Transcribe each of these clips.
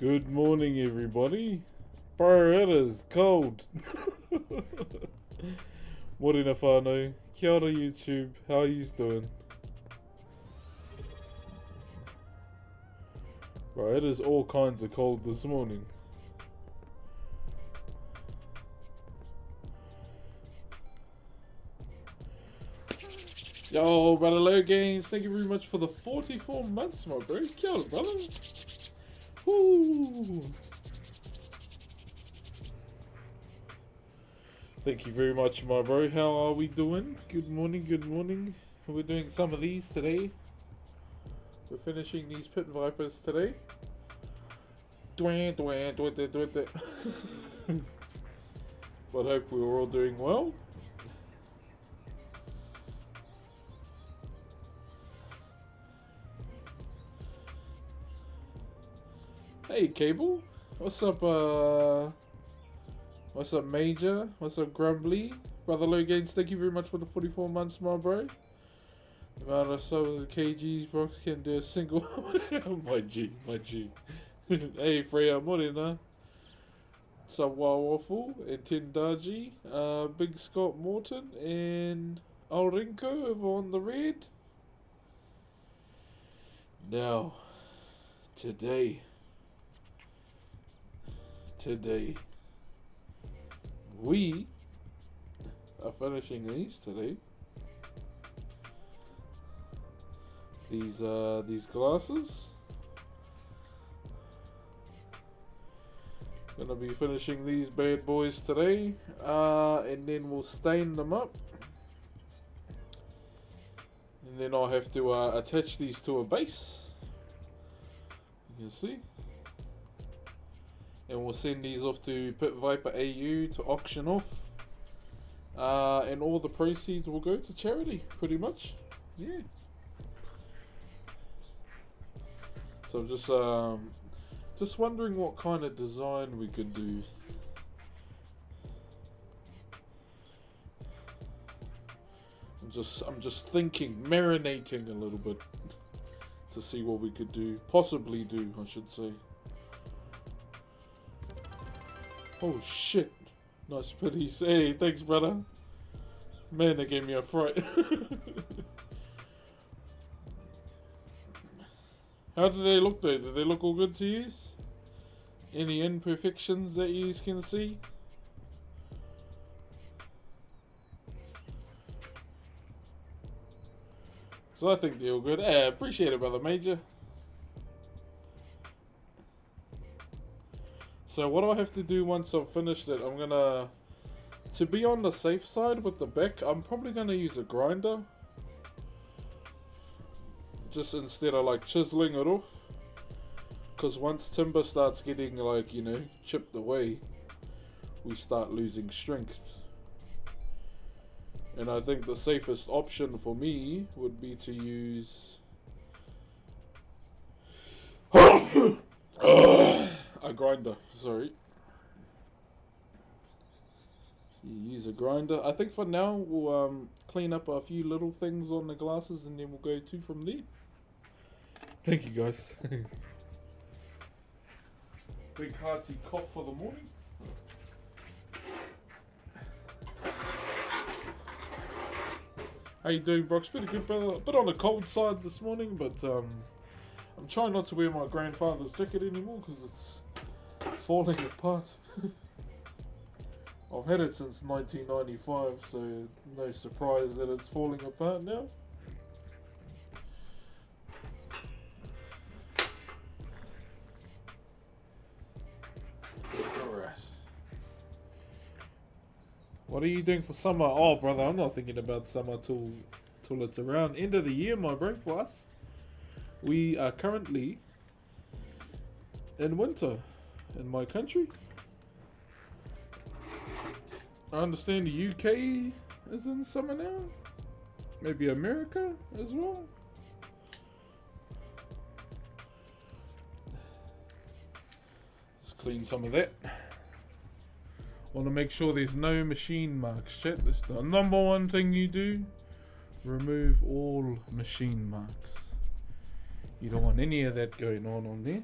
Good morning, everybody. Bro, it is cold. Morena whānau. Kia ora, YouTube. How are you doing? Bro, it is all kinds of cold this morning. Yo, brother Low Gains, thank you very much for the 44 months, my bro. Kia ora, brother. Woo! Thank you very much, my bro. How are we doing? Good morning, good morning. We're doing some of these today. We're finishing these pit vipers today. But hope we're all doing well. Hey, Cable. What's up, what's up, Major? What's up, Grumbly? Brother Low Gains, thank you very much for the 44 months, my bro. The amount of subs and KGs Brox can do a single. my G. Hey, Freya Morena. What's up, Waffle and Tindaji? Big Scott Morton and Alrinko over on the red. Now, today, we are finishing these today. These glasses. Gonna be finishing these bad boys today, and then we'll stain them up, and then I'll have to attach these to a base. You can see. And we'll send these off to Pit Viper AU to auction off. And all the proceeds will go to charity, pretty much. Yeah. So I'm just wondering what kind of design we could do. I'm just thinking, marinating a little bit to see what we could do. Possibly do, I should say. Oh shit. Nice pitties. Hey, thanks, brother. Man, they gave me a fright. How do they look though? Do they look all good to you? Any imperfections that you can see? So I think they're all good. Appreciate it, brother Major. So what I have to do once I've finished it, I'm gonna, to be on the safe side with the back, I'm probably gonna use a grinder. Just instead of like chiseling it off. Because once timber starts getting like, you know, chipped away, we start losing strength. And I think the safest option for me would be to use a grinder, sorry. You use a grinder. I think for now we'll clean up a few little things on the glasses and then we'll go to from there. Thank you, guys. Big hearty cough for the morning. How you doing, Brox? Pretty good, brother. A bit on the cold side this morning, but I'm trying not to wear my grandfather's jacket anymore because it's falling apart. I've had it since 1995, so no surprise that it's falling apart now. Alright. What are you doing for summer? Oh, brother, I'm not thinking about summer till it's around end of the year, my bro, for us. We are currently in winter in my country. I understand the UK is in summer now. Maybe America as well. Let's clean some of that. Want to make sure there's no machine marks, chat. That's the number one thing you do. Remove all machine marks. You don't want any of that going on there.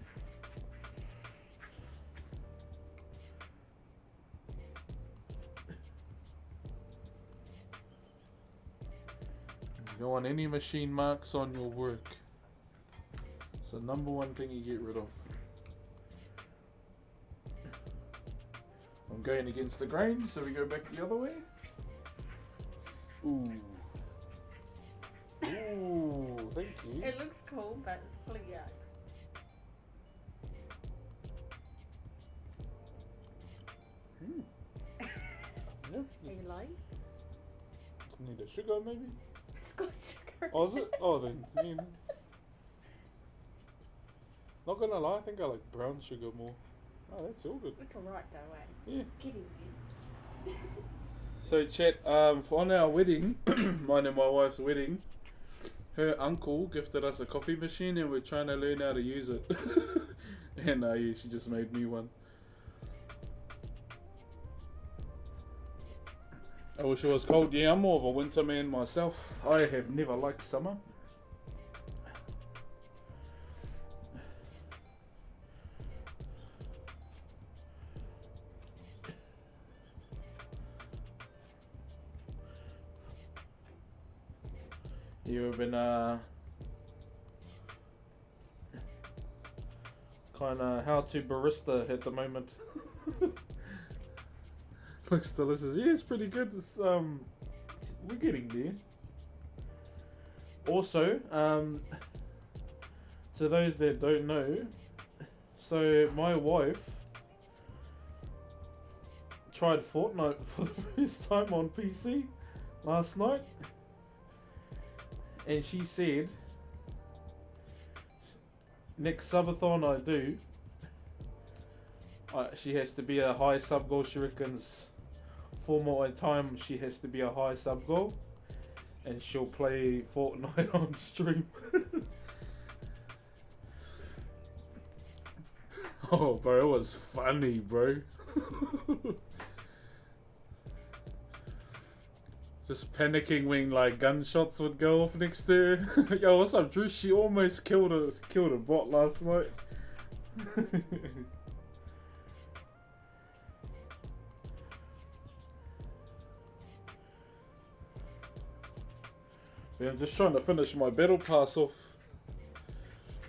You don't want any machine marks on your work. It's the number one thing you get rid of. I'm going against the grain, so we go back the other way. Ooh. Ooh, thank you. It looks cool, but it's full of yuck. Yeah. Are you lying? Just need a sugar, maybe? It's got sugar. Oh, is it? Oh, then. Yeah. Not gonna lie, I think I like brown sugar more. Oh, that's all good. It's alright though, eh? Yeah. Kidding you. So, chat, on our wedding, mine and my wife's wedding, her uncle gifted us a coffee machine and we're trying to learn how to use it. And yeah, she just made me one. I wish it was cold. Yeah, I'm more of a winter man myself. I have never liked summer. You've been kind of how to barista at the moment. Looks delicious. Yeah, it's pretty good. It's, we're getting there. Also, to those that don't know, so my wife tried Fortnite for the first time on PC last night. And she said, next subathon I do, she has to be a high sub goal. She reckons 4 more time she has to be a high sub goal. And she'll play Fortnite on stream. Oh, bro, it was funny, bro. Just panicking when like gunshots would go off next to her. Yo, what's up, Drew? She almost killed a bot last night. Yeah, I'm just trying to finish my battle pass off.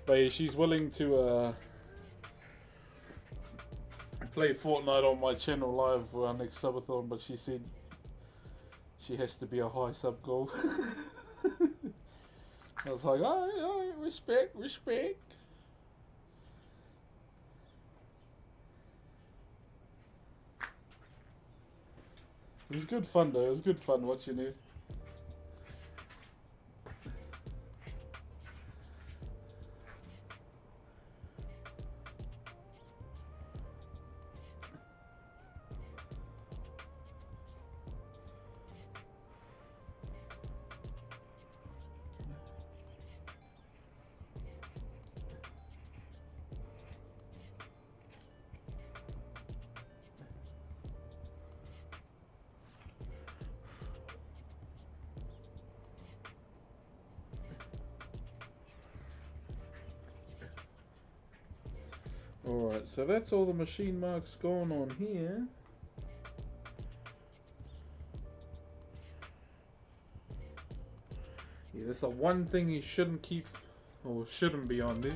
But yeah, she's willing to play Fortnite on my channel live for our next subathon, but she said she has to be a high sub goal. I was like, alright, respect. It was good fun though, it was good fun watching it. Alright, so that's all the machine marks going on here. Yeah, that's the one thing you shouldn't keep, or shouldn't be on there.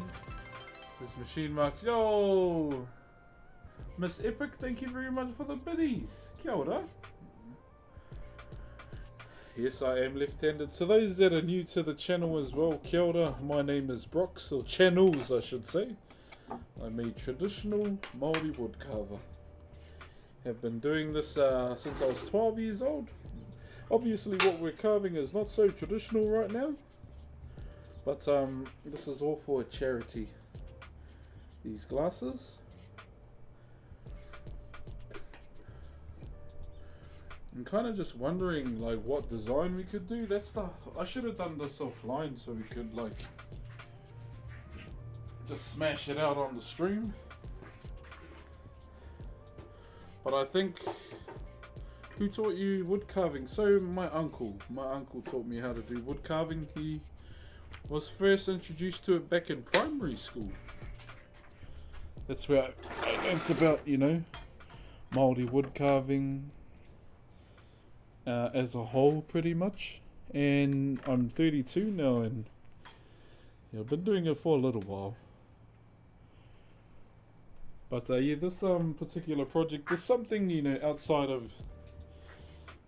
This machine marks. Yo! Miss Epic, thank you very much for the biddies. Kia ora. Yes, I am left-handed. To those that are new to the channel as well, kia ora. My name is Brox, or Channels I should say. I'm a traditional Maori woodcarver. Have been doing this since I was 12 years old. Obviously what we're carving is not so traditional right now. But this is all for a charity. These glasses. I'm kind of just wondering like what design we could do. I should have done this offline so we could like just smash it out on the stream. But I think, who taught you wood carving? So my uncle taught me how to do wood carving. He was first introduced to it back in primary school. That's where I learnt about, you know, Maori wood carving as a whole pretty much. and I'm 32 now, and yeah, I've been doing it for a little while. But yeah, this particular project is something, you know, outside of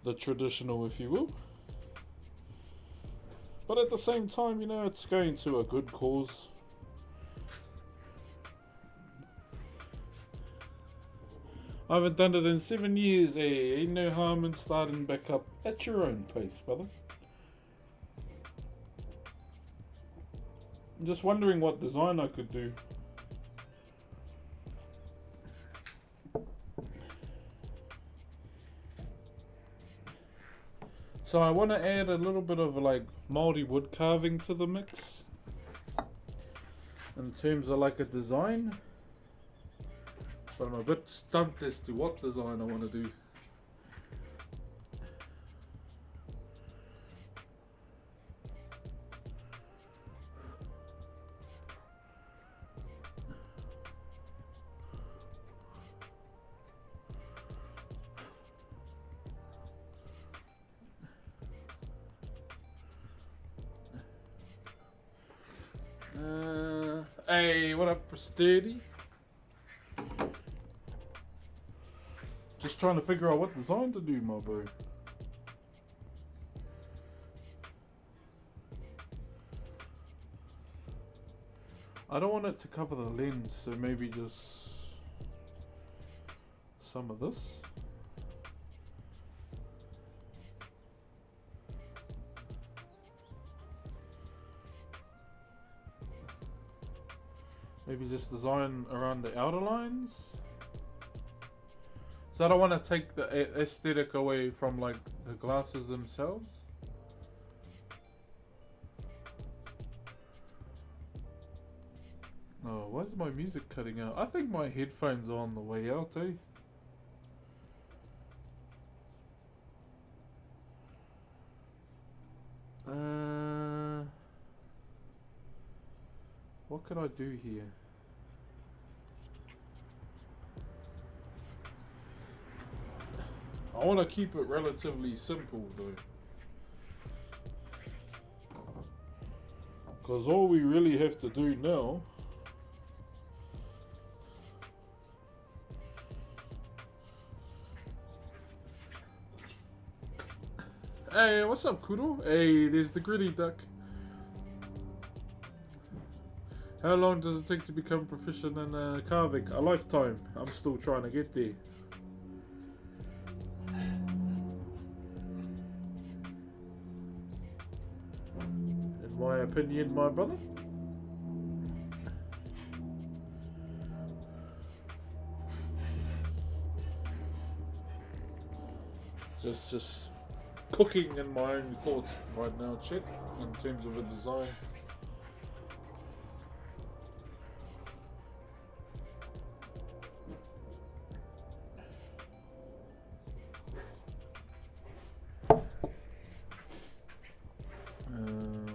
the traditional, if you will. But at the same time, you know, it's going to a good cause. I haven't done it in 7 years, eh? Ain't no harm in starting back up at your own pace, brother. I'm just wondering what design I could do. So I want to add a little bit of like Maori wood carving to the mix in terms of like a design, but I'm a bit stumped as to what design I want to do. Hey, what up, Sturdy? Just trying to figure out what design to do, my bro. I don't want it to cover the lens, so maybe just some of this. Maybe just design around the outer lines. So I don't want to take the aesthetic away from like the glasses themselves. Oh, why is my music cutting out? I think my headphones are on the way out, eh? What could I do here? I want to keep it relatively simple though. Because all we really have to do now Hey, what's up, Kuro? Hey, there's the gritty duck. How long does it take to become proficient in carving? A lifetime. I'm still trying to get there. In my opinion, my brother. Just cooking in my own thoughts right now, Chet, in terms of a design.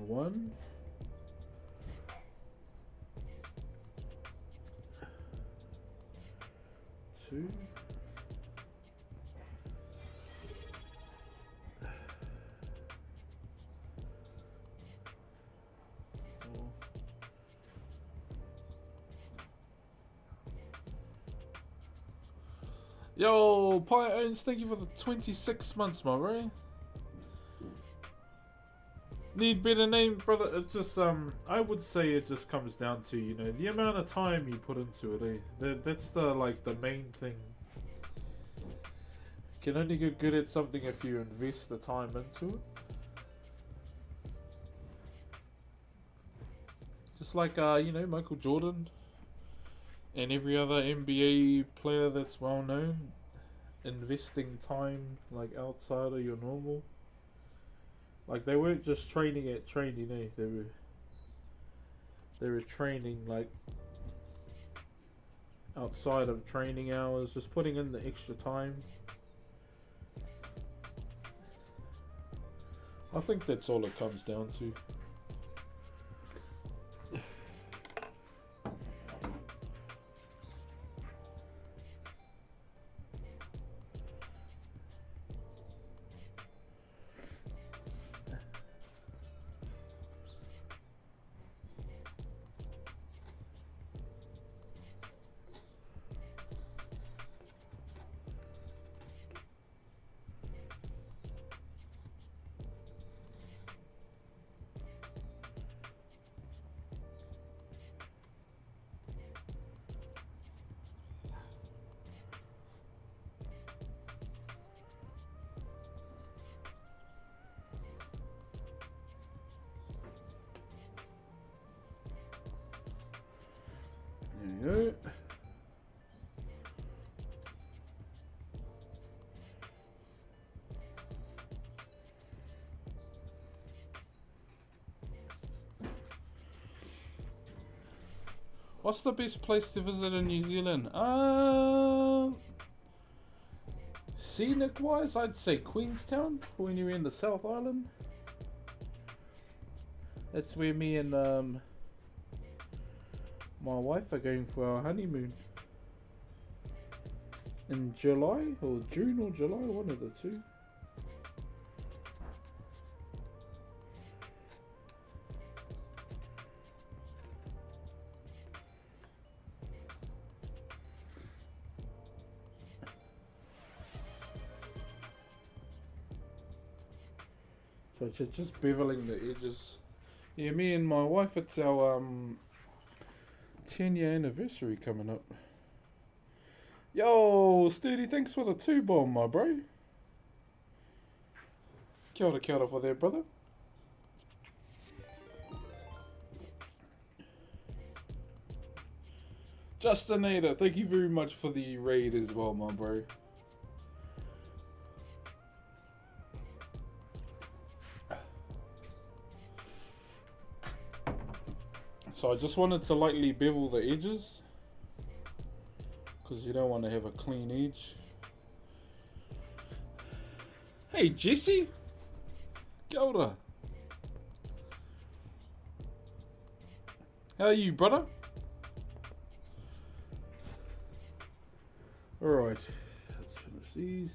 One. Two. Yo, Pie Owns, thank you for the 26 months, my bro. Need better name, brother. It's just I would say it just comes down to, you know, the amount of time you put into it. That's the main thing. You can only get good at something if you invest the time into it. Just like you know, Michael Jordan and every other NBA player that's well known, investing time like outside of your normal. Like they weren't just training at training, eh? They were training like outside of training hours, just putting in the extra time. I think that's all it comes down to. There we go. What's the best place to visit in New Zealand? Scenic wise, I'd say Queenstown when you're in the South Island. That's where me and my wife are going for our honeymoon in July or June or July, one of the two. So it's just beveling the edges. Yeah, me and my wife, it's our 10-year anniversary coming up. Yo, Sturdy, thanks for the 2-bomb, my bro. Kia ora for that, brother. Justinada, thank you very much for the raid as well, my bro. So I just wanted to lightly bevel the edges, because you don't want to have a clean edge. Hey Jesse! Kia ora. How are you, brother? Alright, let's finish these.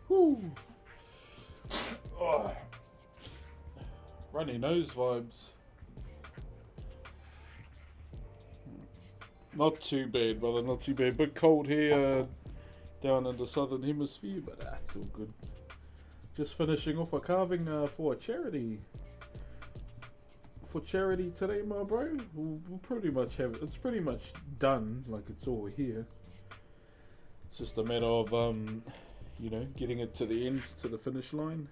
Whew. Oh. Runny nose vibes. Not too bad, brother, not too bad. Bit cold here down in the southern hemisphere, but that's all good. Just finishing off a carving for a charity. For charity today, my bro. We'll pretty much have it's pretty much done, like it's all here. It's just a matter of you know, getting it to the end, to the finish line.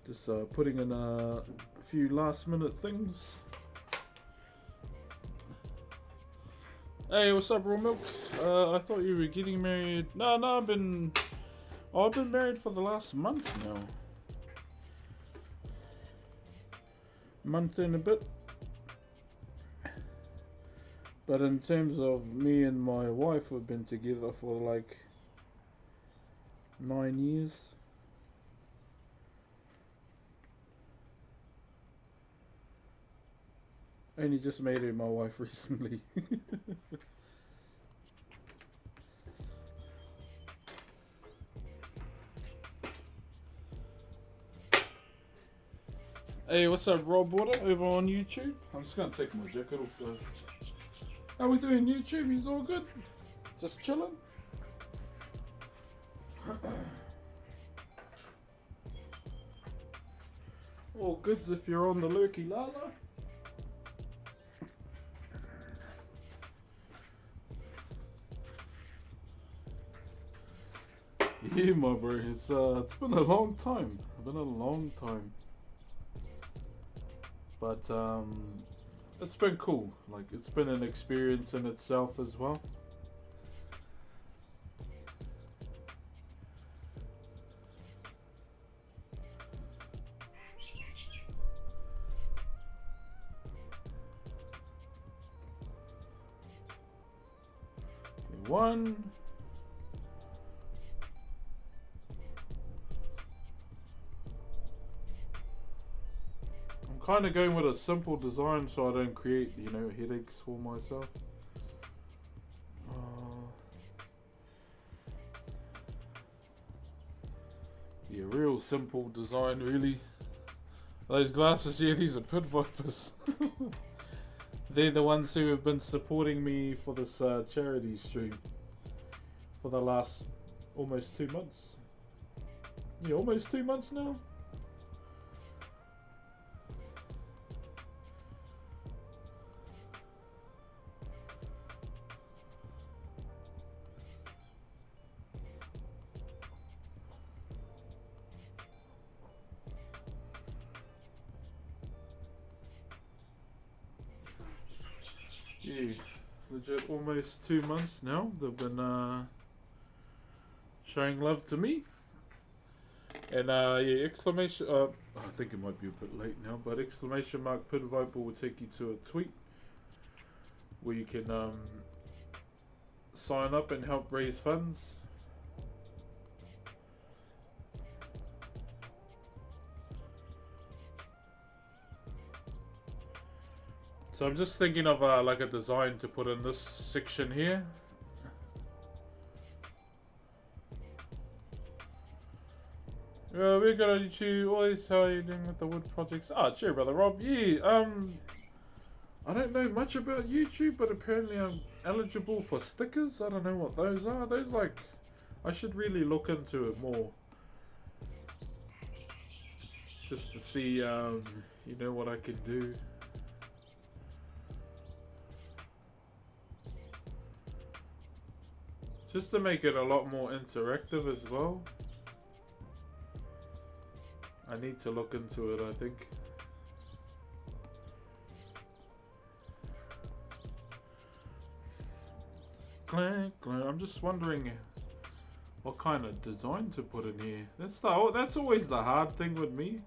Just putting in a few last minute things. Hey, what's up, Raw Milk? I thought you were getting married. No, I've been married for the last month now. Month and a bit. But in terms of me and my wife, we've been together for like 9 years. Only just made her my wife recently. Hey, what's up, Rob Water over on YouTube? I'm just gonna take my jacket off, guys. How we doing, YouTube? He's all good? Just chilling? All goods if you're on the lurky lala. Yeah, my bro, it's been a long time. But it's been cool. Like, it's been an experience in itself as well. One. I'm kind of going with a simple design so I don't create, you know, headaches for myself. Yeah, real simple design, really. Those glasses, yeah, these are Pit Vipers. They're the ones who have been supporting me for this charity stream for the last almost 2 months. Yeah, almost 2 months now. Yeah, legit almost 2 months now. They've been showing love to me. And yeah, exclamation. I think it might be a bit late now, but exclamation mark Pin Viper will take you to a tweet where you can sign up and help raise funds. So I'm just thinking of like a design to put in this section here. We're gonna you always how are you doing with the wood projects? Ah, cheer, brother Rob. Yeah, I don't know much about YouTube, but apparently I'm eligible for stickers. I don't know what those are. Those like, I should really look into it more. Just to see, you know, what I can do. Just to make it a lot more interactive as well. I need to look into it, I think. Clank, clank. I'm just wondering what kind of design to put in here. That's always the hard thing with me.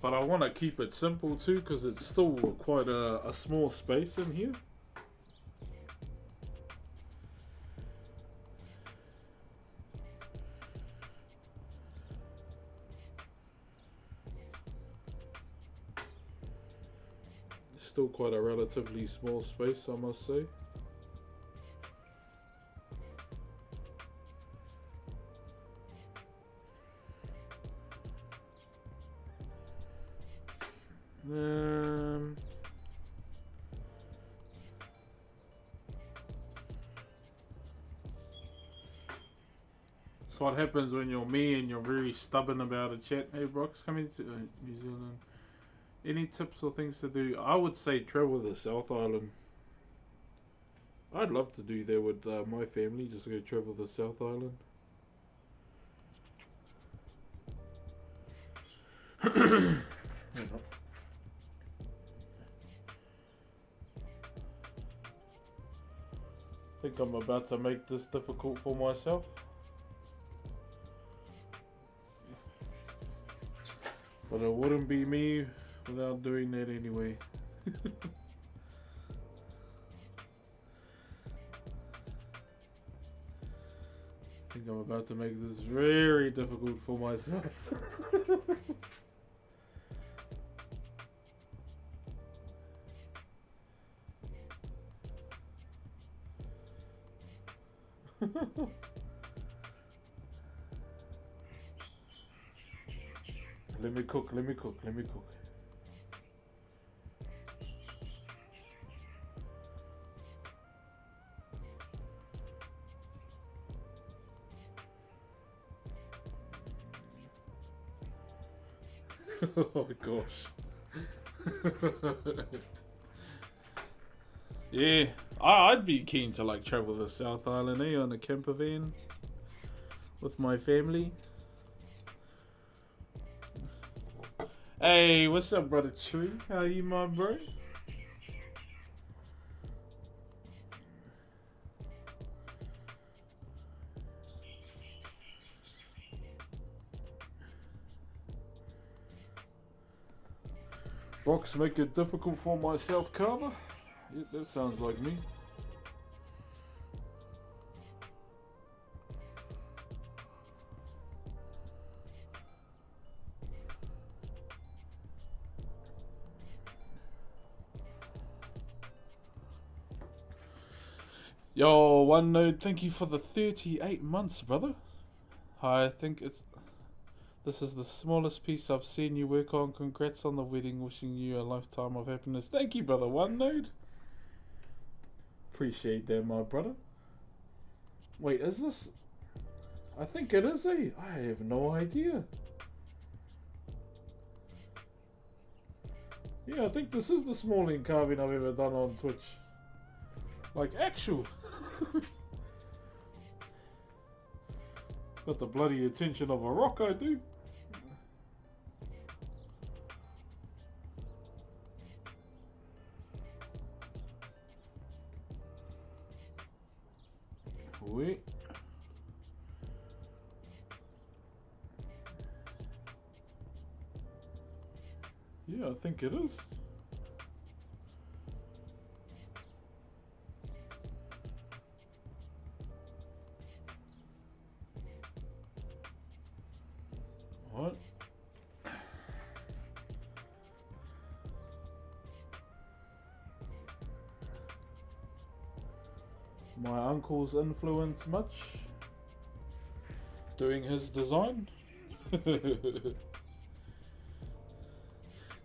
But I want to keep it simple too, because it's still quite a small space in here. Still quite a relatively small space, I must say. So what happens when you're me and you're very stubborn about a chat? Hey Brox, coming to New Zealand. Any tips or things to do? I would say travel the South Island. I'd love to do that with my family, just go travel the South Island. I think I'm about to make this difficult for myself. But it wouldn't be me without doing that anyway. I think I'm about to make this very difficult for myself. Let me cook. Oh gosh. Yeah, I'd be keen to like travel the South Island, on a camper van with my family. Hey, what's up, brother Tree? How you, my bro? Rocks make it difficult for myself, Carver. Yeah, that sounds like me. Yo, OneNode, thank you for the 38 months, brother. I think this is the smallest piece I've seen you work on. Congrats on the wedding. Wishing you a lifetime of happiness. Thank you, brother OneNode. Appreciate that, my brother. Wait, is this? I think it is, I have no idea. Yeah, I think this is the smallest carving I've ever done on Twitch. Like, actual. Got the bloody attention of a rock, I do. Wait. Yeah, I think it is. What? My uncle's influence much? Doing his design?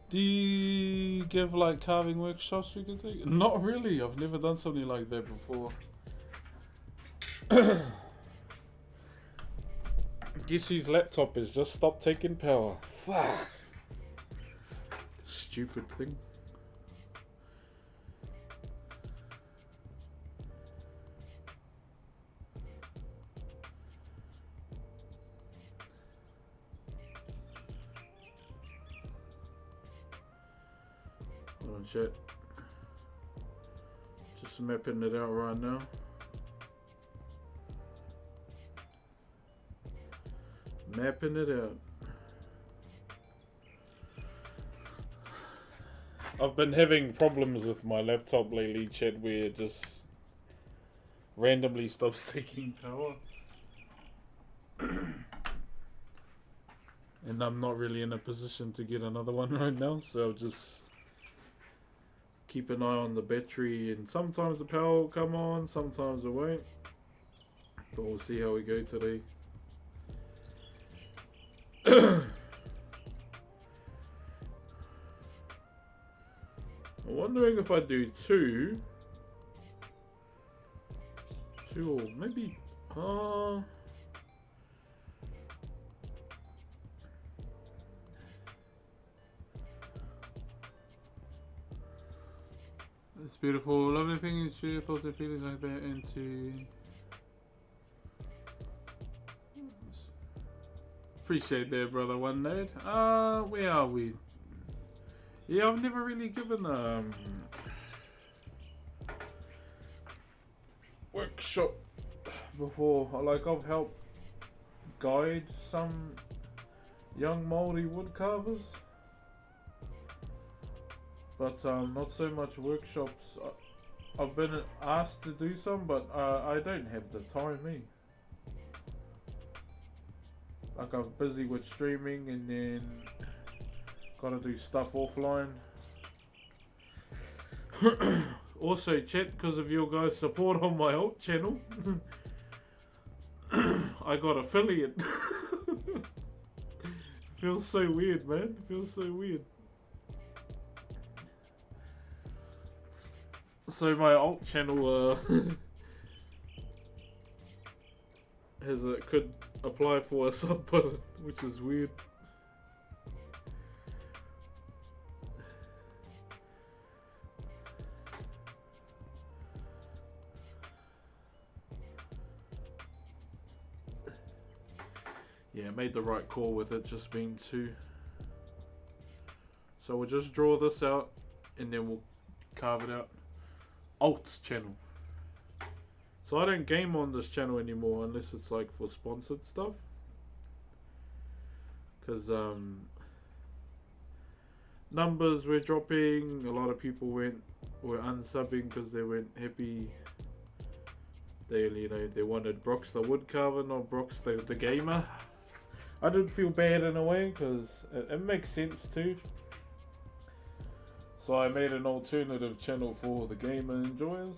Do you give like carving workshops we can take? Not really, I've never done something like that before. Guess whose laptop has just stopped taking power? Fuck. Stupid thing. Hold on, chat. Just mapping it out right now. Mapping it out. I've been having problems with my laptop lately, chat, where it just randomly stops taking power. And I'm not really in a position to get another one right now, so I'll just keep an eye on the battery, and sometimes the power will come on, sometimes it won't. But we'll see how we go today. I'm wondering if I do two or maybe it's beautiful. Lovely thing is share your thoughts and feelings like that into. Appreciate that, brother. One note. Where are we? Yeah, I've never really given workshop before. Like, I've helped guide some young Maori woodcarvers, but not so much workshops. I've been asked to do some, but I don't have the time, eh? Like, I'm busy with streaming and then gotta do stuff offline. Also, chat, because of your guys' support on my alt channel, I got affiliate. Feels so weird, man. Feels so weird. So my alt channel could apply for a sub button, which is weird. Yeah, made the right call with it just being two. So we'll just draw this out and then we'll carve it out. Alts channel. So I don't game on this channel anymore unless it's like for sponsored stuff. Because numbers were dropping. A lot of people were unsubbing because they weren't happy. They wanted Brox the woodcarver, not Brox the gamer. I did feel bad in a way because it makes sense too. So I made an alternative channel for the gamer enjoyers.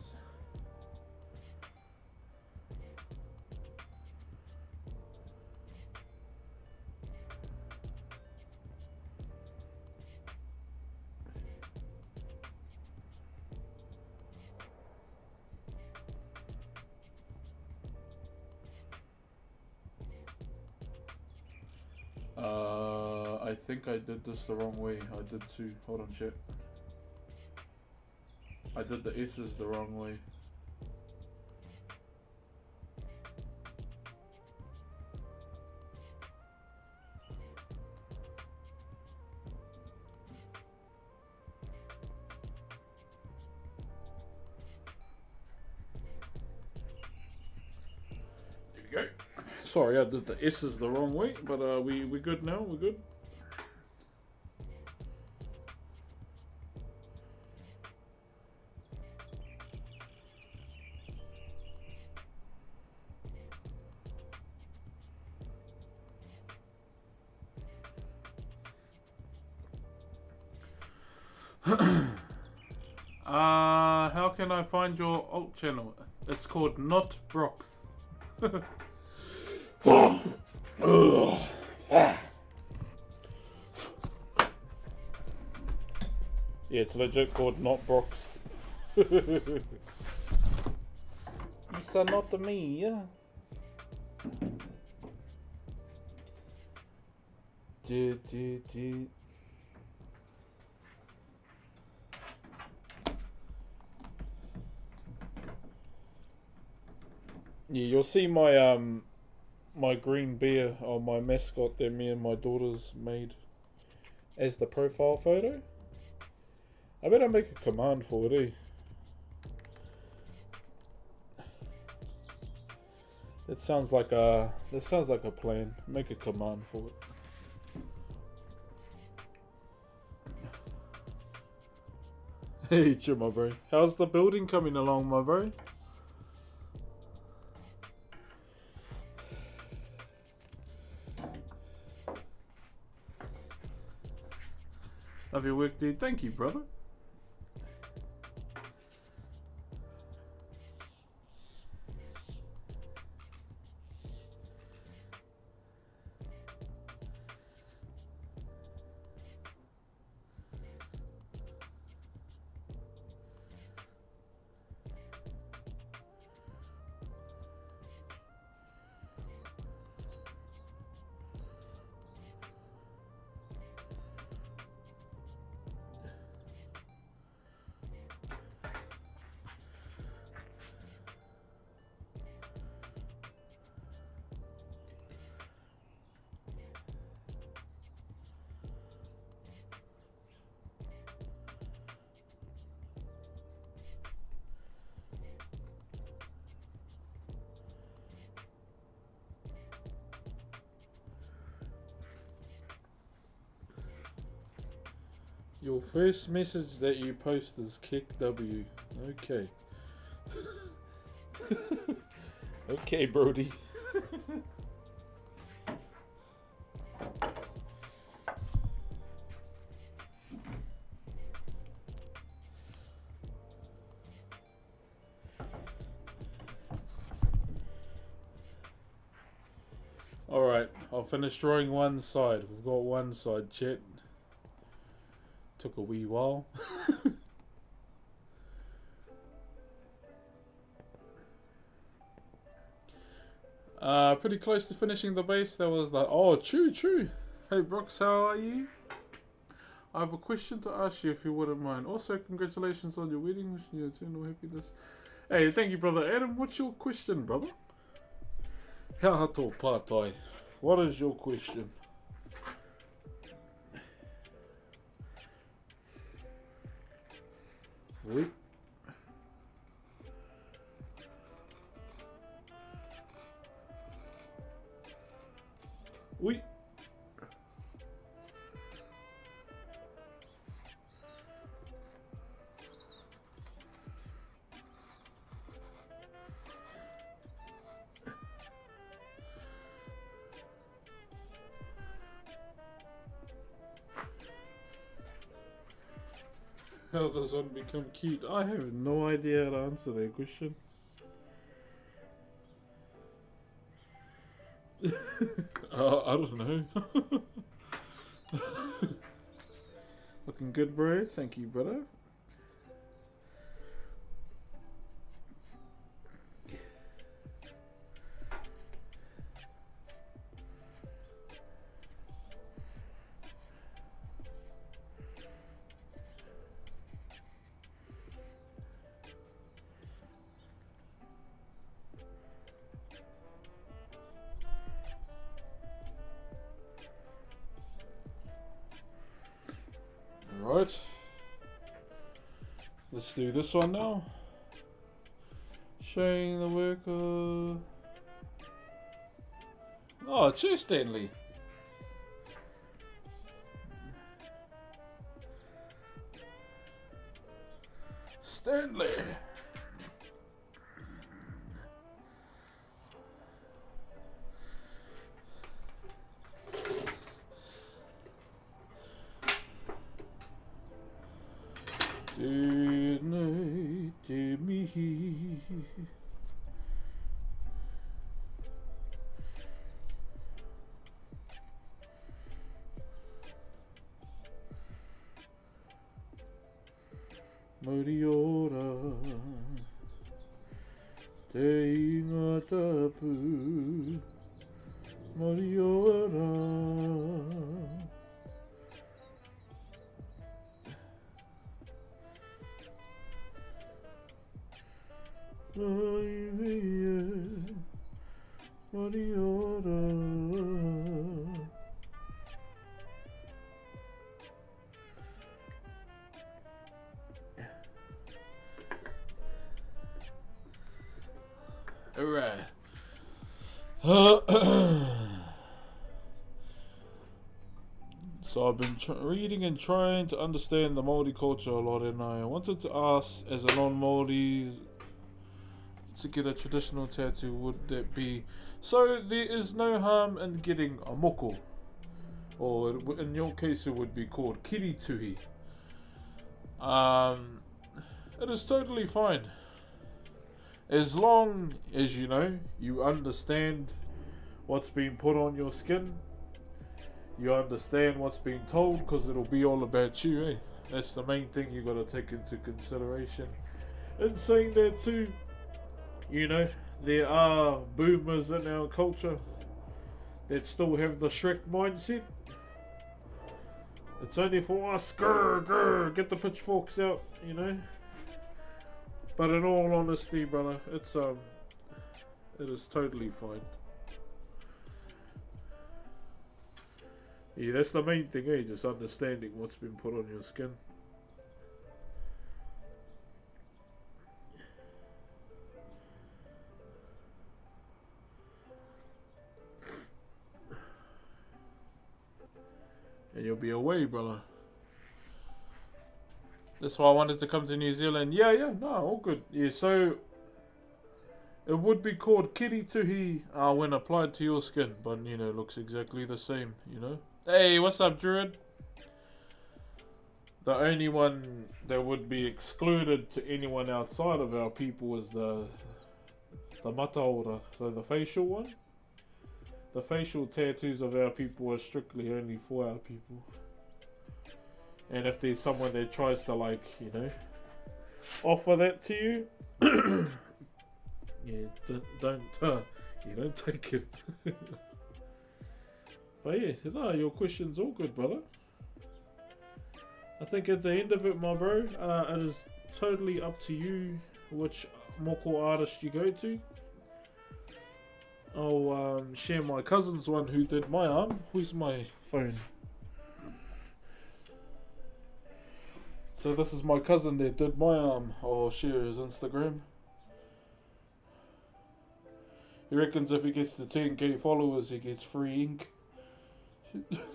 I think I did this the wrong way. I did two. Hold on, chat. I did the S's the wrong way. go. Sorry, I did the S's the wrong way, but we good now. We're good. How can I find your alt channel? It's called Not Brox. Yeah, it's legit called Not Brox. It's not me, yeah. Yeah, you'll see my my green bear or my mascot that me and my daughters made as the profile photo. I better make a command for it, eh? That sounds like a plan. Make a command for it. Hey, chill, my bro. How's the building coming along, my bro? Love your work, dude. Thank you, brother. Your first message that you post is kick W. Okay. Okay, Brody. Alright, I'll finish drawing one side. We've got one side, chat. Took a wee while. Pretty close to finishing the base. That was like, oh, true. Hey, Brooks, how are you? I have a question to ask you if you wouldn't mind. Also, congratulations on your wedding. Wishing you eternal happiness. Hey, thank you, brother Adam. What's your question, brother? Hahato Patai. What is your question? Oui. Oui. How does one become cute? I have no idea how to answer that question. I don't know. Looking good, bro. Thank you, brother. Right. Let's do this one now. Showing the work of... Oh, cheers, Stanley. Stanley. Tēnei te mihi. Maori ora te inga tapu. Maori ora. Ai mea, Maori ora. Alright. So I've been reading and trying to understand the Maori culture a lot, and I wanted to ask, as a non-Maori, to get a traditional tattoo, would that be... So there is no harm in getting a moko, or in your case it would be called kirituhi. It is totally fine. As long as, you know, you understand what's being put on your skin, you understand what's being told, because it'll be all about you, eh? That's the main thing you got to take into consideration. In saying that too, you know, there are boomers in our culture that still have the Shrek mindset. It's only for us, grr, grr, get the pitchforks out, you know. But in all honesty, brother, it is totally fine. Yeah, that's the main thing, eh? Just understanding what's been put on your skin. And you'll be away, brother. That's why I wanted to come to New Zealand. Yeah, no, all good. Yeah, so it would be called kirituhi when applied to your skin, but you know, looks exactly the same, you know. Hey, what's up, Druid? The only one that would be excluded to anyone outside of our people is the mataora, so the facial one. The facial tattoos of our people are strictly only for our people. And if there's someone that tries to, like, you know, offer that to you, yeah, don't take it. But yeah, no, your question's all good, brother. I think at the end of it, my bro, it is totally up to you which moko artist you go to. I'll share my cousin's one who did my arm. Where's my phone? So this is my cousin that did my arm. I'll share his Instagram. He reckons if he gets to 10k followers, he gets free ink.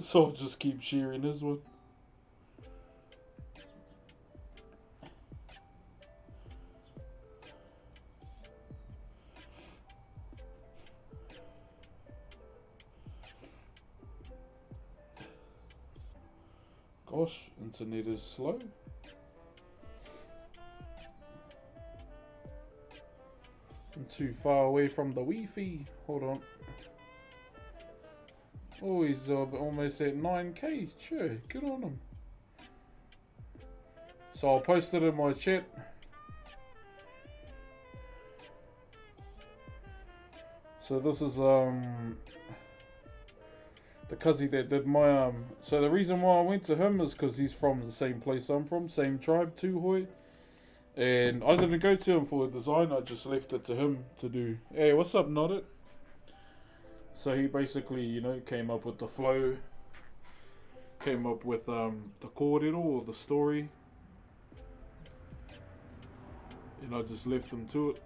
So I'll just keep sharing his one. Gosh, internet is slow. I'm too far away from the Wi-Fi. Hold on. Oh, he's almost at 9k. Sure, good on him. So I'll post it in my chat. So this is the cuzzy that did my arm. So the reason why I went to him is because he's from the same place I'm from, same tribe, Tuhoi. And I didn't go to him for a design, I just left it to him to do. Hey, what's up, Noddit? So he basically, you know, came up with the flow, came up with the kōrero, or the story. And I just left him to it.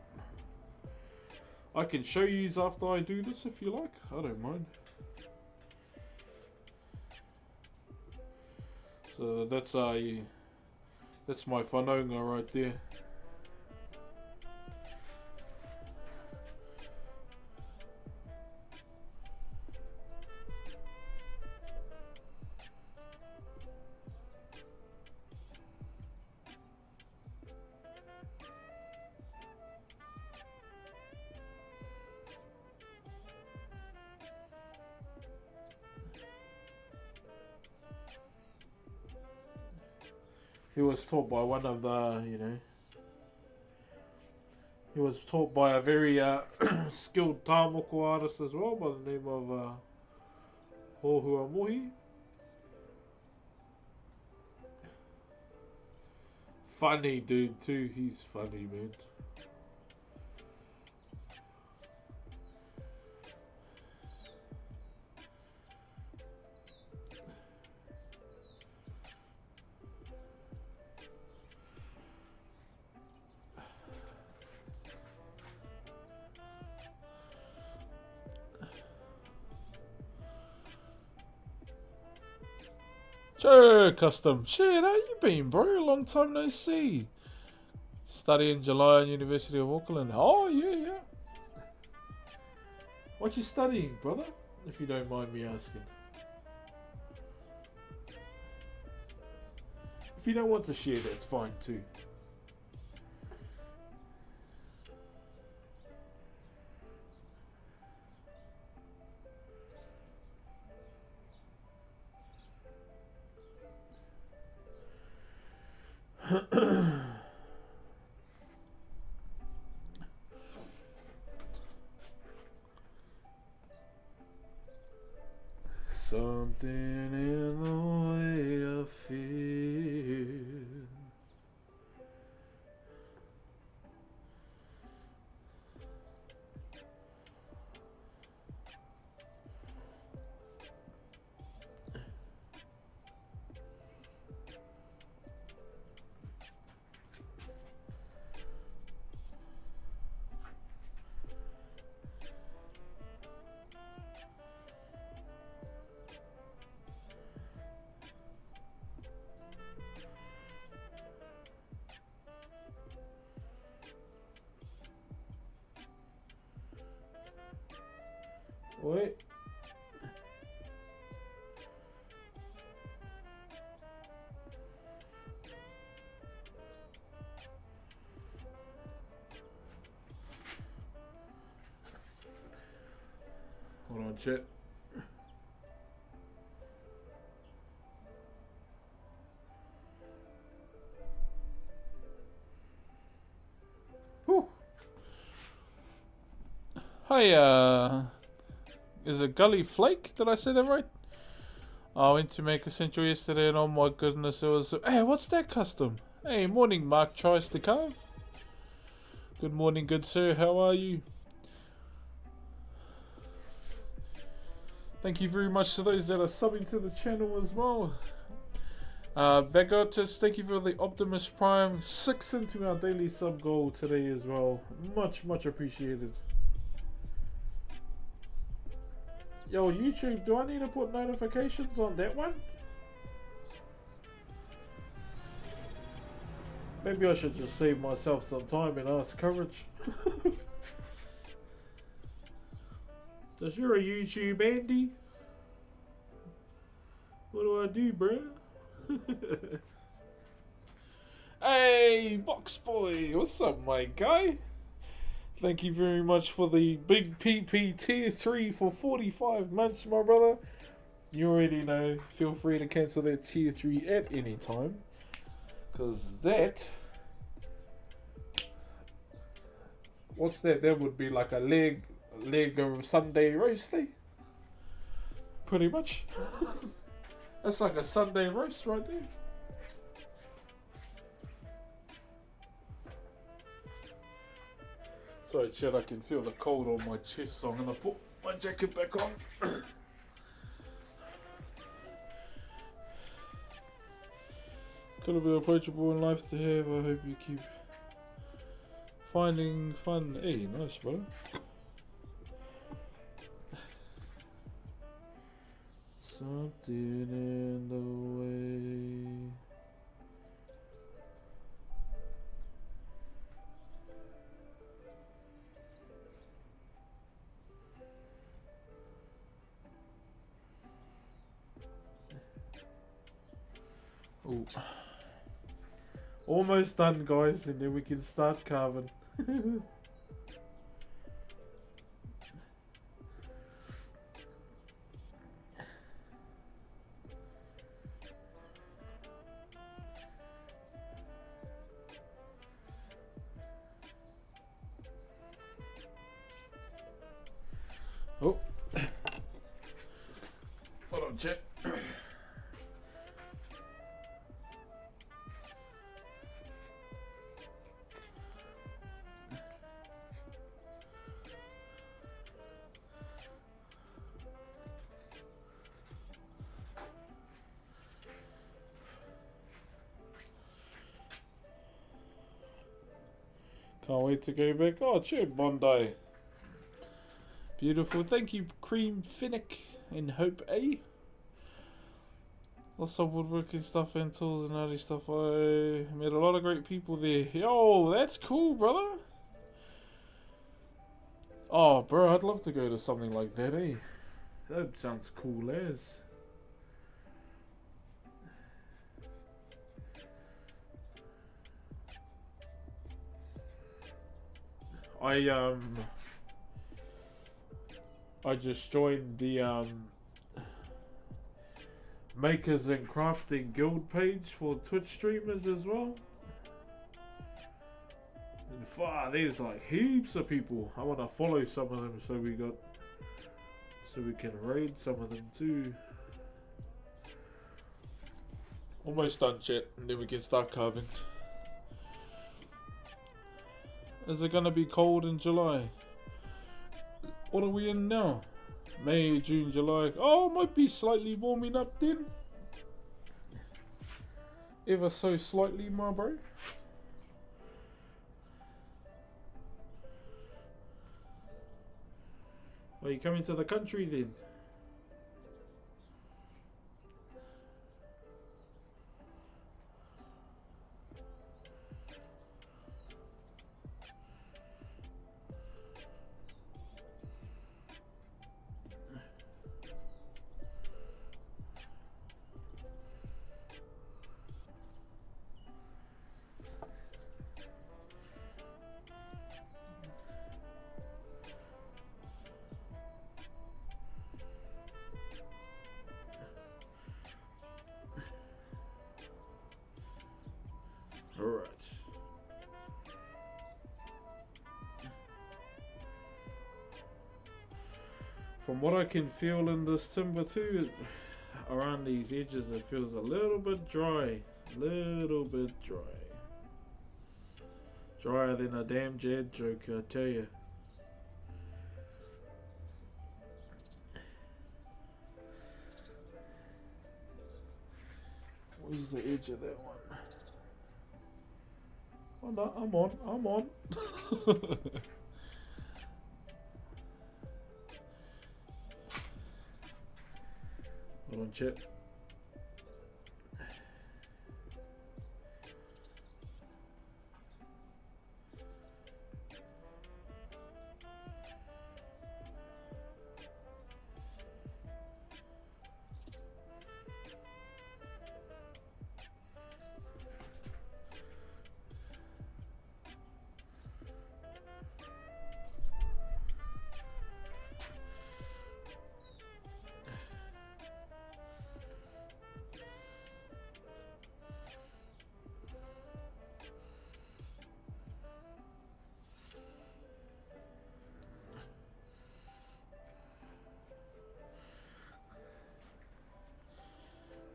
I can show you after I do this if you like, I don't mind. So that's my whanaunga right there. He was taught by one of the, he was taught by a very skilled tāmoko artist as well by the name of Hohua Mohi. Funny dude too, he's funny, man. Sure, Custom. Shit, how you been, bro? Long time no see. Studying July at University of Auckland. Oh, yeah. What you studying, brother? If you don't mind me asking. If you don't want to share, that's fine too. Something in the way I feel. Wait. Hold on, chat. Whew. Hi, is it Gully Flake? Did I say that right? I went to make a central yesterday and oh my goodness, it was... Hey, what's that, Custom? Hey, morning, Mark tries to carve. Good morning, good sir, how are you? Thank you very much to those that are subbing to the channel as well. Bagotus, thank you for the Optimus Prime. 6 into our daily sub goal today as well. Much appreciated. Yo, YouTube, do I need to put notifications on that one? Maybe I should just save myself some time and ask Courage. Does you're a YouTube Andy? What do I do, bro? Hey, Box Boy, what's up, my guy? Thank you very much for the big PP tier 3 for 45 months, my brother. You already know, feel free to cancel that tier 3 at any time. Because that... What's that? That would be like a leg of Sunday roast, eh? Pretty much. That's like a Sunday roast right there. Sorry, Chad, I can feel the cold on my chest, so I'm gonna put my jacket back on. Could have been approachable in life to have. I hope you keep finding fun. Hey, nice, bro. Something in the way. Oh. Almost done, guys, and then we can start carving. Oh. Hold on, check. Can't wait to go back. Oh, cheer, Bondi. Beautiful. Thank you, Cream Finnick and Hope A. Lots of woodworking stuff and tools and other stuff. I met a lot of great people there. Yo, that's cool, brother. Oh, bro, I'd love to go to something like that, eh? That sounds cool as. I just joined the Makers and Crafting Guild page for Twitch streamers as well. And there's like heaps of people. I want to follow some of them so we can raid some of them too. Almost done, chat, and then we can start carving. Is it gonna be cold in July? What are we in now? May, June, July. Oh, it might be slightly warming up then. Ever so slightly, my bro. Are you coming to the country then? Alright. From what I can feel in this timber too, around these edges it feels a little bit dry. Little bit dry. Drier than a damn Jad joke, I tell you. Where's the edge of that one? Oh no, I'm on. Hold on, chat.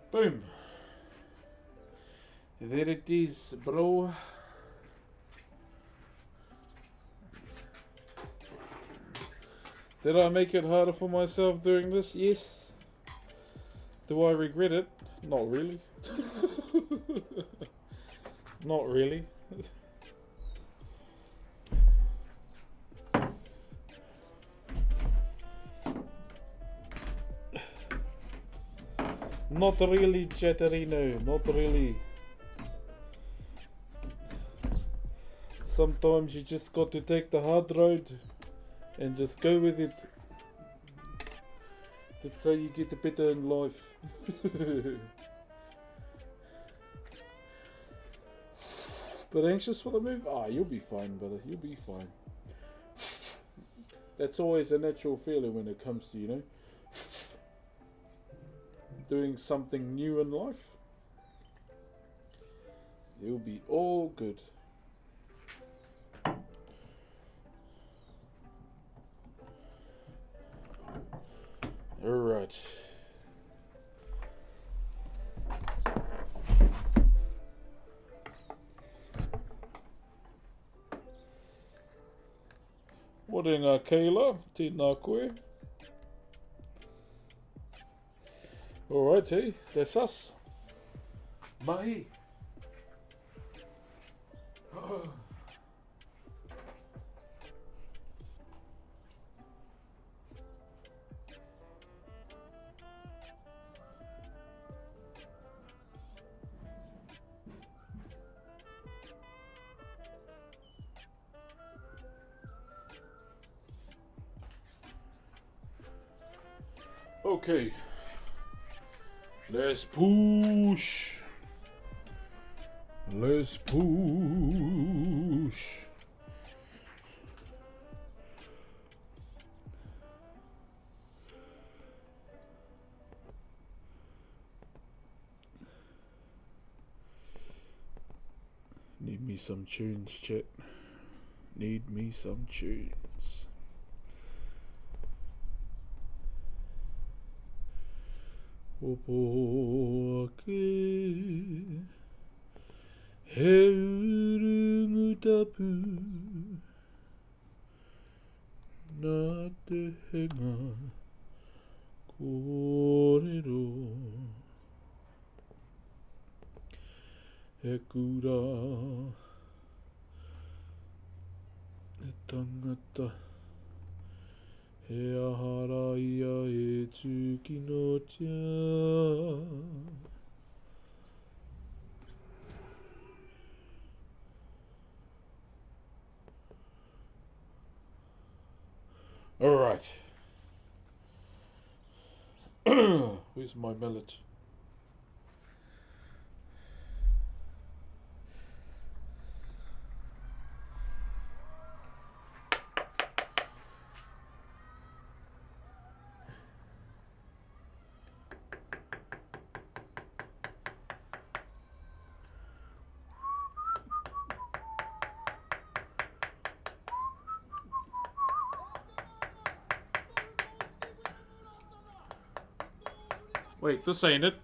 Boom. There it is, bro. Did I make it harder for myself doing this? Yes. Do I regret it? Not really. Not really. Not really, Chatterino. Not really. Sometimes you just got to take the hard road and just go with it. That's how you get better in life. But anxious for the move? Ah, you'll be fine, brother. You'll be fine. That's always a natural feeling when it comes to, you know, doing something new in life. You'll be all good. Alright. What in Kayla? Tēnā koe. Alright, hey, that's us. Mahi. Okay. Let's push. Let's push. Need me some tunes, chat. Need me some tunes. Opo ake he urungu tapu nā te henga kōrero he kura he tangata he ahara ia e tūkinotia. Alright. Where's my mallet? Wait, this ain't it.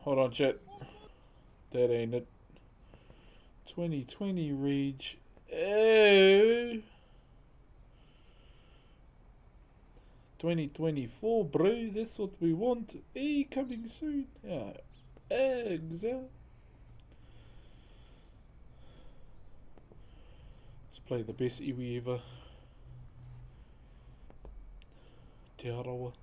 Hold on, chat. That ain't it. 2020 Rage. Oh. 2024, bro. That's what we want. Hey, coming soon. Yeah. Eggs. Play the best iwi ever. Te arawa.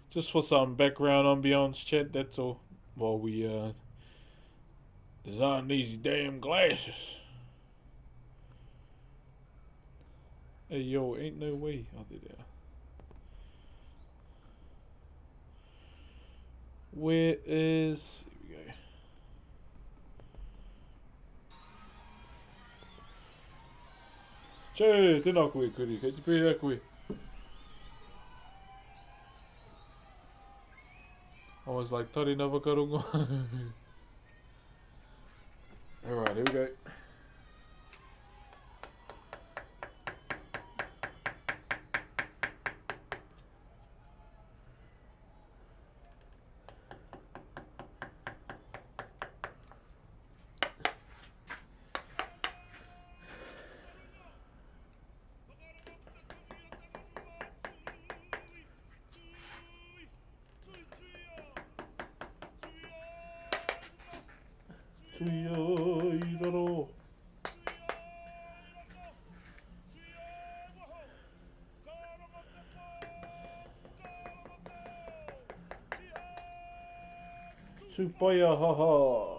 Just for some background ambiance, chat, that's all. While we design these damn glasses. Hey yo, ain't no way. Oh, there. Where is... Here we go. Che, tēnā koe kuri, kei te pēhea koe. I was like, tari na wakarongo. Alright, here we go. Tsuya iraro. Tsupaya haha.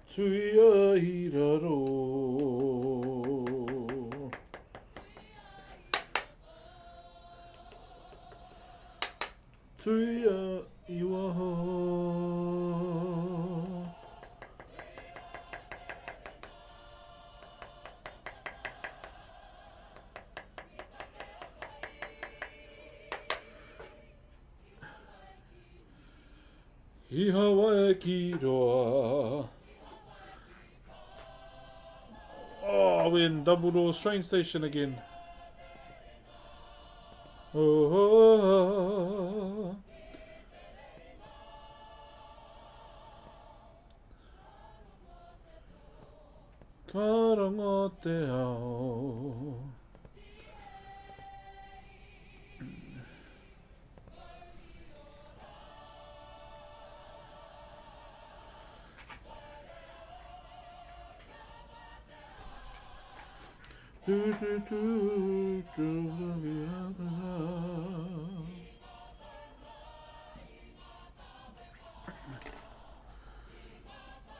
Tsuya iraro. Tsuya iwaha. Iha Whakairo. Oh, we're in Double Doors train station again. Oh. Karanga te ao.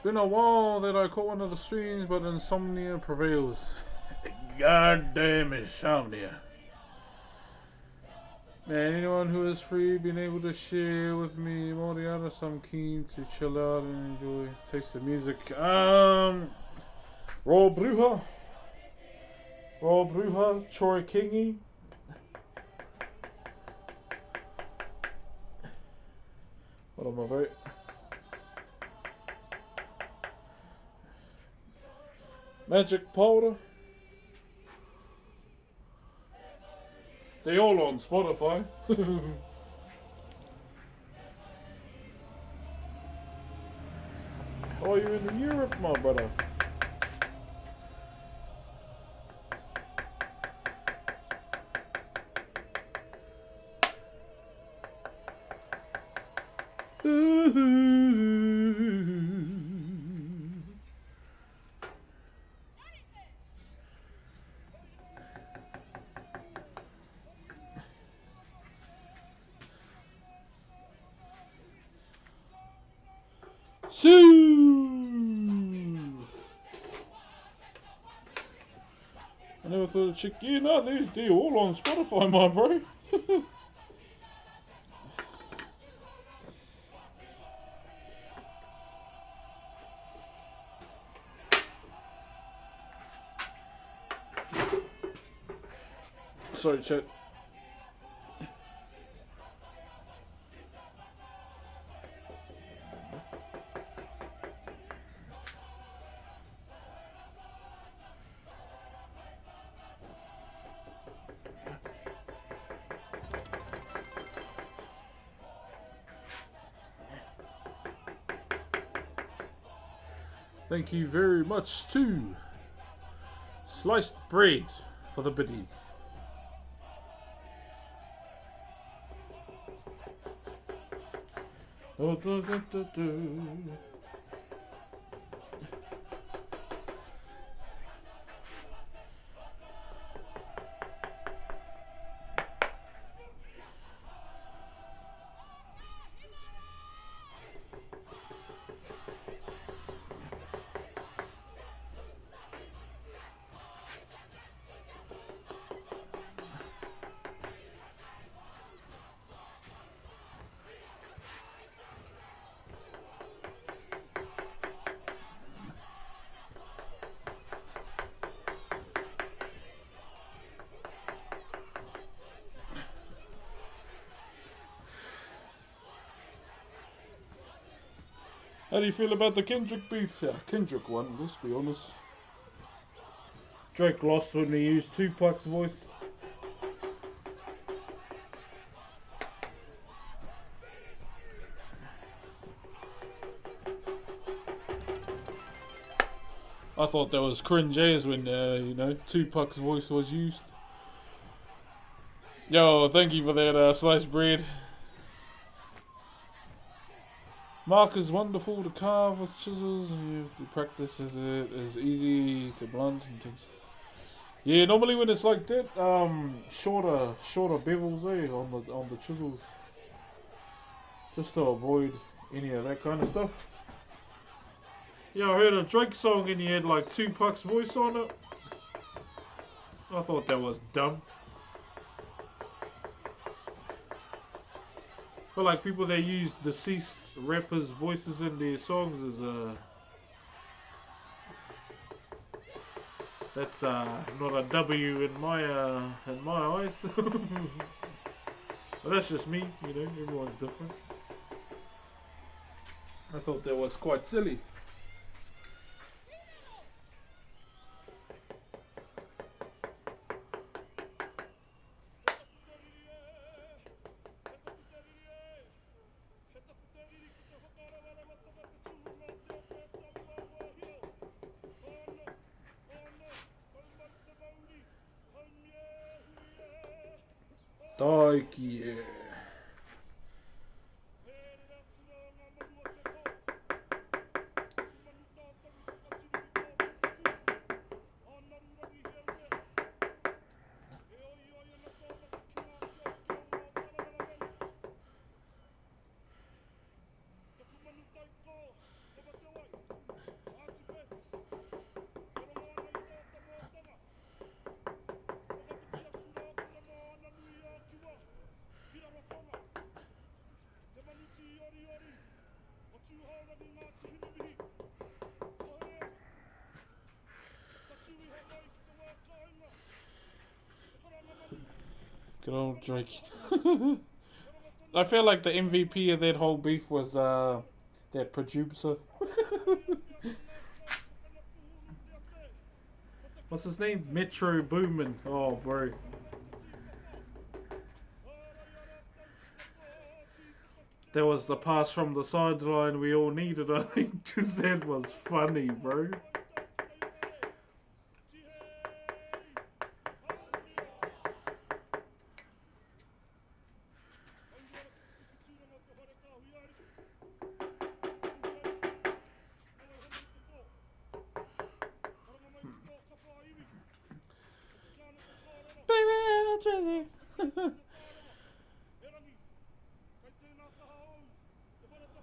Been a while that I caught one of the streams, but insomnia prevails. Goddamn insomnia. Man, anyone who is free, been able to share with me Maori artists, I'm keen to chill out and enjoy taste the music. Raw Bruja, Choi Kingi. What am I about? Magic Powder. They all on Spotify. Oh, you're in Europe, my brother. I never thought of check. Yeah, no, they're all on Spotify, my bro. Sorry, chat. Thank you very much to Sliced Bread for the biddy. How do you feel about the Kendrick beef? Yeah, Kendrick won, let's be honest. Drake lost when he used Tupac's voice. I thought that was cringe as when, you know, Tupac's voice was used. Yo, thank you for that sliced bread. Mark is wonderful to carve with chisels. You have to practice as it is easy to blunt and things. Yeah, normally when it's like that, shorter bevels, on the chisels, just to avoid any of that kind of stuff. Yeah, I heard a Drake song and he had like Tupac's voice on it. I thought that was dumb. I feel like people that use deceased rappers' voices in their songs is that's not a W in my eyes. But that's just me, you know. Everyone's different. I thought that was quite silly. Daiki, yeah. Good old Drake. I feel like the MVP of that whole beef was that producer. What's his name? Metro Boomin. Oh, bro. That was the pass from the sideline we all needed, I think, because that was funny, bro.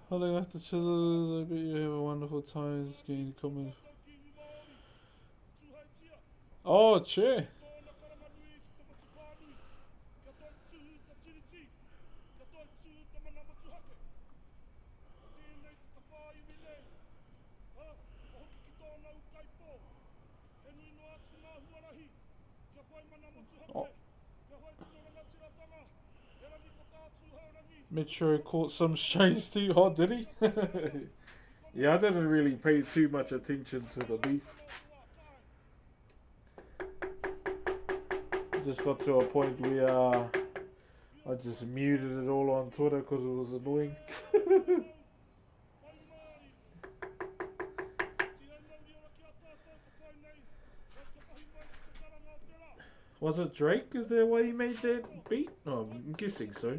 Holding off the chisels, I bet you have a wonderful time getting comments. Oh, che. Oh. Metro caught some strays too hot, did he? Yeah, I didn't really pay too much attention to the beef. Just got to a point where I just muted it all on Twitter because it was annoying. Was it Drake? Is that why he made that beat? Oh, I'm guessing so.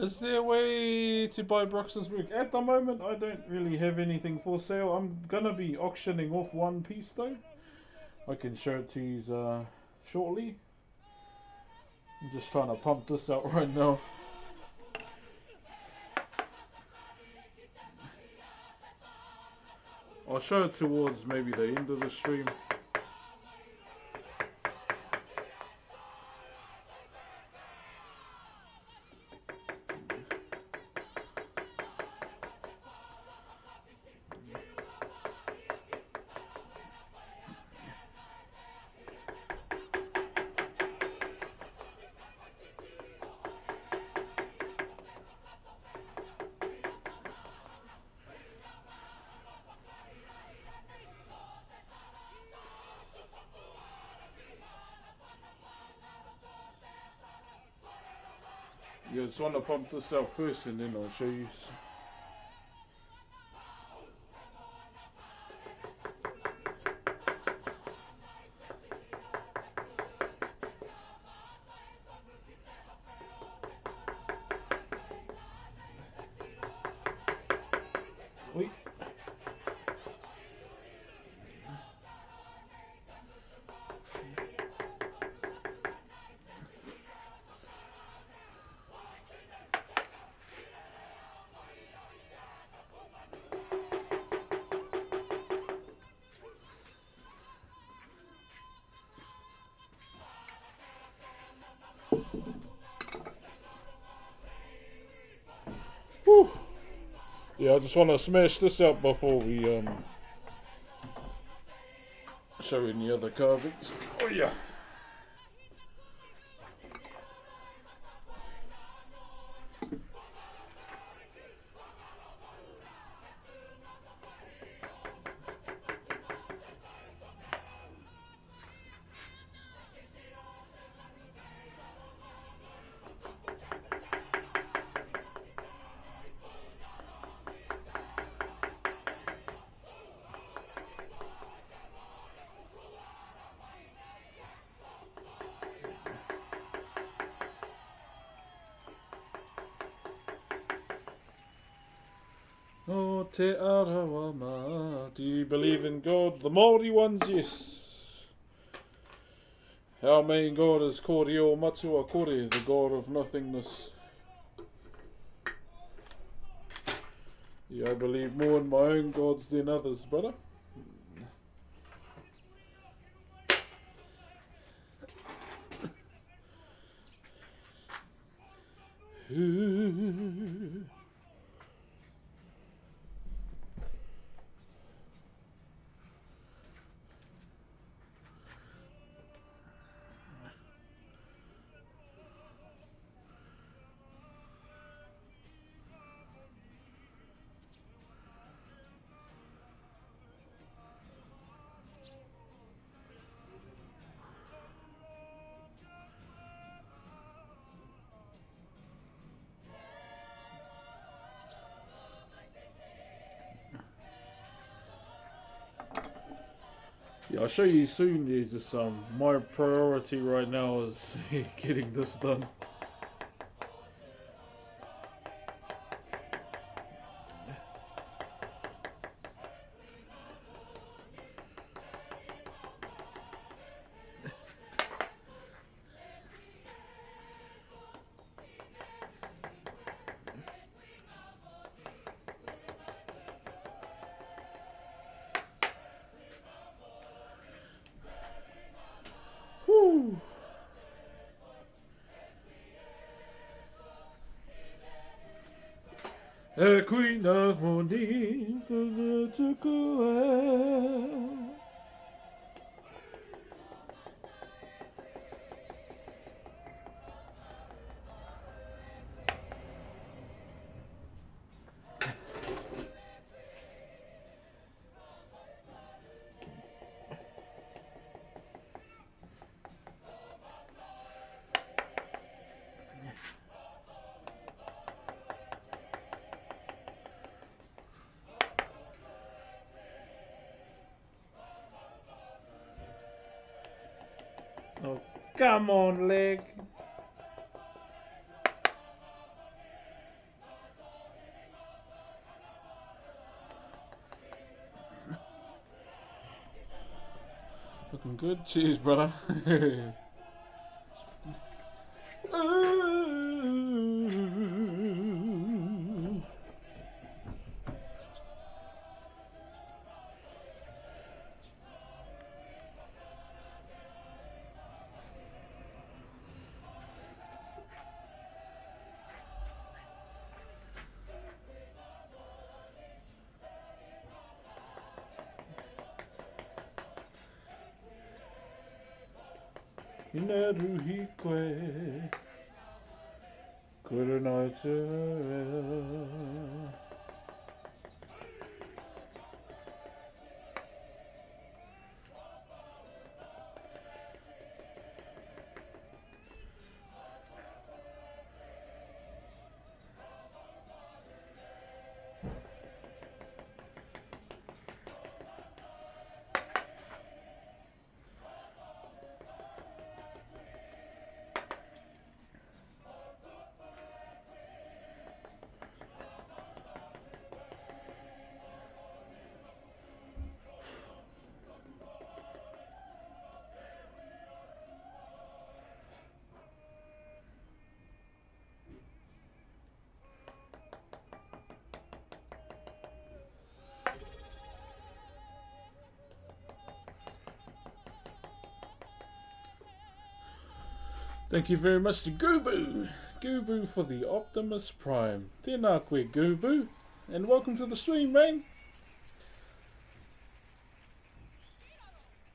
Is there a way to buy Brox's work? At the moment, I don't really have anything for sale. I'm gonna be auctioning off one piece though. I can show it to you shortly. I'm just trying to pump this out right now. I'll show it towards maybe the end of the stream. You just want to pump this out first and then I'll show you. Wait. Whew. Yeah, I just want to smash this out before we show any other carvings. Oh yeah. O te arawa ma. Do you believe in God? The Maori ones, yes. Our main god is Kōrero Matua Kore, the god of nothingness. Yeah, I believe more in my own gods than others, brother. Yeah, I'll show you soon. Just my priority right now is getting this done. Whew. E kuina moni tuku e. Oh, come on, leg. Looking good. Cheers, brother. Inaruhi koe Kuranai te Thank you very much to Goobu! Goobu for the Optimus Prime. Tēnā koe, Goobu. And welcome to the stream, man.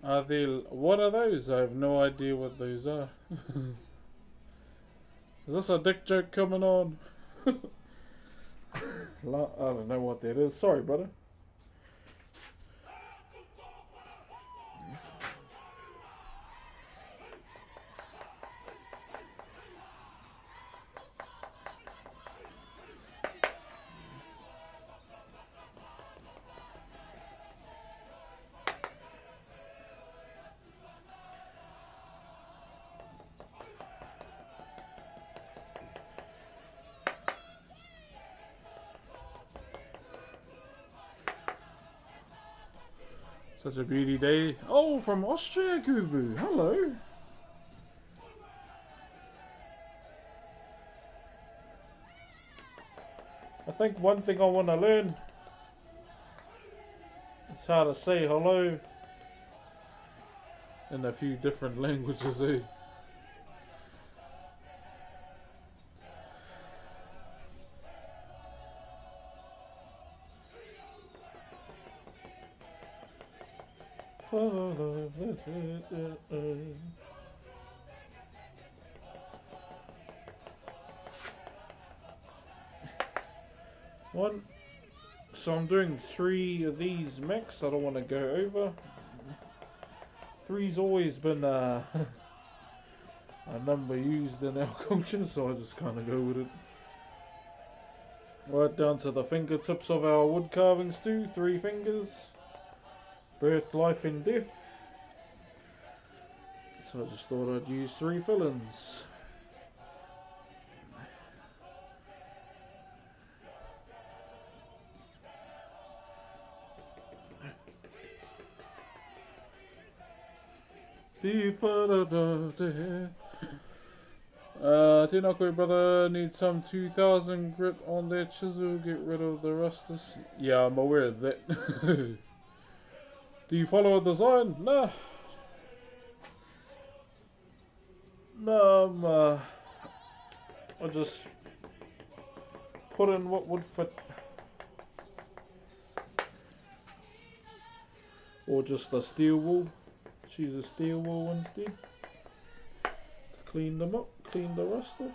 Are there... What are those? I have no idea what those are. Is this a dick joke coming on? I don't know what that is. Sorry, brother. Such a beauty day. Oh, from Austria, Kubu. Hello. I think one thing I want to learn is how to say hello in a few different languages, eh? One. So I'm doing 3 of these mix. I don't want to go over. 3's always been a number used in our culture, so I just kind of go with it. Right down to the fingertips of our wood carvings too. 3 fingers. Birth, life and death. So I just thought I'd use 3 fill-ins. Tēnā koe, brother. Need some 2000 grit on that chisel. Get rid of the rusters. Yeah, I'm aware of that. Do you follow a design? Nah. No, I just put in what would fit. Or just a steel wool. Choose a steel wool instead. Clean them up, clean the rust off.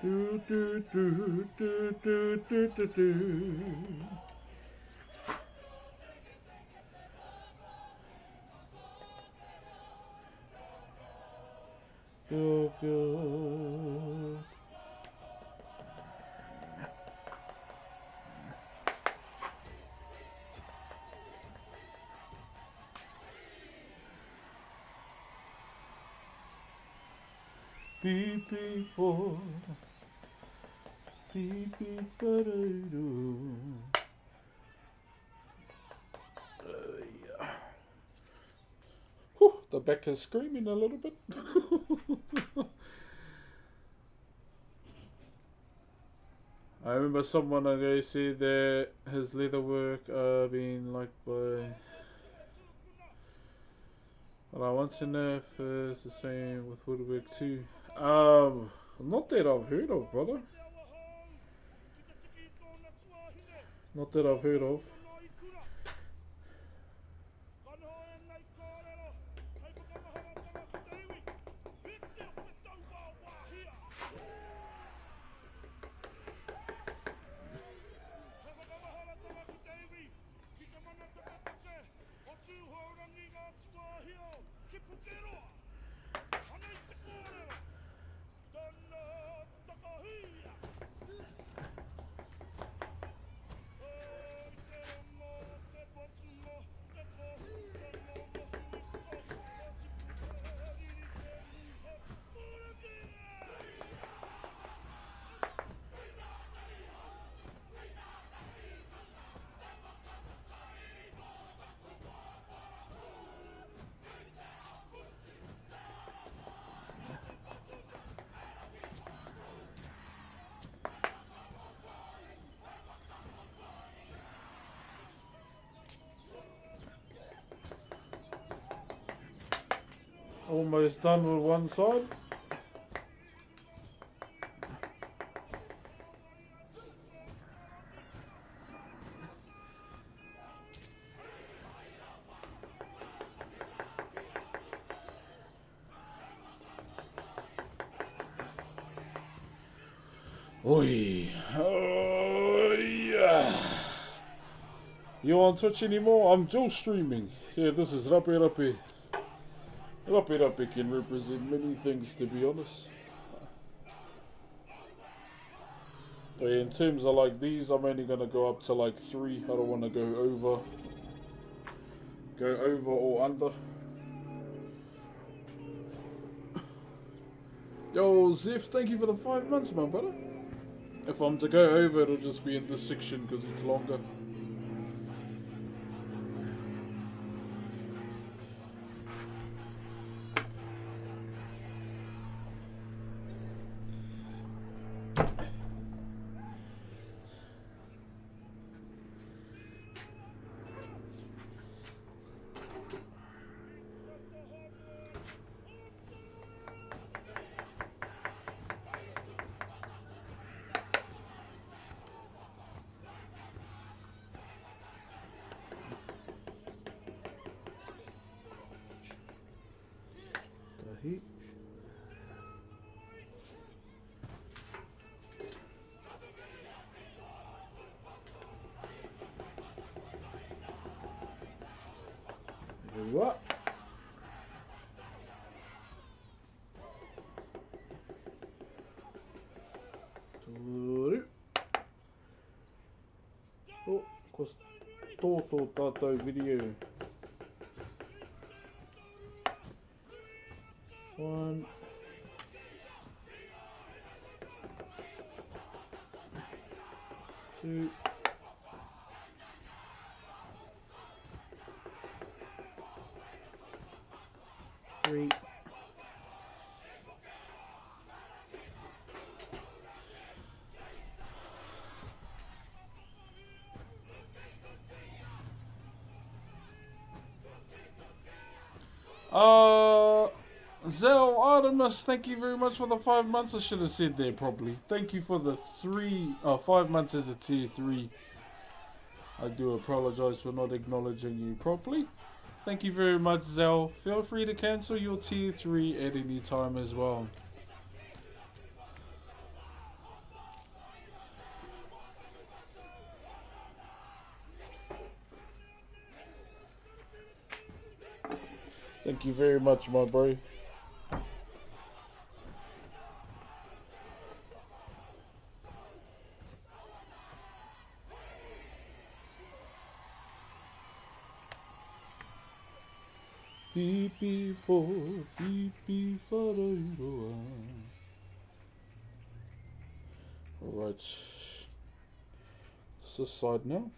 Do do do do do do do do. Go go. PP4. PP4. Yeah. Whew, the back is screaming a little bit. I remember someone ago said that his leather work being liked by. Well, I want to know if it's the same with woodwork too. Not that I've heard of, brother. Not that I've heard of. Almost done with one side. Oi. Oh, yeah. You on Twitch anymore? I'm Joe streaming. Yeah, this is Rapi Rapi. Rapi Rapi can represent many things, to be honest. But in terms of like these, I'm only gonna go up to like 3. I don't want to go over or under. Yo, Ziff, thank you for the 5 months, my brother. If I'm to go over, it'll just be in this section because it's longer. Heat. What? Oh, costou tātou video. 1, 2, 3. Zell Artemis, thank you very much for the 5 months. I should have said there properly. Thank you for the 5 months as a tier 3. I do apologize for not acknowledging you properly. Thank you very much, Zell. Feel free to cancel your tier 3 at any time as well. Thank you very much, my bro. PP4, PP4. Right. It's this side now.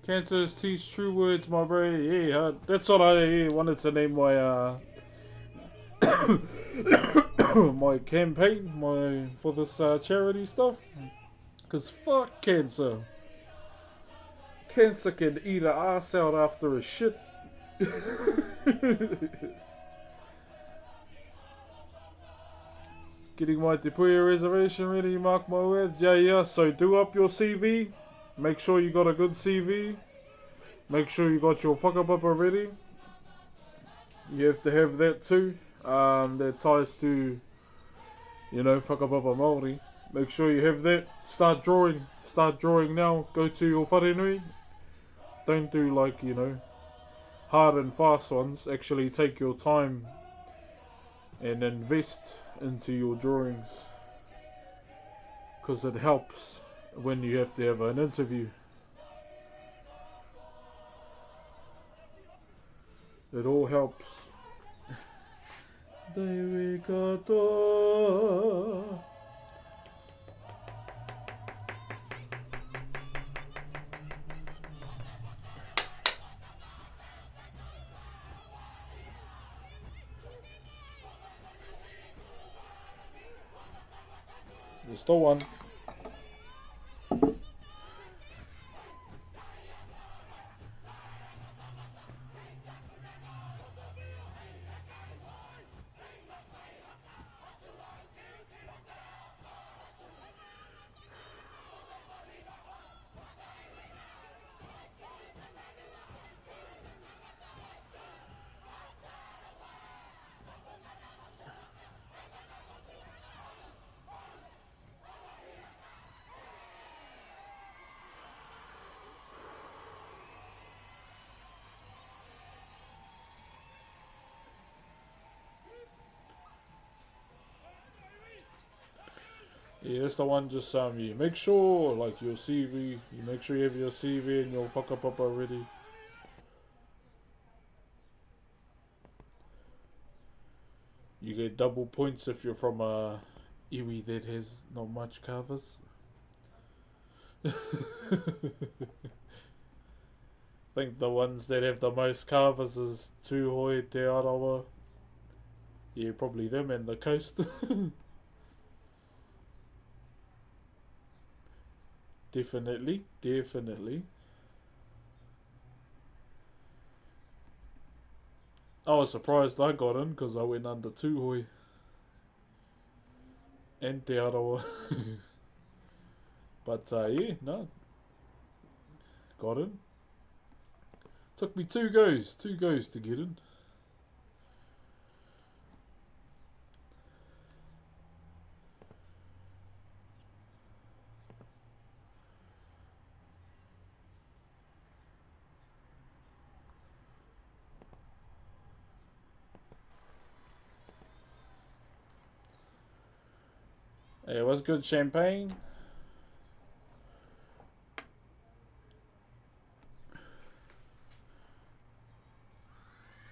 Cancers teach true words, my bro. Yeah, that's what I wanted to name my my campaign, for this charity stuff. Cause fuck cancer. Cancer can eat a ass out after a shit. Getting my Te Puia reservation ready, mark my words. Yeah. So do up your CV. Make sure you got a good CV. Make sure you got your whakapapa ready. You have to have that too. That ties to, whakapapa Maori. Make sure you have that. Start drawing. Start drawing now. Go to your wharenui. Don't do hard and fast ones. Actually take your time and invest into your drawings. Because it helps when you have to have an interview. It all helps. There's still one. Yeah, that's the one. Just you make sure your CV. You make sure you have your CV and your whakapapa ready. You get double points if you're from a iwi that has not much covers. I think the ones that have the most carvers is Tūhoi, Te Arawa. Yeah, probably them and the coast. Definitely. I was surprised I got in because I went under Tūhoi and Te Arawa. But yeah, no. Got in. Took me two goes to get in. It was good champagne.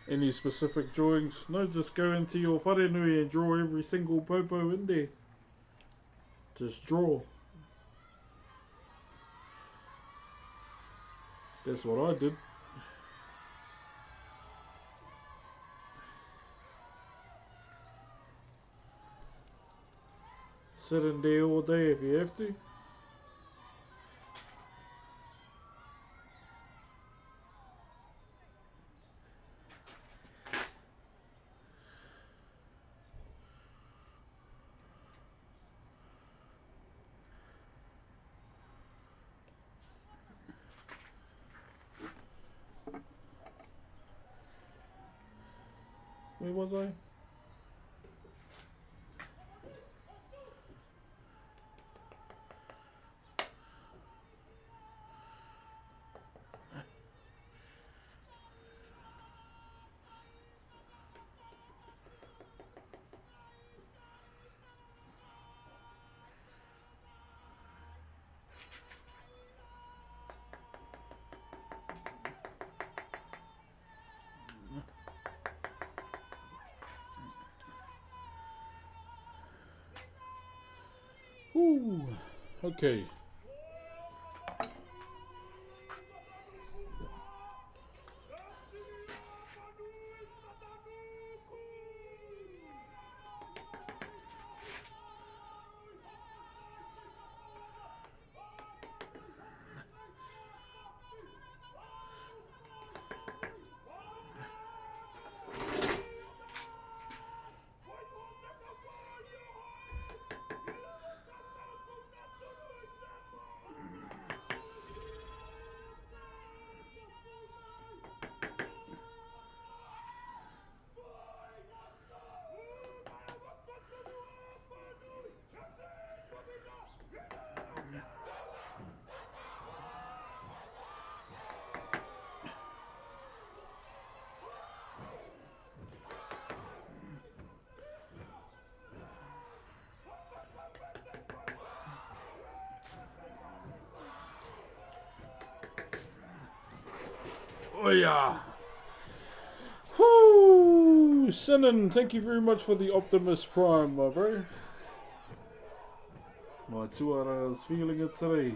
Any specific drawings? No, just go into your wharenui and draw every single popo in there. Just draw. That's what I did. Sit in there all day if you have to. Where was I? Ooh, okay. Oh yeah. Whoo! Sinan, thank you very much for the Optimus Prime, my bro. My tuara is feeling it today.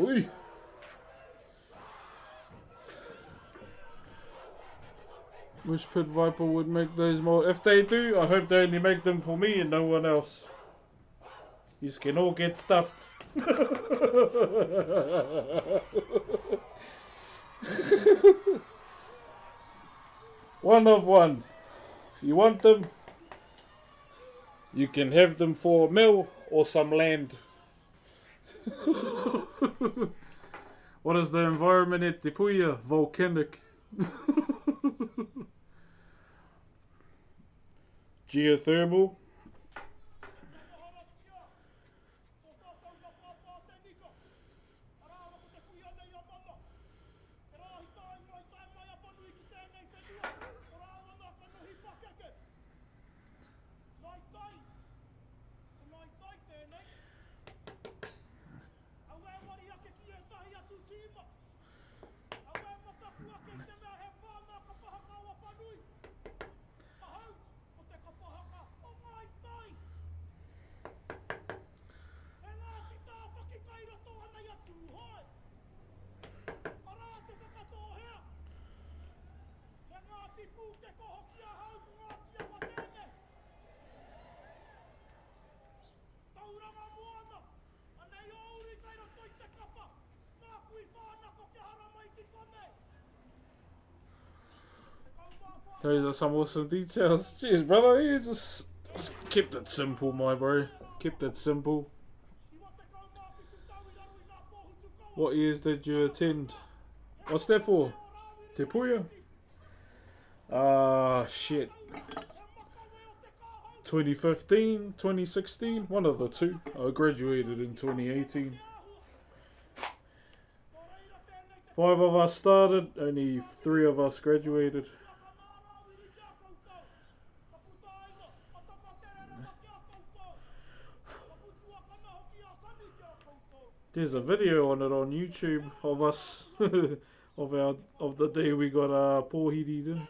Oi! Wish Pit Viper would make those more. If they do, I hope they only make them for me and no one else. You can all get stuffed. One of one. If you want them, you can have them for a mill or some land. What is the environment at Te Puia? Volcanic. Geothermal. Those are some awesome details. Jeez, brother, you just kept it simple, my bro. Kept it simple. What years did you attend? What's that for? Te Puia? Shit. 2015, 2016, one of the two. I graduated in 2018. 5 of us started, only 3 of us graduated. There's a video on it on YouTube of us of the day we got pōhiri in.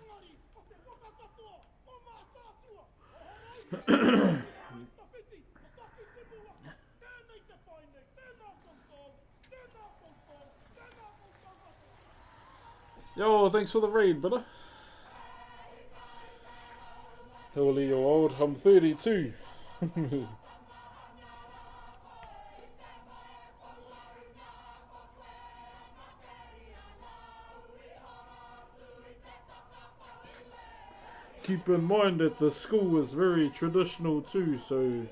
Yo, thanks for the raid, brother. How old are you old? I'm 32. Keep in mind that the school is very traditional too, so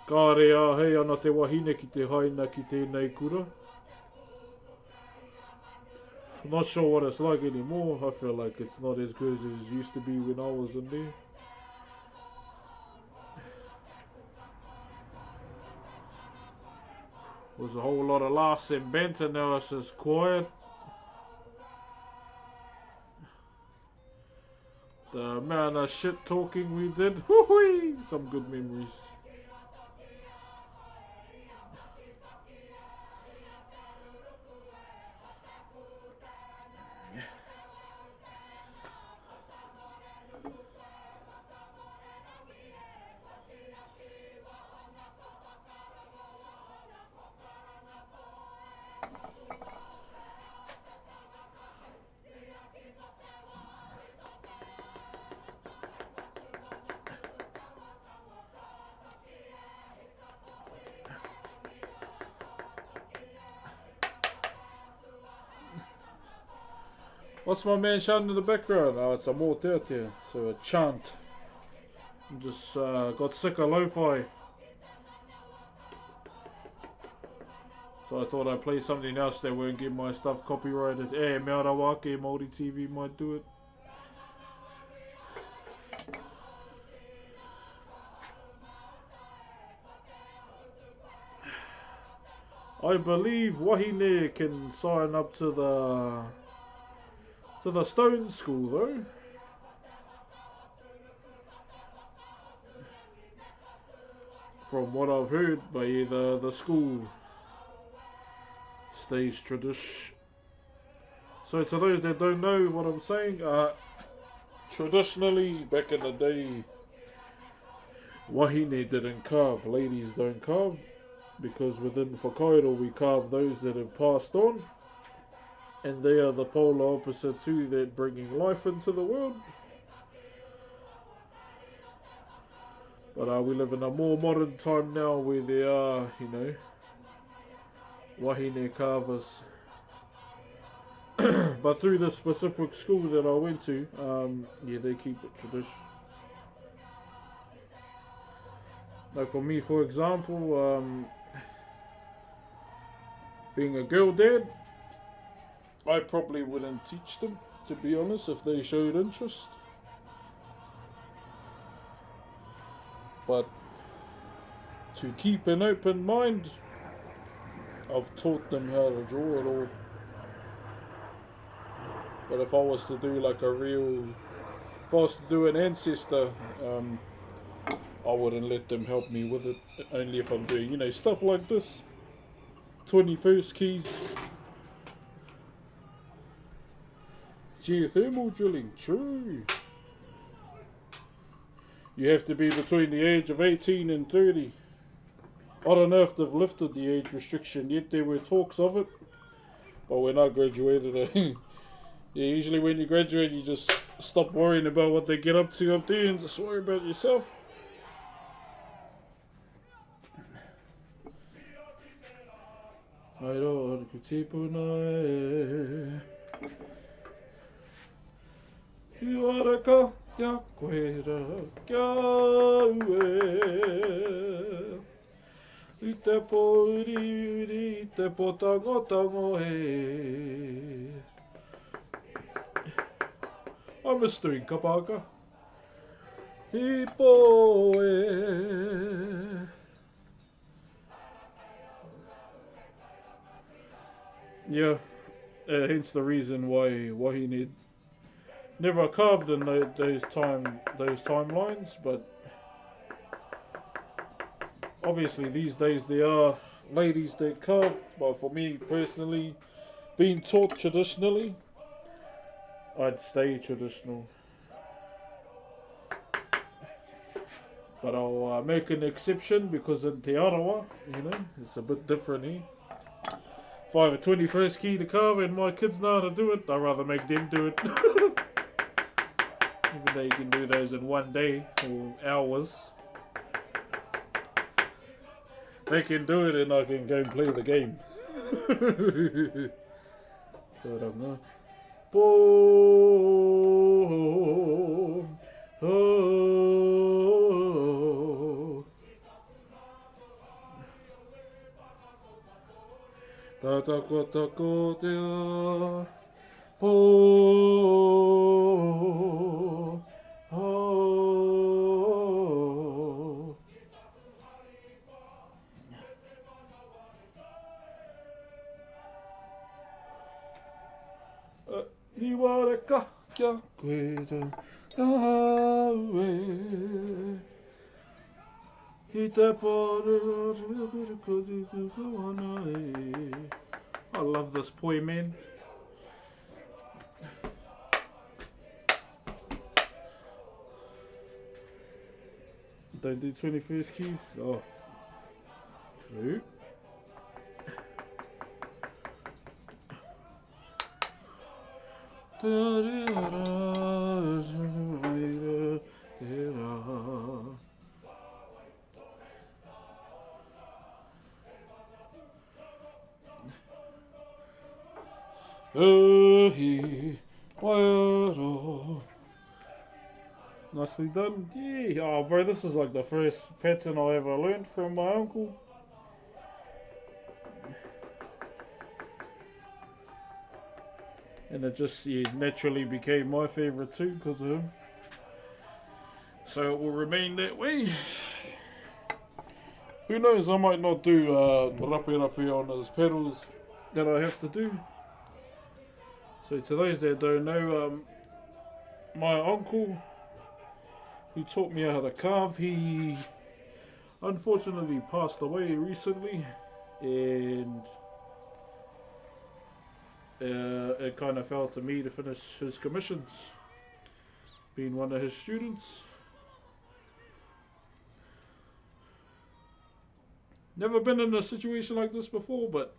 kāre a hei ana te wahine ki te haina ki tēnei kura. I'm not sure what it's like anymore. I feel like it's not as good as it used to be when I was in there. Was a whole lot of laughs and banter, now it's just quiet. The amount of shit talking we did, whoo-wee, some good memories. What's my man shouting in the background? Oh, it's a mō so a chant. I just got sick of lo-fi. So I thought I'd play something else that won't get my stuff copyrighted. Eh, me ara wake, Maori TV might do it. I believe wahine can sign up to the stone school though. From what I've heard, by the school stays tradition. So to those that don't know what I'm saying, traditionally back in the day, wahine didn't carve, ladies don't carve, because within Whakairo we carve those that have passed on. And they are the polar opposite to that, bringing life into the world. But we live in a more modern time now where there are, you know, wahine carvers. But through the specific school that I went to, yeah, they keep it tradition. Like for me, for example, being a girl dad, I probably wouldn't teach them, to be honest, if they showed interest. But to keep an open mind, I've taught them how to draw it all. But if I was to do like if I was to do an ancestor, I wouldn't let them help me with it. Only if I'm doing, you know, stuff like this. 21st keys. Geothermal drilling, true. You have to be between the age of 18 and 30. I don't know if they've lifted the age restriction yet. There were talks of it. But when I graduated, yeah, usually when you graduate, you just stop worrying about what they get up to up there and just worry about yourself. Hairo ku te puna Iwaraka kia koera kia ue I te po uri I te po tango he I'm Mr. Inkapaka I po e Yeah, hence the reason why he never carved in those timelines. But obviously these days there are ladies that carve. But for me personally, being taught traditionally, I'd stay traditional. But I'll make an exception because in Te Arawa, it's a bit different here. If I have a 21st key to carve and my kids know how to do it, I'd rather make them do it. Even though you can do those in one day or hours. They can do it and I can go and play the game. But I'm not. Tako te a po ni ware ka kia koe te awe I te pare I love this poem, man. Don't do 21st keys. Oh. True. Nicely done. Yeah. Oh, bro, this is like the first pattern I ever learned from my uncle. And it just naturally became my favourite too because of him. So it will remain that way. Who knows, I might not do rapi on his pedals that I have to do. So to those that don't know, my uncle who taught me how to carve, he unfortunately passed away recently, and it kind of fell to me to finish his commissions, being one of his students. Never been in a situation like this before, but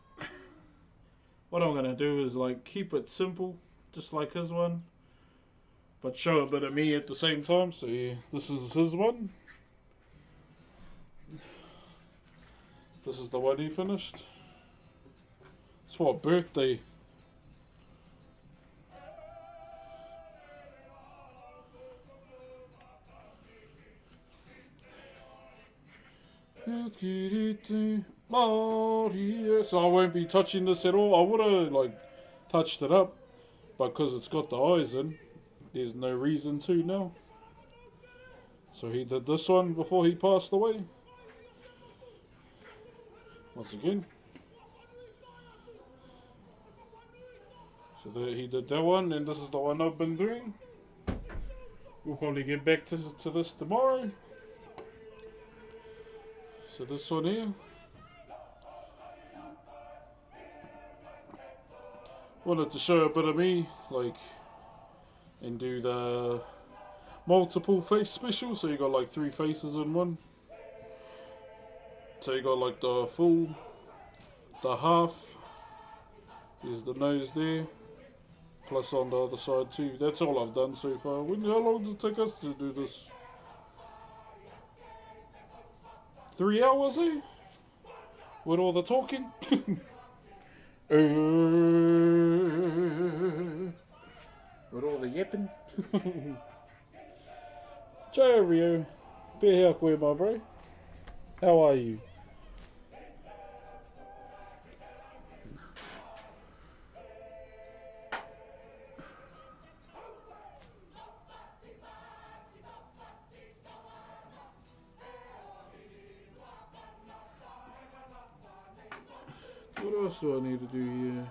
what I'm going to do is like keep it simple, just like his one, but show a bit of me at the same time. So yeah, this is his one. This is the one he finished. It's for a birthday. Maori. So I won't be touching this at all. I would have like touched it up, but because it's got the eyes in, there's no reason to now. So he did this one before he passed away. Once again. So he did that one, and this is the one I've been doing. We'll probably get back to this tomorrow. So this one here. Wanted to show a bit of me, like, and do the multiple face special. So you got like 3 faces in one. So you got like the full, the half. There's the nose there. Plus on the other side too. That's all I've done so far. How long did it take us to do this? 3 hours, eh? With all the talking? With all the yapping? Joe, be here, koe, my bro. How are you? What else do I need to do here?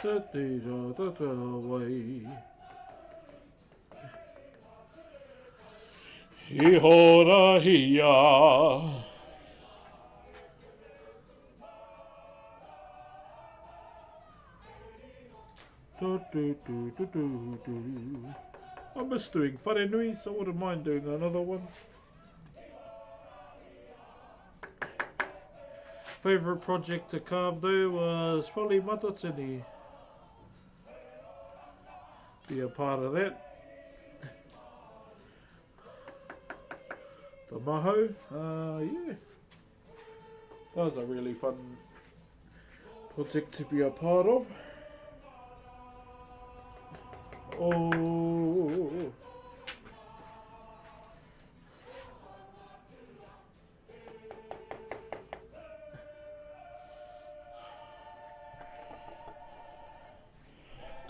Te te ra ta ta wai. Hi hora hia. I miss doing whare nui, so I wouldn't mind doing another one. Favourite project to carve though was probably Matatini. Be a part of that. The maho, yeah. That was a really fun project to be a part of. Oh.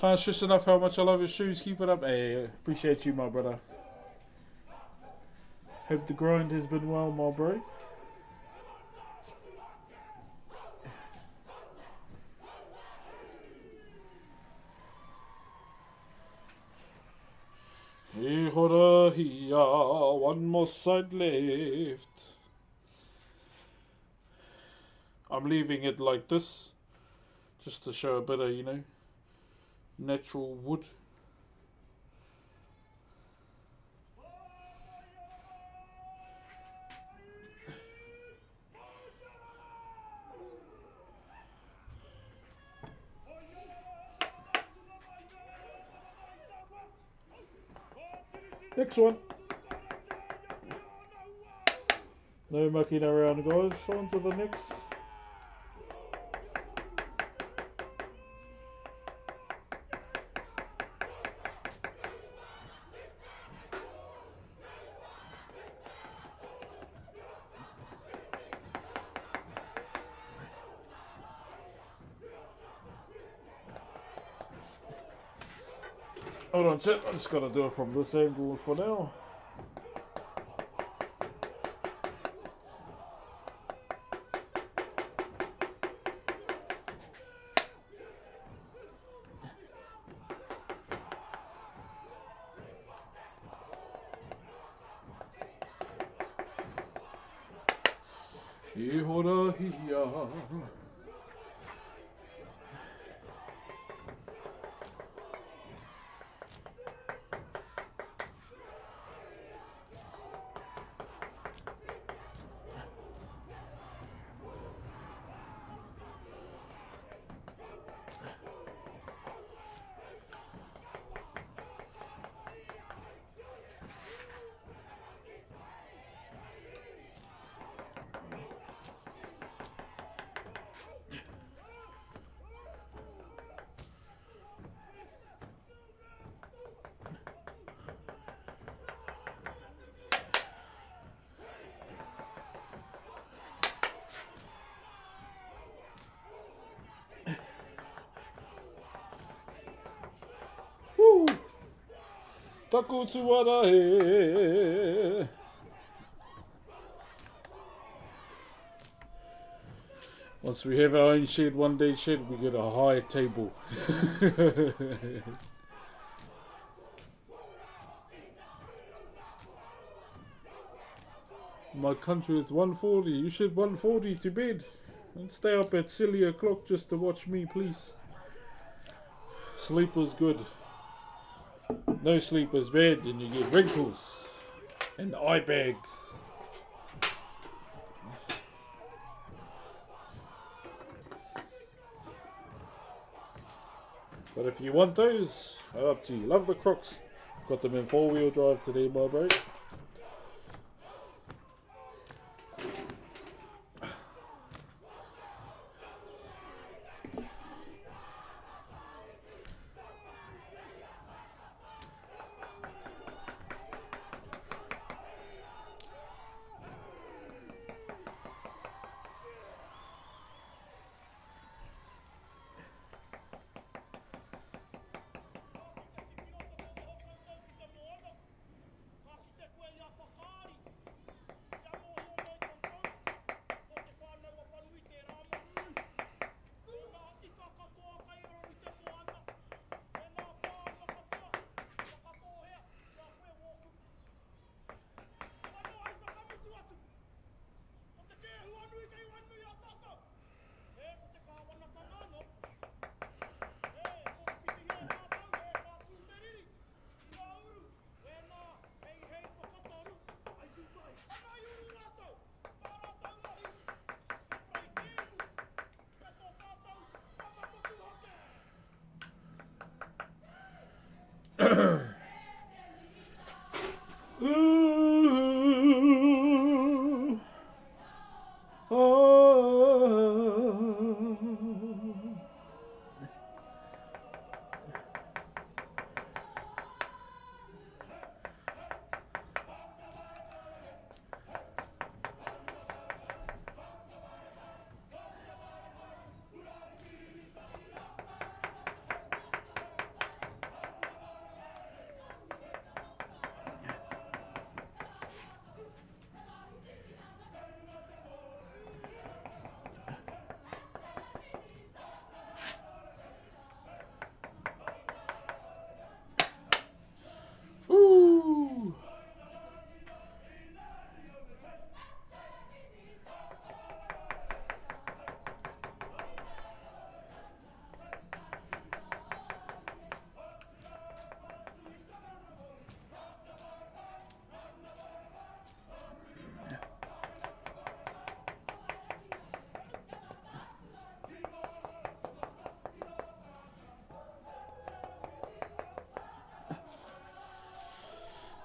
Can't stress enough how much I love your shoes. Keep it up. Hey, appreciate you, my brother. Hope the grind has been well, my bro. He hora hia, one more side left. I'm leaving it like this, just to show a bit of, you know, natural wood. Next one. No mucking around, guys. On to the next. Hold on, chat. I just gotta do it from this angle for now. He hora hia. Woo! Taku tuara he. Once we have our own shed, one day shed, we get a high table. My country is 1:40. You should 1:40 to bed. And stay up at silly o'clock just to watch me, please. Sleep was good. No sleep was bad, and you get wrinkles and eye bags. But if you want those, up to you. Love the Crocs. Got them in 4-wheel drive today, my bro.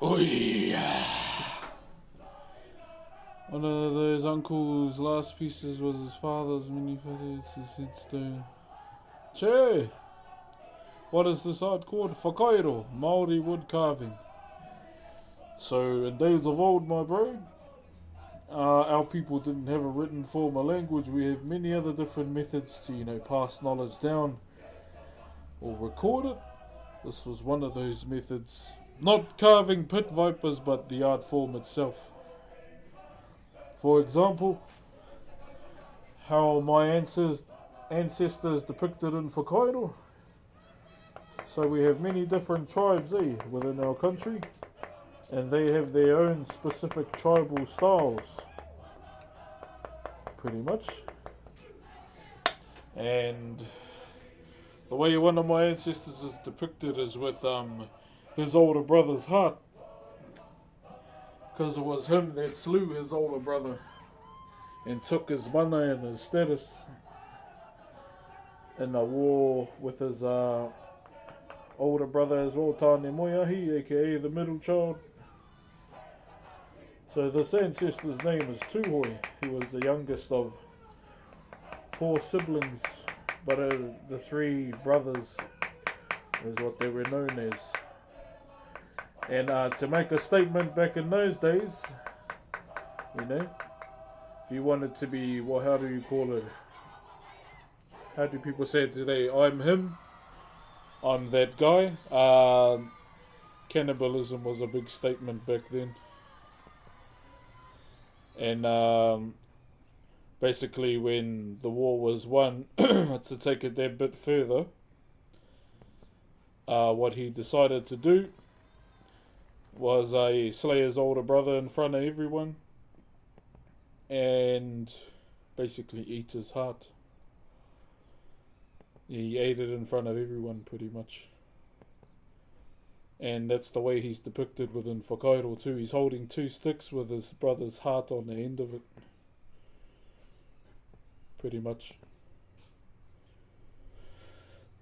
Oi! One of those uncle's last pieces was his father's mini feather. It's his headstone. Che! What is this art called? Whakairo, Maori wood carving. So, in days of old, my bro, our people didn't have a written form of language. We have many other different methods to, pass knowledge down or record it. This was one of those methods. Not carving pit vipers, but the art form itself. For example, how my ancestors depicted in Whakairo. So we have many different tribes within our country, and they have their own specific tribal styles, pretty much. And the way one of my ancestors is depicted is with his older brother's heart, because it was him that slew his older brother and took his mana and his status in a war with his older brother as well, Tāne Moiahi, aka the middle child. So this ancestor's name is Tūhoi. He was the youngest of 4 siblings, but the 3 brothers is what they were known as. And to make a statement back in those days, if you wanted to be, well, how do you call it? How do people say it today? I'm him. I'm that guy. Cannibalism was a big statement back then. And basically when the war was won, to take it that bit further, what he decided to do was slay his older brother in front of everyone and basically eat his heart. He ate it in front of everyone, pretty much. And that's the way he's depicted within Whakairo too. He's holding 2 sticks with his brother's heart on the end of it. Pretty much.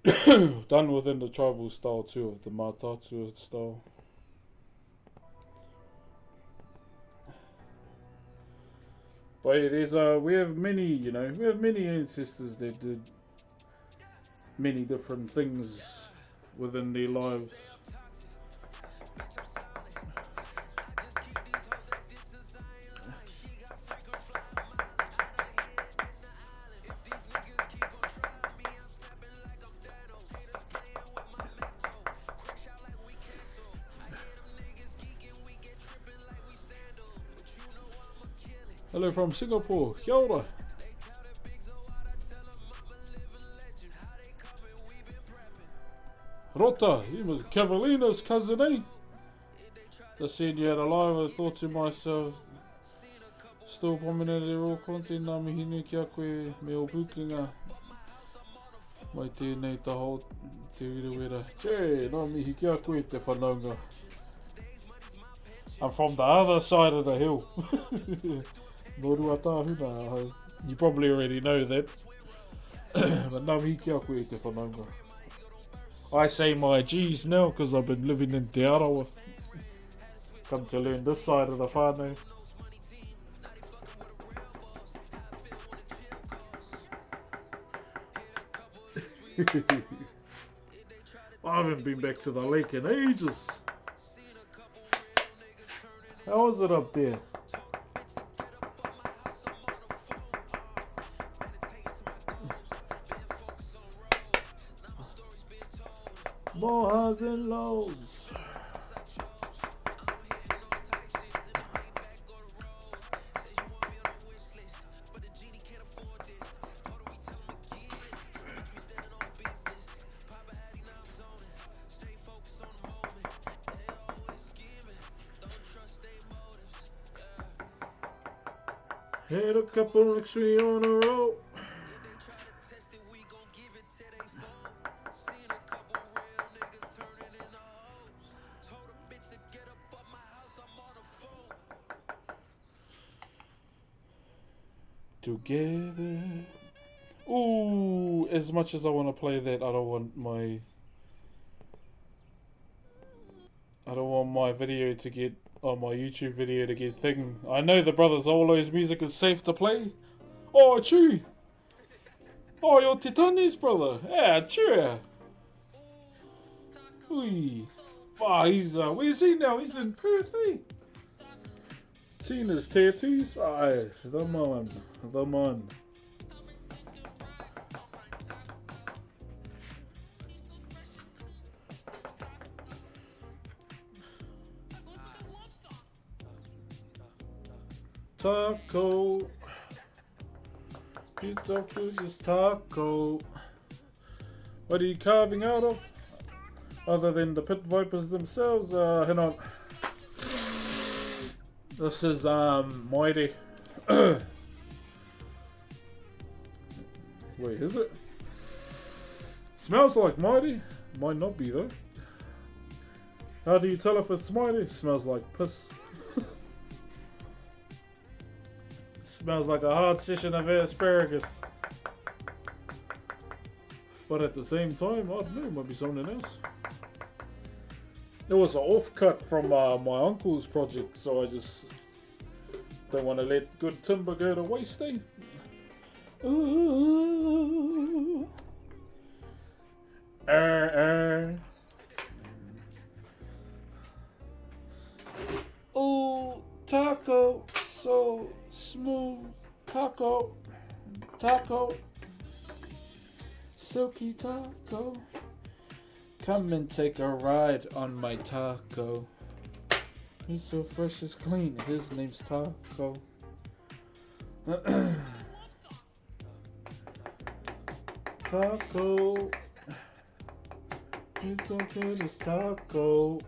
Done within the tribal style too, of the Mātātua style. But yeah, we have many ancestors that did many different things within their lives. Hello from Singapore, kia ora. Rota, you was Cavalina's cousin, eh? Just said you had a live, I thought to myself, still prominent in raw content, nā mihi nui ki a koe me o bukinga. Mai tēnei taho te wirawira. Che, nā mihi ki a koe te whanaunga. I'm from the other side of the hill. Norua tāhuna. You probably already know that. But nā mihi ki a koe te whanaunga. I say my G's now because I've been living in Te Arawa. Come to learn this side of the whānau. I haven't been back to the lake in ages. How is it up there? More highs and lows. Had a couple like 3 on a row. Together. Ooh, as much as I want to play that, I don't want my I don't want my video to get, or my YouTube video to get thing. I know the Brothers Olo's music is safe to play. Oh, true. Oh, you're Titanis, brother. Yeah, true. Ui. Wow, he's, where's he now? He's in Perth, eh? Seen his tattoos? Aye, the man. The man. Taco. He's so good, just taco. What are you carving out of? Other than the pit vipers themselves? Hang on. This is Maori. Wait, is it? Smells like Maori. Might not be though. How do you tell if it's Maori? Smells like piss. Smells like a hard session of asparagus. But at the same time, I don't know, it might be something else. It was an offcut from my uncle's project, so I just don't want to let good timber go to waste, eh? Ooh. Ooh, taco, so smooth. Taco, taco, silky taco. Come and take a ride on my taco. He's so fresh, it's clean. His name's Taco. Taco. He's so good as Taco.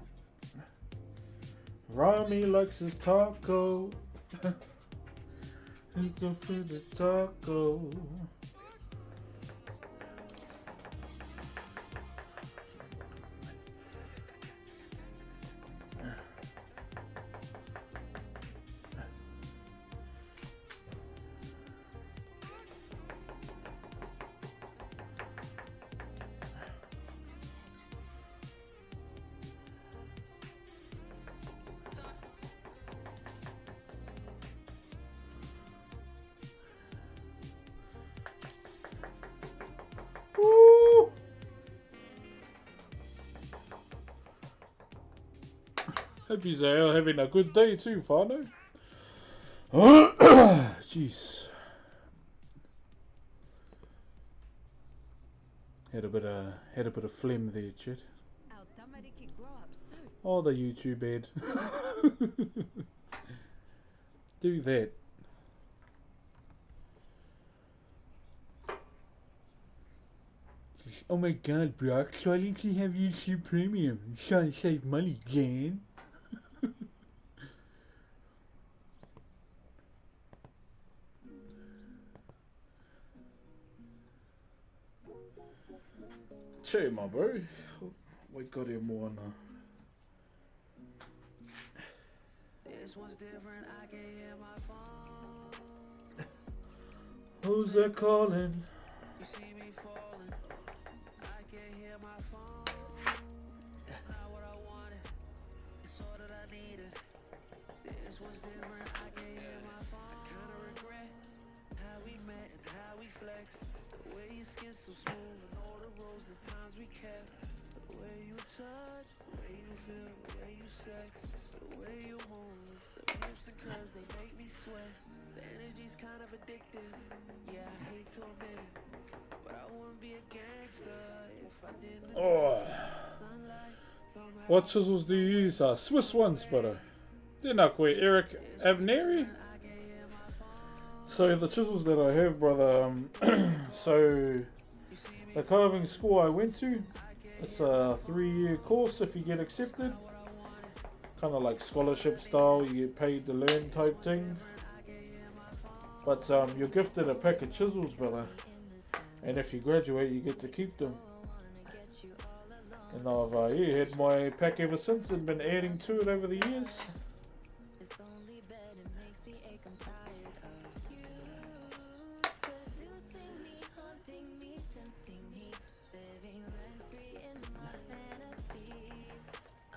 Rami likes his taco. He's so good as Taco. Woo! Hope you're having a good day too, Fano. Jeez. Had a bit of phlegm there, Chid. Oh, the YouTube ad. Do that. Oh my god, Brock, why didn't you have YouTube Premium? You trying to save money, Jan. Chill, my bro. We got him on. This one's different. I can hear my phone. Who's that calling? You see me falling. I can hear my phone. It's not what I wanted. It's all that I needed. This one's different. I can hear my phone. I kinda regret how we met and how we flexed. The way your skin's so smooth and all the roads, the times we kept. The way you touch, the way you feel, the way you sex, the way you move. The hips and curves, they make me sweat. The energy's kind of addictive. Yeah, I hate to admit it, but I wouldn't be a gangster if I didn't. Oh. What chisels do you use? Swiss ones, but they're not quite Eric Abneri. So the chisels that I have, brother, so the carving school I went to, it's a 3-year course if you get accepted. Kind of like scholarship style, you get paid to learn type thing. But you're gifted a pack of chisels, brother. And if you graduate, you get to keep them. And I've had my pack ever since and been adding to it over the years.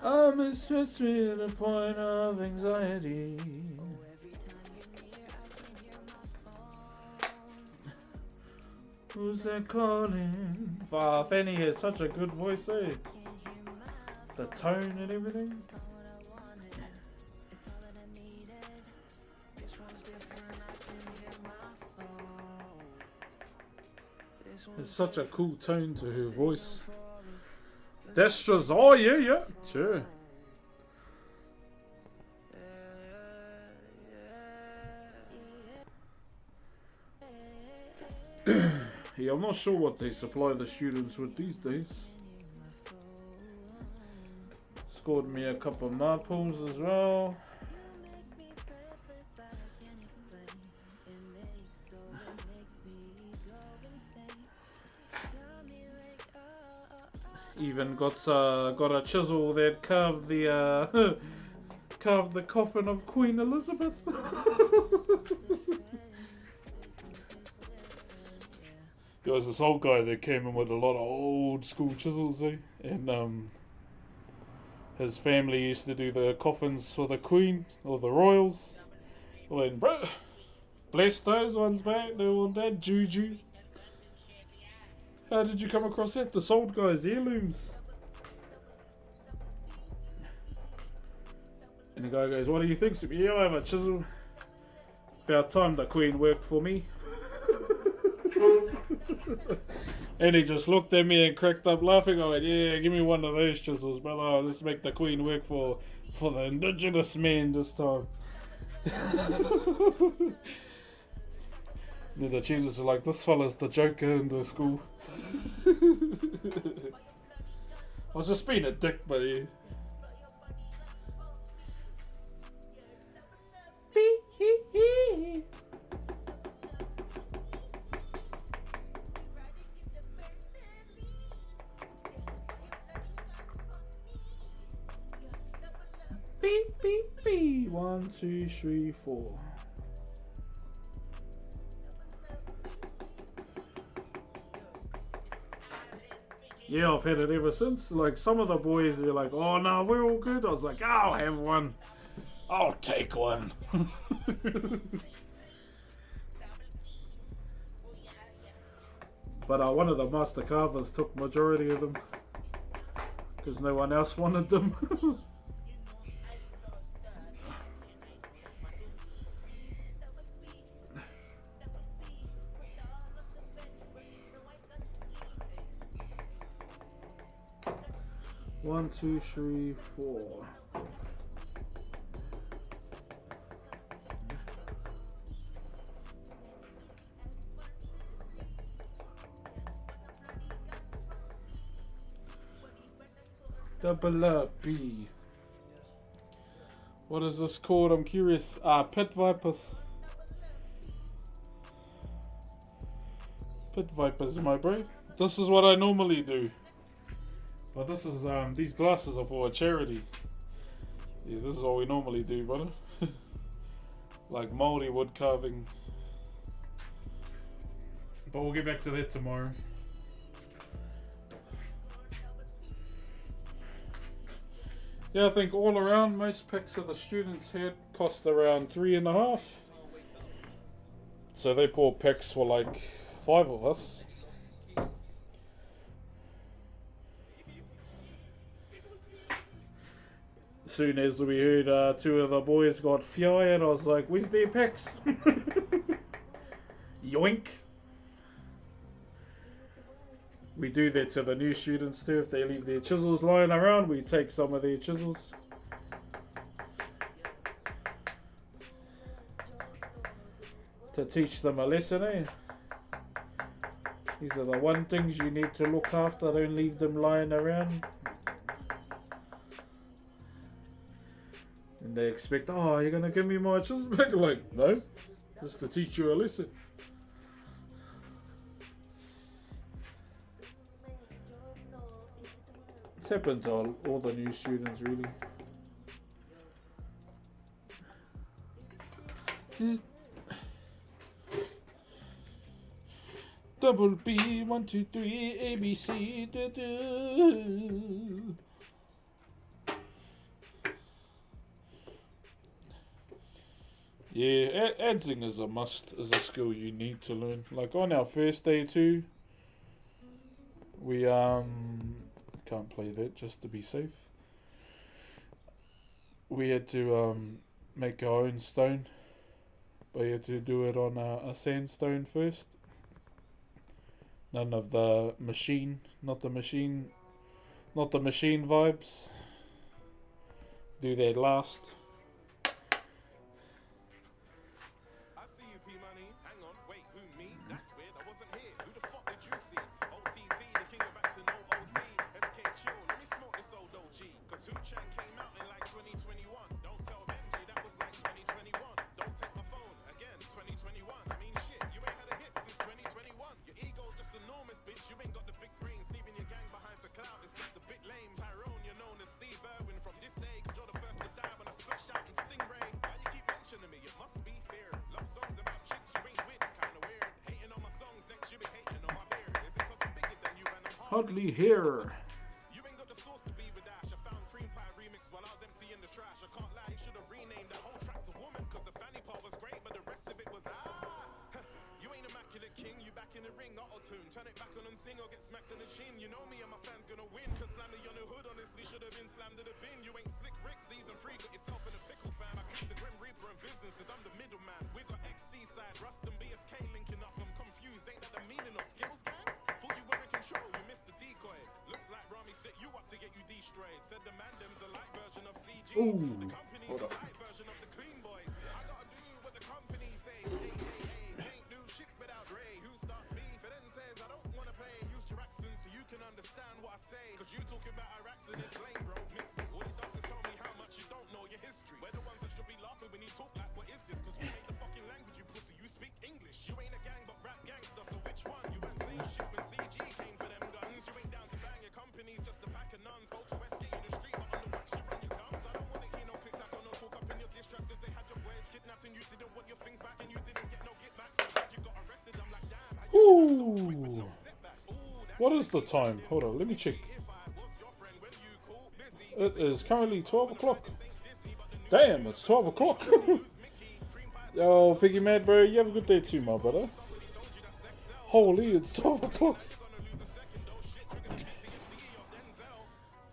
I'm stressed to the point of anxiety. Who's that calling? Fanny has such a good voice, eh? The tone and everything. There's such a cool tone to her voice. Destra's, oh yeah, sure. Yeah, I'm not sure what they supply the students with these days. Scored me a couple of marbles as well. Even got a chisel that carved the carved the coffin of Queen Elizabeth. There was this old guy that came in with a lot of old school chisels, eh? And his family used to do the coffins for the Queen or the royals. Well then, bro, bless those ones, mate. They're all dead, juju. How did you come across that? This old guy's heirlooms. And the guy goes, what do you think? Yeah, I have a chisel. About time the Queen worked for me. And he just looked at me and cracked up laughing. I went, yeah, give me one of those chisels, brother. Let's make the Queen work for the indigenous man this time. Then the cheaters are like, this fella's the joker in the school. I was just being a dick, buddy. Beep, beep, beep. 1, 2, 3, 4. Yeah, I've had it ever since. Like, some of the boys are like, oh no, we're all good. I was like, I'll have one. I'll take one. But one of the master carvers took majority of them. Because no one else wanted them. 1, 2, 3, 4. Double B. What is this called? I'm curious. Pit vipers. Pit vipers, my bro. This is what I normally do. But this is these glasses are for a charity. Yeah, this is what we normally do, brother. Like Maori wood carving. But we'll get back to that tomorrow. Yeah, I think all around most picks of the students here cost around 3.5. So they bought picks for like 5 of us. Soon as we heard 2 of the boys got fired, I was like, where's their picks? Yoink. We do that to the new students too. If they leave their chisels lying around, we take some of their chisels. To teach them a lesson, eh? These are the one things you need to look after. Don't leave them lying around. And they expect, oh, you're going to give me my chisels back? I'm like, no. Just to teach you a lesson. It's happened to all the new students, really. Double B, 1, 2, 3, ABC, Yeah, adzing is a must, is a skill you need to learn. Like on our first day too, we can't play that just to be safe. We had to make our own stone, but you had to do it on a sandstone first. None of the machine, not the machine vibes. Do that last. I see you, P Money. Hang on, wait, who me? That's weird. I wasn't here. Who the fuck did you see? OTT, the king of acting, no OC. SK chill. Let me smoke this old OG. Cause Hu Chang came out in like 2021. Don't tell Benji that was like 2021. Don't take my phone again, 2021. I mean shit, you ain't had a hit since 2021. Your ego's just enormous, bitch. You ain't got the big brains. Leaving your gang behind for clout is just a bit lame. Tyrone, you're known as Steve Irwin from this day. Cause you're the first to die when I splash out in Stingray. Why you keep mentioning me? It must be fear. Love songs about chicks you ain't with, it's kinda weird. Hating on my songs, next you be hating on my beard. Is it cause I'm bigger than you and I'm Hardly here. You ain't got the sauce to be with Ash. I found Cream Pie remix while I was empty in the trash. I can't lie, you should have renamed the whole track to Woman. Cause the fanny part was great, but the rest of it was ass. You ain't immaculate king, you back in the ring, auto-tune. Turn it back on and sing or get smacked in the chin. You know me and my fans gonna win. Cause slamming on the hood honestly should have been slammed to the bin. You ain't Slick Rick, season 3, got yourself in a pickle, fam. I keep the Grim Reaper in business cause I'm the middleman. We got XC side, Rust and BSK linking up. I'm confused, ain't that the meaning of skills, gang? Thought you were in control, you missed the decoy. Looks like Rami set you up to get you destroyed. Said the Mandem's a light version of CG. Ooh, The company's a light version of the Clean Boys. I gotta do what the company say. Hey, hey, hey, ain't do shit without Ray. Who starts beef and then says I don't wanna play. Use your accent so you can understand what I say. Cause you talking about Iraqs and it's lame, bro. Miss me. All it does is tell me how much you don't know your history. We're the ones that should be laughing when you talk like, what is this? Cause we ain't the fucking language, you pussy. You speak English. You ain't a gang but rap gangster. So which one? You ain't saying shit when CG came for them guns. You ain't down to bang your companies, just a pack of nuns. Go to West, get in the street, but on the wax you run your gums. I don't wanna hear no click clack or no talk up in your diss tracks. Cause they had your boys kidnapped and you didn't want your things back and you didn't get no get back. So glad you got arrested. I'm like, damn, how you get so quick with no setbacks? Ooh, What is the time? Hold on, let me check. It is currently 12 o'clock. Damn, it's 12 o'clock. Yo, Piggy Mad, bro, you have a good day too, my brother. Holy, it's 12 o'clock.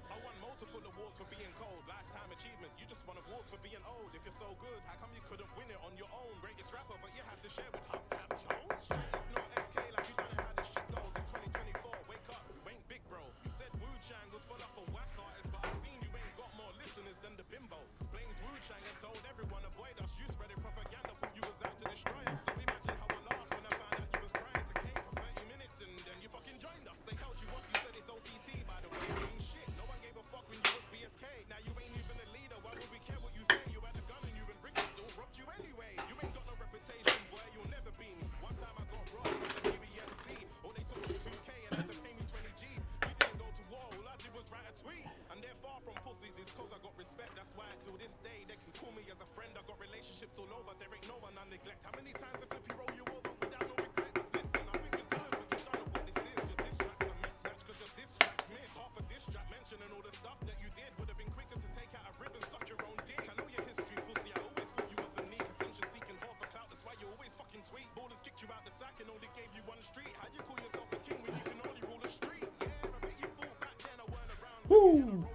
I won multiple awards for being cold. Lifetime achievement. You just won awards for being old. If you're so good, how come you couldn't win it on your own? Greatest rapper, but you had to share with Hubcap Jones. No SK like you don't know how this shit goes. It's 2024. Wake up, you ain't big, bro. You said Wu Chang was full up of whack artists, but I've seen you ain't got more listeners than the bimbos. Blamed Wu Chang and told everyone avoid us. You spreading propaganda, thought you was out to destroy us. So imagine how I laughed when I found out you was crying to K for 30 minutes and then you fucking joined us. They held you up, you said it's OTT, by the way. You ain't shit. No one gave a fuck when you was BSK. Now you ain't even a leader. Why would we care what you say? You had a gun and you and Rick still robbed you anyway. You ain't got no reputation, boy. You'll never be me. One time I got robbed by the BBMC. All they took was 2K and had to pay me 20 G's. We didn't go to war. All I did was write a tweet. And they're far from pussies. It's cause I got respect. That's why till this day they can call me as a friend. I got relationships all over. There ain't no one I neglect. How many times have Flippy roll you over without no regrets? Listen, I think you're good, but you don't know what this is. Your diss tracks a mismatch cause your diss tracks miss. Half a diss track mentioning all the stuff that you did would have been quicker to take out a rib and suck your own dick. I know your history, pussy. I always thought you was a neat attention seeking half a clout. That's why you always fucking tweet. Ballers kicked you out the sack and only gave you one street. How you call yourself a king when you can only rule a street? Yeah, I bet you thought back then I weren't around. Woo!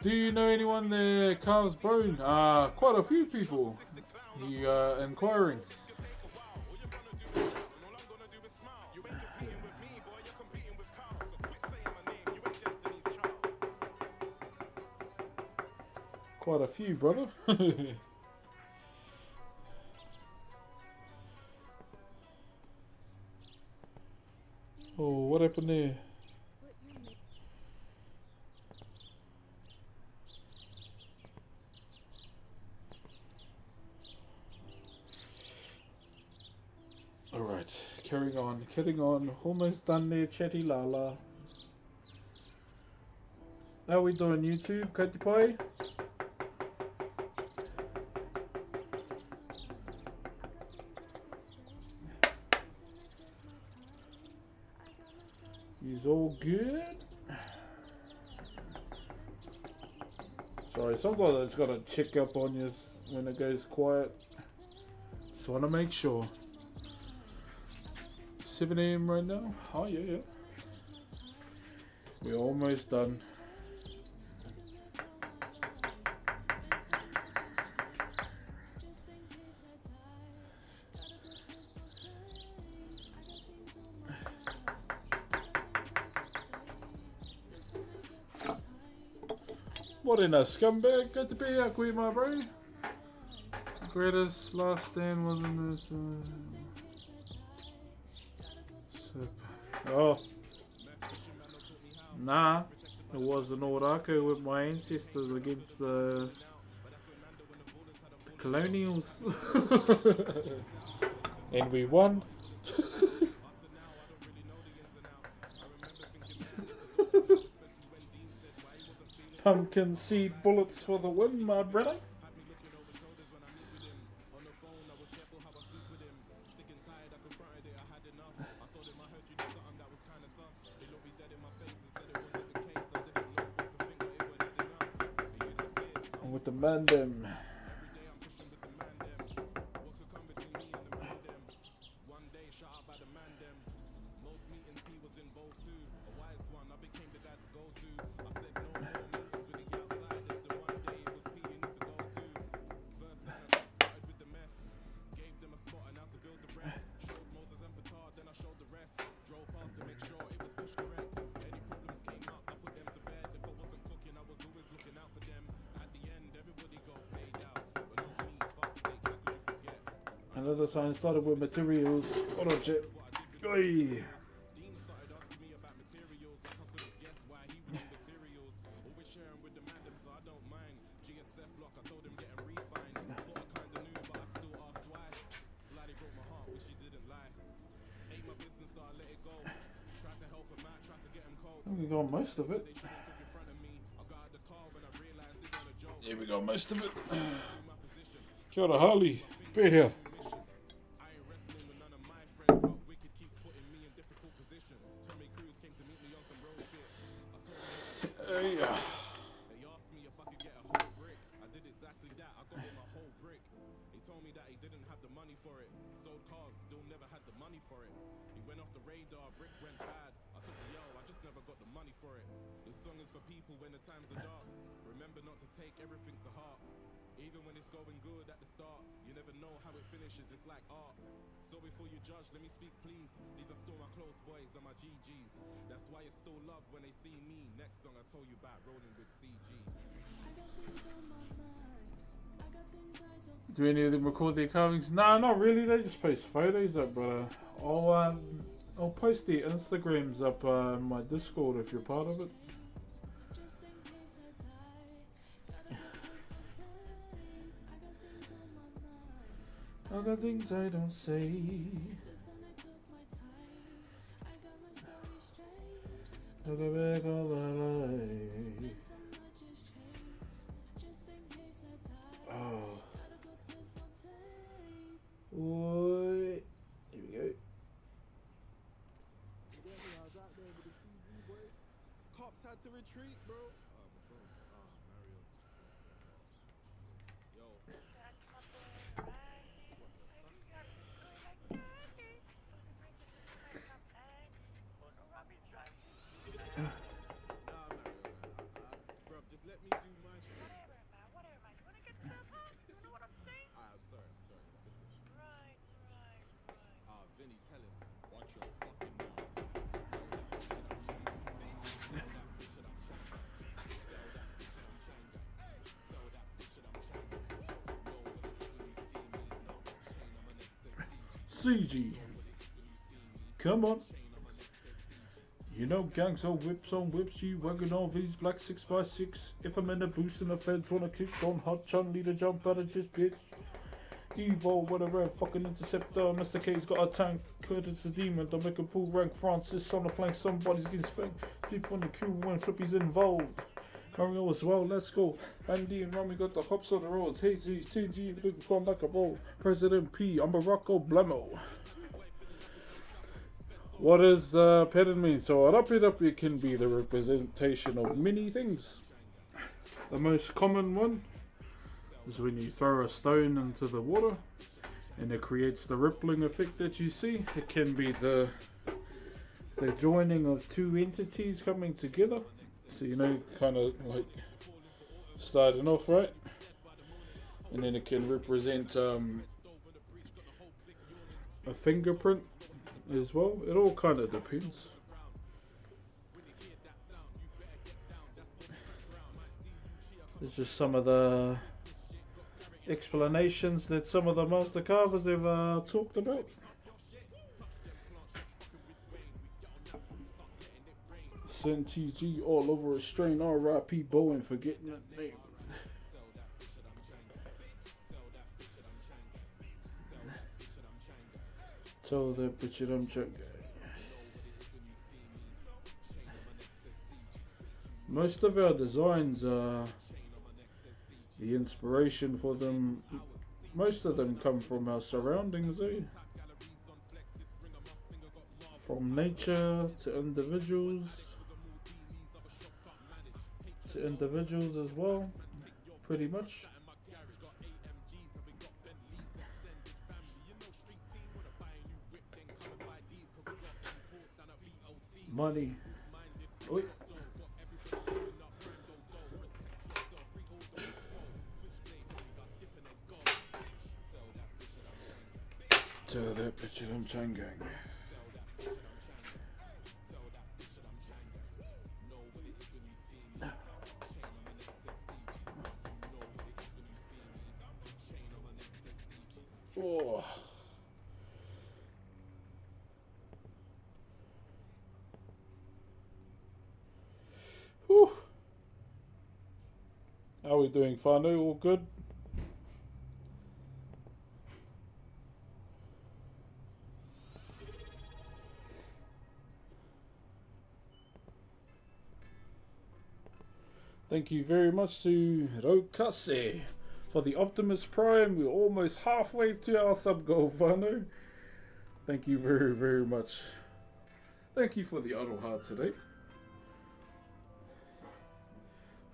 Do you know anyone there carves bone? Quite a few people. You inquiring. Quite a few, brother. Oh, what happened there? Alright, carrying on, almost done there, chatty lala. How we doing, YouTube? Katipai? He's all good? Sorry, sometimes I just gotta check up on you when it goes quiet. Just want to make sure. 7 AM right now? Oh, yeah. We're almost done. What in a scumbag? Good to be here, Queen, my bro. Greatest last stand wasn't this. Oh. Nah. It was an Orako with my ancestors against the colonials. And we won. Pumpkin seed bullets for the win, my brother. With the mandem. Another sign started with materials. What on chip? Oi! We got most of it. Yeah, we got most of it. Kia ora, Harley. Be here. Yeah. They asked me if I could get a whole brick. I did exactly that. I got him a whole brick. He told me that he didn't have the money for it. Sold cars, still never had the money for it. He went off the radar, brick went bad. I took the I just never got the money for it. This song is for people when the times are dark. Remember not to take everything to heart. Even when it's going good at the start, you never know how it finishes. It's like art. So before you judge, let me speak, please. These are still my close boys and my GGs. That's why it's still love when they see me. Next song I told you about, rolling with CG. Do any of them record their carvings? Nah, not really. They just post photos up, brother. I'll post the Instagrams up in my Discord if you're part of it. I got things I don't say. Look back all my life. Oh. Boy. Here we go. Cops had to retreat, bro. Oh, my phone. Oh, Mario. Yo. Bro, just let me do my shit. Whatever, man. You wanna get to that part? You know what I'm saying? I'm sorry. Listen. Right. Vinny, tell him, man. Watch your fucking mouth. CG. Come on. You know gangs on whips, you wagging all these black 6x6. If I'm in a boost and the feds wanna kick on hot chun, need a jump out of just bitch. Evo, whatever, fucking interceptor. Mr. K's got a tank, Curtis the demon. Don't make a pull rank. Francis on the flank, somebody's getting spanked. People on the queue when Flippy's involved. Mario as well, let's go. Andy and Rami got the hops on the roads. Hey, TG, big fun like a roll. President P, I'm Barack Obama. What does pattern mean? So it can be the representation of many things. The most common one is when you throw a stone into the water and it creates the rippling effect that you see. It can be the joining of two entities coming together. So you know, kind of like starting off right, and then it can represent a fingerprint as well. It all kind of depends. There's just some of the explanations that some of the master carvers have talked about. Send TG all over a strain. R.I.P. Bowen for getting that name. Tell that bitch that I'm checking. Most of our designs are the inspiration for them. Most of them come from our surroundings, eh? From nature to individuals as well, pretty much. Money. Oi. Tell that bitch that I'm Changang. Oh. Whew. How are we doing, Whānau? All good? Thank you very much to Rokase for the Optimus Prime. We're almost halfway to our sub goal, Whānau. Thank you very, very much. Thank you for the Aroha today.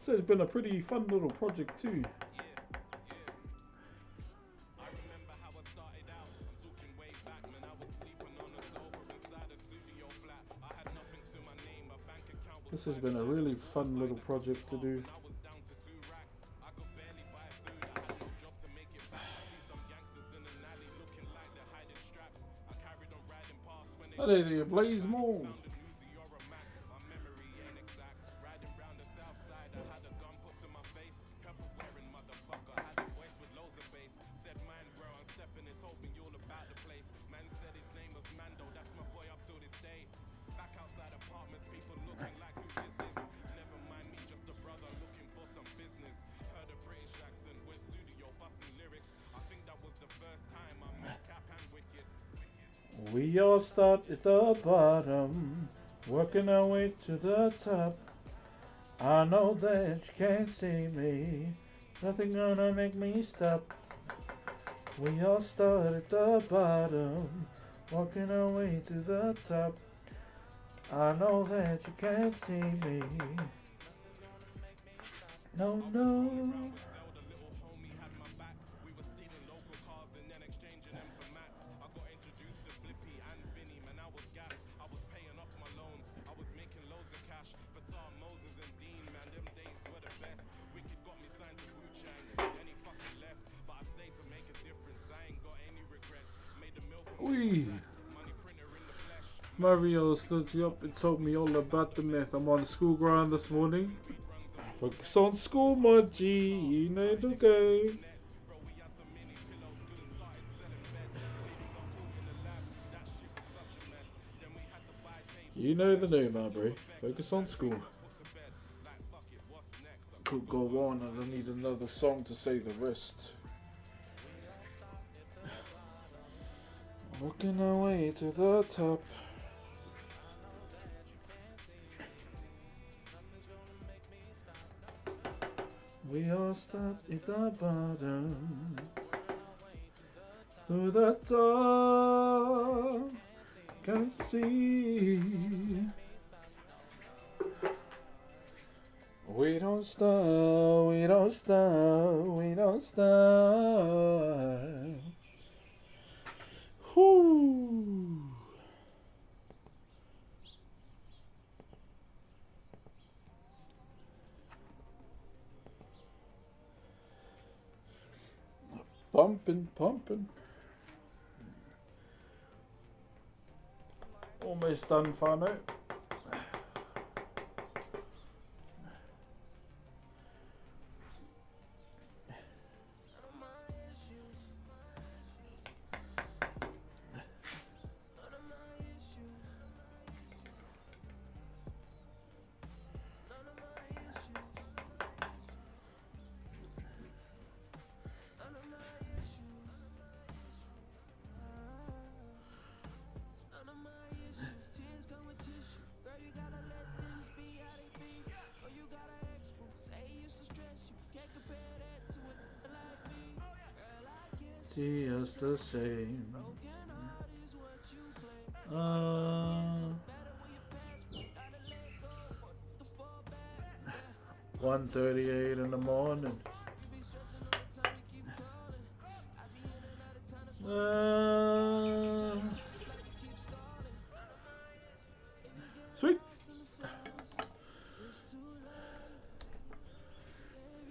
So it's been a pretty fun little project too. I remember how I started out. I'm talking way back, man. I was sleeping on a sofa inside a studio flat. I had nothing to my name. My bank account was. This has been a really fun little project to do. I was down to 2 racks. I could barely buy food. I had no job to make it back. I see some gangsters in an alley looking like they're hiding straps. I carried on riding past when they. Oh, there you blaze more. found a Uzi or a Mac. My memory ain't exact. Riding round the south side, I had a gun put to my face. Pepper wearing motherfucker. Had a voice with loads of bass. Said, man, bro, I'm stepping. It told me all about the place. Man said his name was Mando. That's my boy up till this day. Back outside apartments, people looking like, who is this? Never mind me, just a brother looking for some business. Heard a British accent with studio busting lyrics. I think that was the first time I met Cap and Wicked. We all start at the bottom, working our way to the top. I know that you can't see me, nothing gonna make me stop. We all start at the bottom, working our way to the top. I know that you can't see me. No, no. The little homie had my back. We were stealing local cars and then exchanging them for mats. I got introduced to Flippy and Vinny, man, I was gassed. I was paying off my loans. I was making loads of cash. Batar, Moses and Dean, man, them days were the best. Wicked got me signed to Wu-Chang, then he fucking left. But I stayed to make a difference. I ain't got any regrets. Made the mill for Wee. money printer in the flesh. Mario stood you up and told me all about the myth. I'm on the school ground this morning. Focus on school, my G. You know the go. You know the name, Aubrey. Focus on school. Could go on, and I need another song to say the rest. Working our way to the top. We all start at the bottom, to the top. Can see We don't stop, we don't stop, we don't stop. Whoo. Pumping, pumping. Almost done, Fano. Just the same. 1:38 in the morning. Sweet.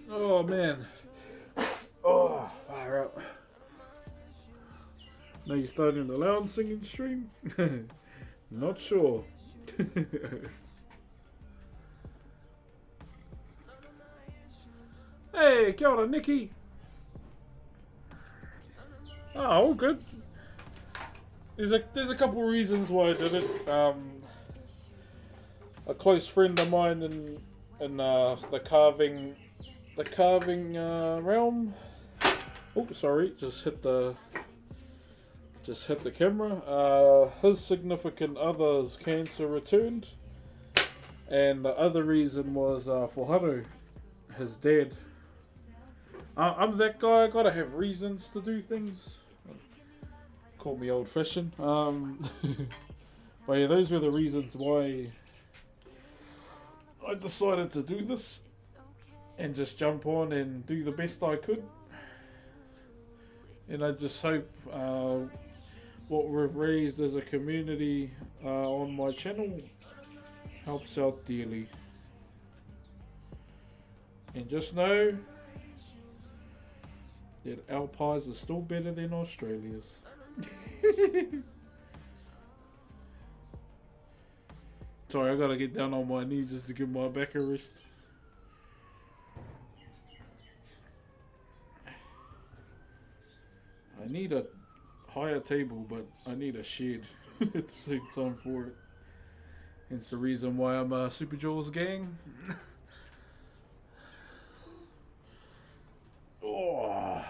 Oh man. Oh, fire up. Now you starting the loud singing stream? Not sure. Hey, kia ora, Nikki. Oh, all good. There's a couple reasons why I did it. A close friend of mine in the carving realm. Oh, sorry, just hit the camera. His significant other's cancer returned, and the other reason was Whakairo, his dad. I'm that guy. I gotta have reasons to do things. Call me old-fashioned. But yeah, those were the reasons why I decided to do this and just jump on and do the best I could. And I just hope what we've raised as a community on my channel helps out dearly. And just know that our pies are still better than Australia's. Sorry, I gotta get down on my knees just to give my back a rest. I need a higher table, but I need a shed at the same time for it. Hence the reason why I'm a Super Jaws gang. Oh.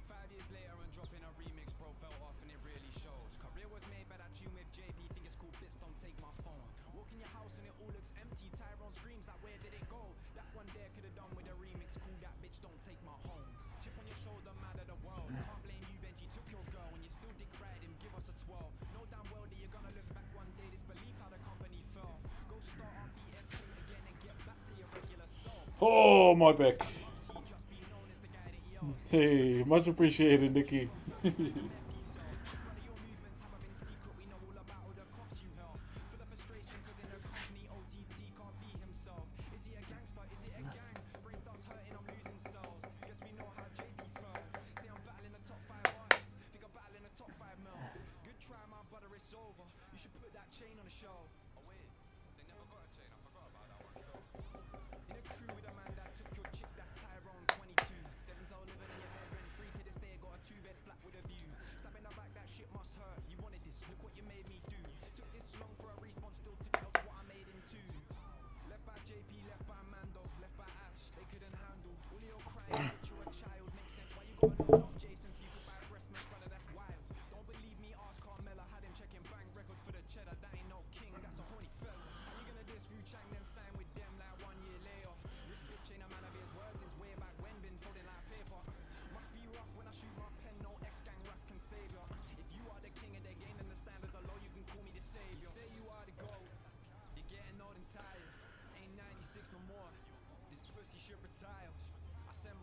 5 years later and dropping a remix, bro, felt off and it really shows. Career was made by that tune with JP, think it's cool, bits don't take my phone. Walk in your house and it all looks empty, Tyrone screams like where did it go? That one there could have done with a remix, cool, that bitch don't take my home. Chip on your shoulder, mad at the world. Can't blame you, Benji took your girl and you still dick ride him, give us a 12. Know damn well that you're gonna look back one day, disbelief how the company fell. Go start on BSK again and get back to your regular self. Oh, my back. Hey, much appreciated, Nikki.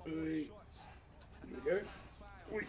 Wait. Here we go. Wait.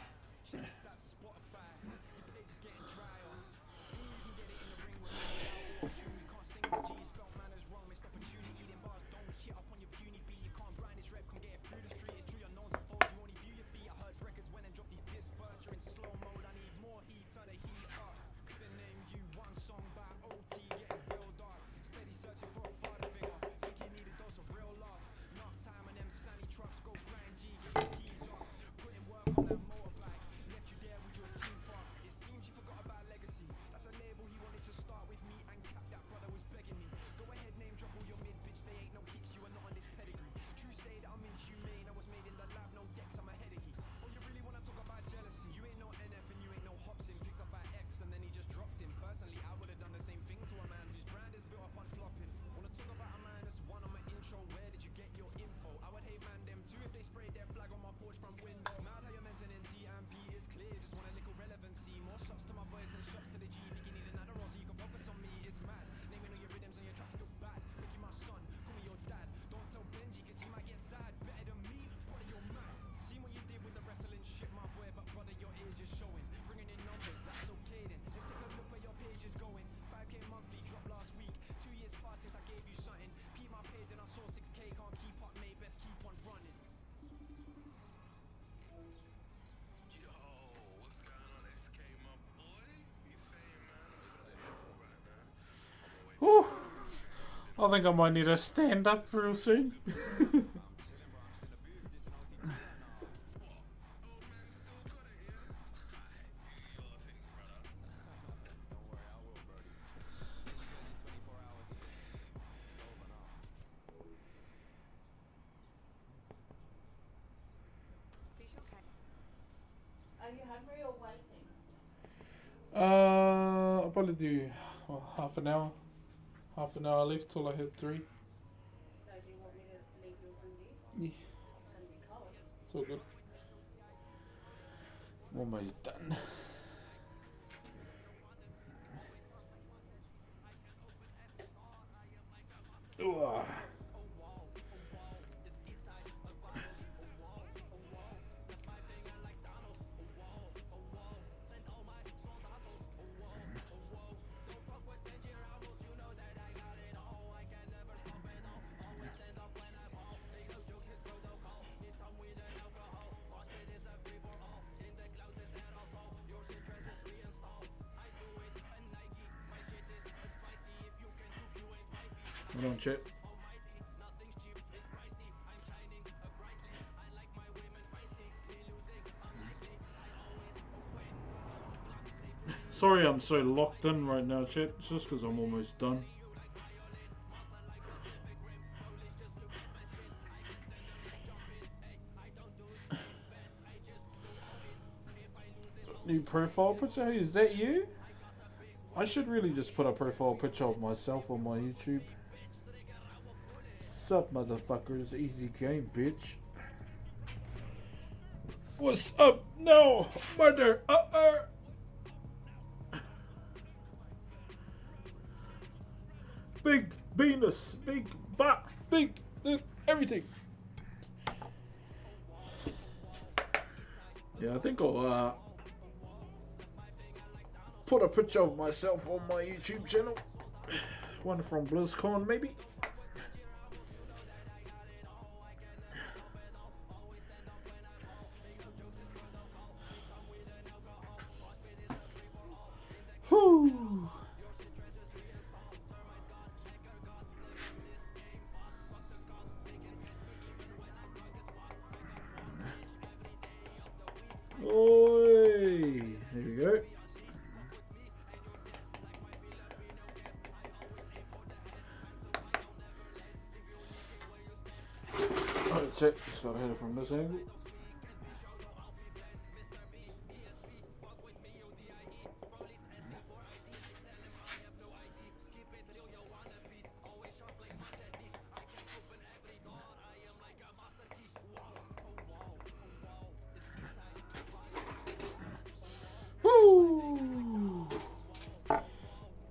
Whew. I think I might need to stand up real soon. Are you hungry or waiting? I'll probably do half an hour. Half an hour left till I hit 3. So do you want me to leave your food here? Yeah, It's going to be cold. it's all good. Almost done. Ooh. Hold on, chat. Sorry I'm so locked in right now, chat. It's just because I'm almost done. New profile picture? Is that you? I should really just put a profile picture of myself on my YouTube. What's up, motherfuckers? Easy game, bitch. What's up? No, mother. Big penis, big butt, big everything. Yeah, I think I'll put a picture of myself on my YouTube channel. One from BlizzCon, maybe. Whew. Oi. There we go. Alright, check. Just gotta hit it from this angle. Woo!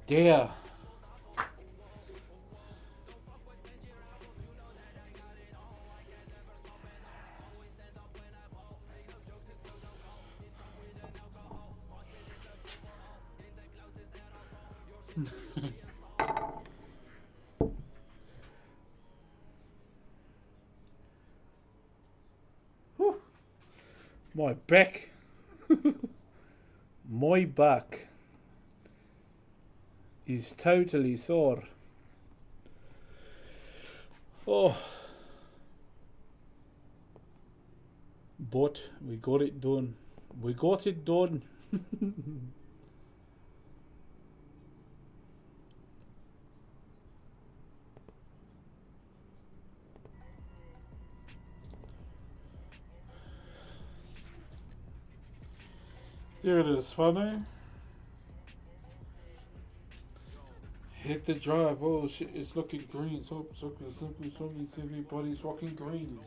Yeah. Whew. My back. My back is totally sore. Oh. But we got it done. We got it done. Here it is, funny. Hit the drive. Oh shit, it's looking green. So everybody's rocking green.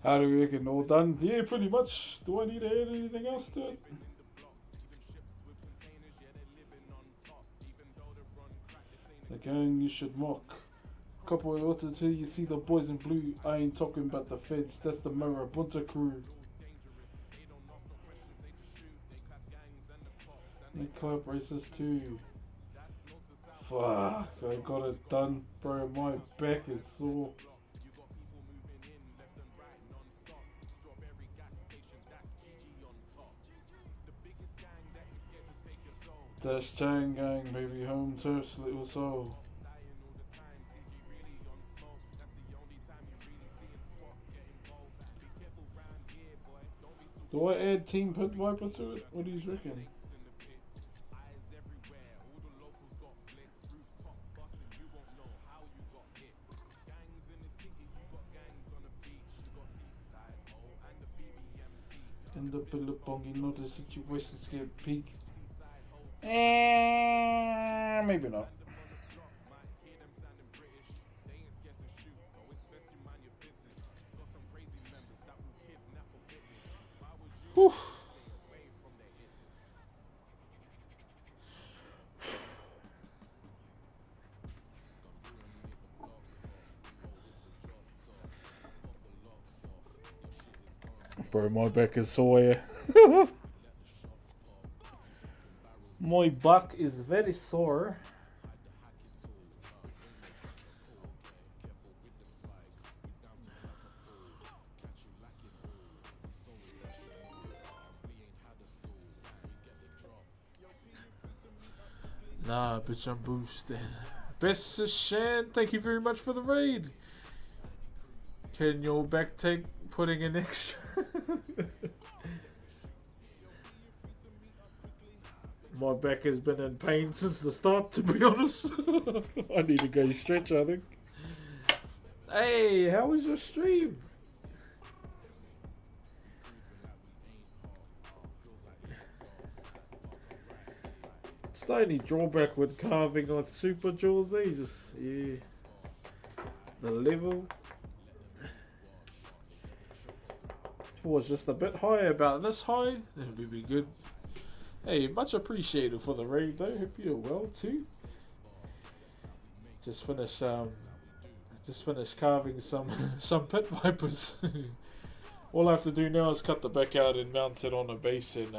How do we reckon? All done? Yeah, pretty much. Do I need to add anything else to it? The gang you should mock. Couple of water till you see the boys in blue. I ain't talking about the feds. That's the Marabunta crew. They clap races too. Fuck, I got it done, bro. My back is sore. Dash Chang gang, baby, home turf's little soul. Do I add Team Pit Viper to it? What do you reckon? End up in the bongy, not the situation scared peak. Maybe not. Whew. Bro, my back is sore. My back is very sore. Nah, bitch, I'm boosting. Best Shan, thank you very much for the raid. Can your back take putting in extra? My back has been in pain since the start, to be honest. I need to go stretch, I think. Hey, how was your stream? It's the only drawback with carving on Super Jaws, just, yeah. The level. If it was just a bit higher, about this high, then it would be good. Hey, much appreciated for the raid though. Hope you're well too. Just finished carving some pit vipers. All I have to do now is cut the back out and mount it on a base, and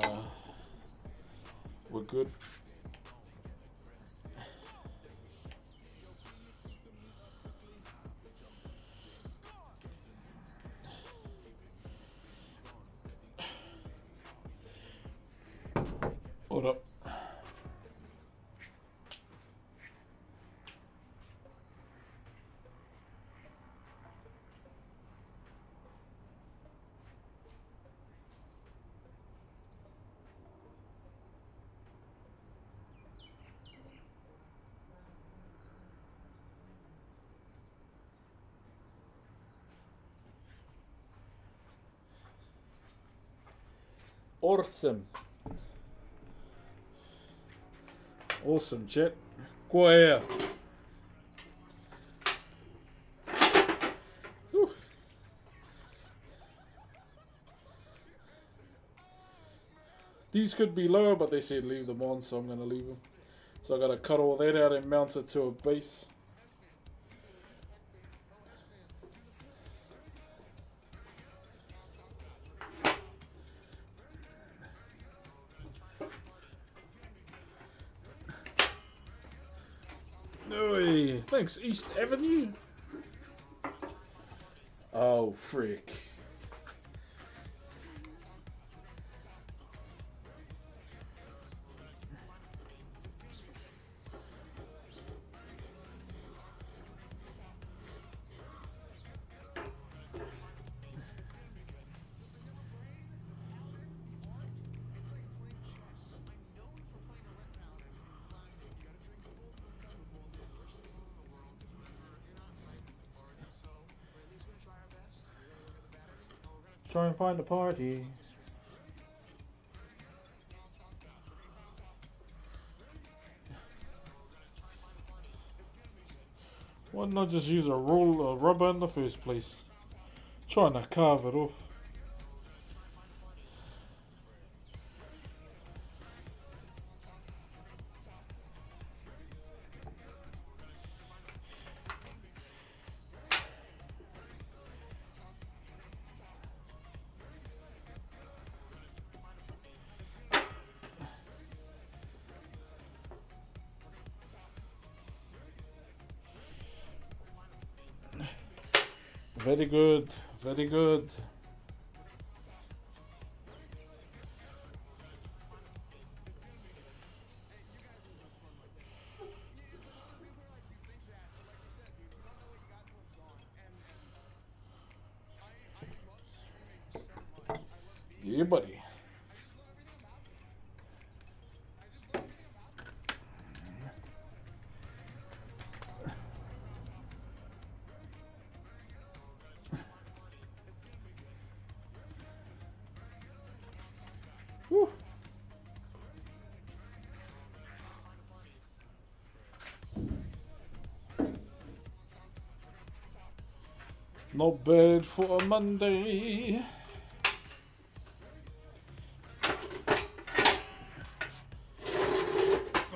we're good. Hold up. Awesome. Awesome, chat. Kua Whew. These could be lower, but they said leave them on, so I'm going to leave them. So I got to cut all that out and mount it to a base. Oi, thanks, East Avenue. Oh, frick. Try and find a party. Why not just use a roll of rubber in the first place? Trying to carve it off. Very good, very good. Yeah, buddy. Whew. Not bad for a Monday.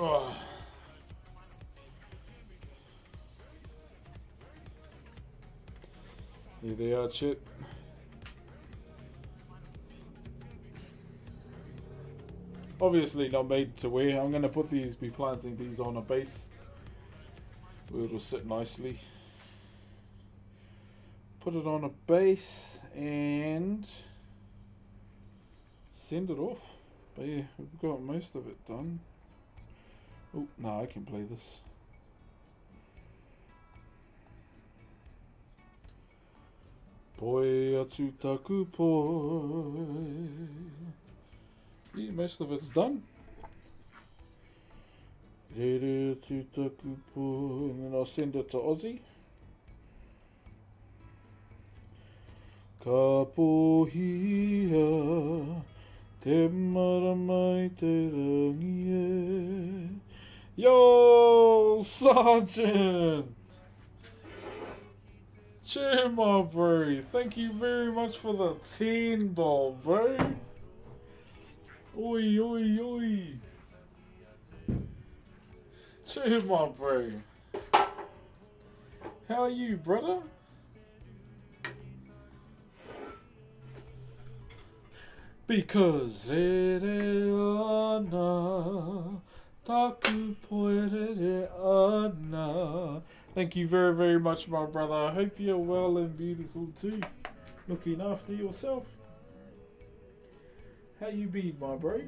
Oh. Here they are, chip. Obviously not made to wear. I'm going to be planting these on a base where it'll sit nicely. Put it on a base and send it off. But yeah, we've got most of it done. Oh, no, I can play this. Poi atu taku poi. Yeah, most of it's done. Rere atu taku poi. And then I'll send it to Aussie. Ka pohia te mara mai te rangi e. Yo, Sergeant! Cheer, my bro. Thank you very much for the 10 ball, bro. Oi, oi, oi. Cheer, my bro. How are you, brother? Because re re ana taku poe re re ana. Thank you very, very much, my brother. I hope you're well and beautiful too. Looking after yourself. How you been, my bro?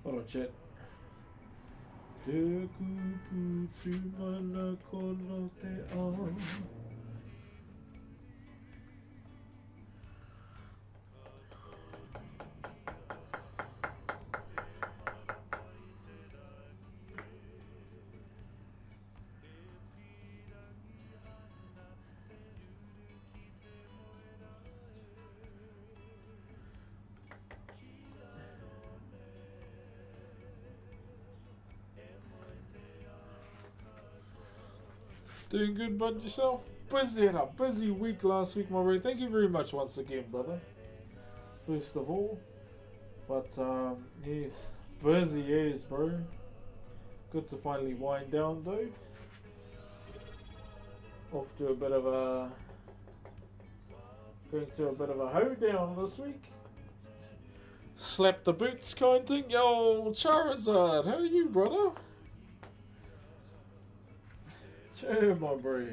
Hold on, chat. Te kupu tu mana kono te ao. Doing good, bud, yourself? Busy, had a busy week last week, my bro. Thank you very much once again, brother. First of all. But, yes. Busy as, bro. Good to finally wind down, though. Off to a bit of a... Going to a bit of a hoedown this week. Slap the boots kind thing. Yo, Charizard, how are you, brother? Chill, my bro.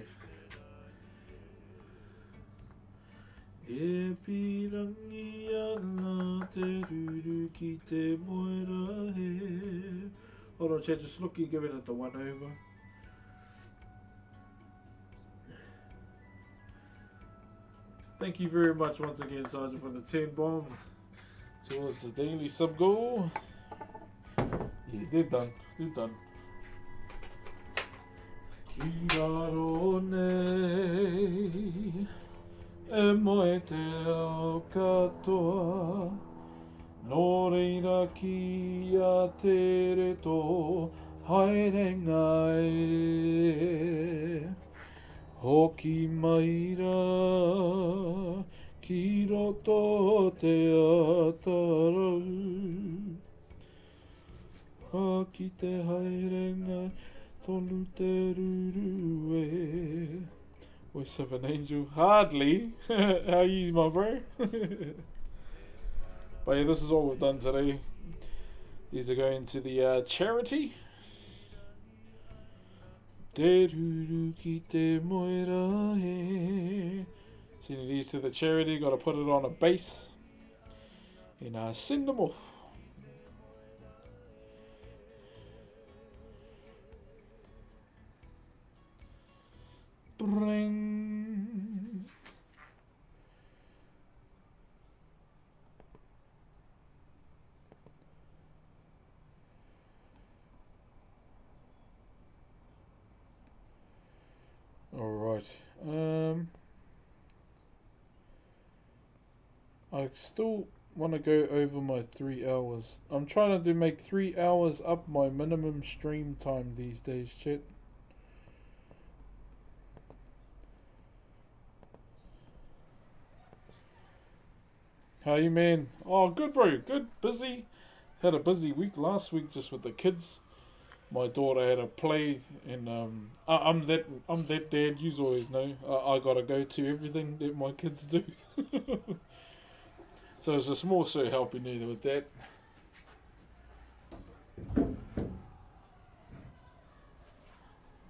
E pirangi ana te ruru ki te moera he. Hold on, chat, just look, you giving it the one over. Thank you very much once again, Sergeant, for the 10 bomb towards the daily sub goal. Yeah, they're done. They're done. Kiraro nei e moe te ao katoa nō reira ki a te reto haerenga e hoki maira ki roto te atarau ka ki te haerenga tonu te ruru e. Voice of an angel. Hardly. How are you, my bro? But yeah, this is all we've done today. These are going to the charity. Te ruru ki te moera he. Sending these to the charity. Got to put it on a base. And send them off. Bring. All right. I still want to go over my 3 hours. I'm trying to make 3 hours up my minimum stream time these days, chat. How you, man? Oh, good, bro. Good. Busy. Had a busy week last week just with the kids. My daughter had a play, and I'm that dad. You always know. I gotta go to everything that my kids do. So it's just more so helping her with that.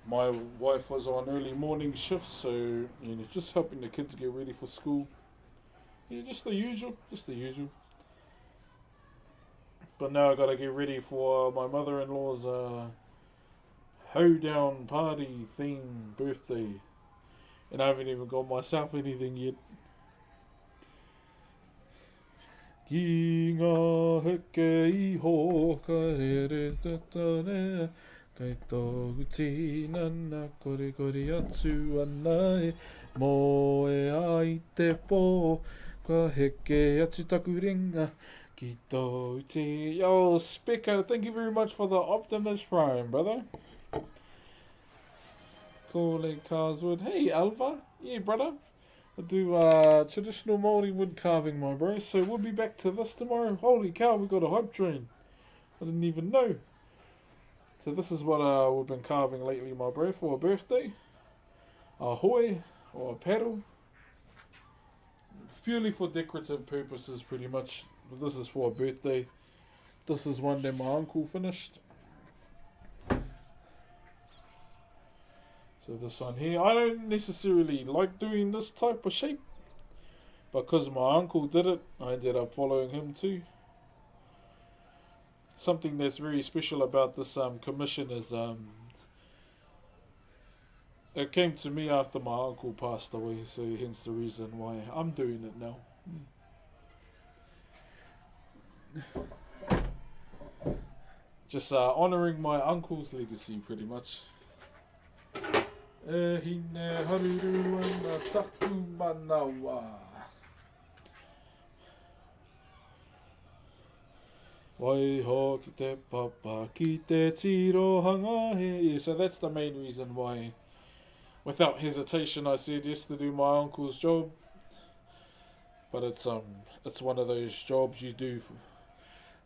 My wife was on early morning shifts, so just helping the kids get ready for school. Yeah, just the usual. But now I gotta get ready for my mother-in-law's hoedown party theme birthday. And I haven't even got myself anything yet. Ki ngā heke iho ka here tatare kei tō tina na kore atu ana e mo e ai te pō ka heke atu taku ringa ki tō te. Yo, Specker, thank you very much for the Optimus Prime, brother. Calling Carswood. Hey, Alva. Yeah, brother. I do traditional Maori wood carving, my bro. So we'll be back to this tomorrow. Holy cow, we got a hype train. I didn't even know. So this is what we've been carving lately, my bro, for a birthday. A hoi, or a paddle. Purely for decorative purposes, pretty much. But this is for a birthday. This is one that my uncle finished. So this one here, I don't necessarily like doing this type of shape, but because my uncle did it, I ended up following him too. Something that's very special about this commission is it came to me after my uncle passed away, so hence the reason why I'm doing it now. Just honouring my uncle's legacy, pretty much. E hine haruru ana taku manawa. Wai ho ki te papa ki te tirohanga he. Yeah, so that's the main reason why without hesitation, I said yes to do my uncle's job. But it's one of those jobs you do.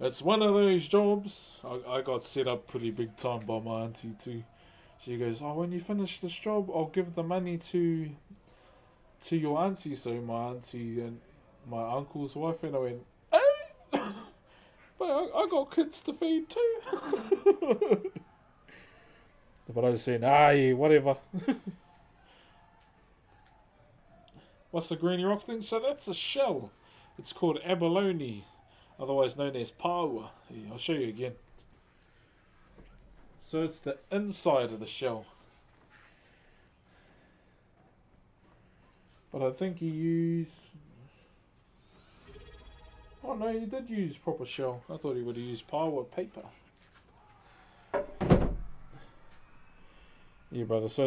It's one of those jobs. I got set up pretty big time by my auntie too. She goes, "Oh, when you finish this job, I'll give the money to your auntie." So my auntie and my uncle's wife, and I went, "Hey, but I got kids to feed too." But I was saying, yeah, whatever. What's the greeny rock thing? So that's a shell. It's called abalone, otherwise known as paua. Yeah, I'll show you again. So it's the inside of the shell. But I think he used... Oh no, he did use proper shell. I thought he would have used paua paper. Yeah, brother. So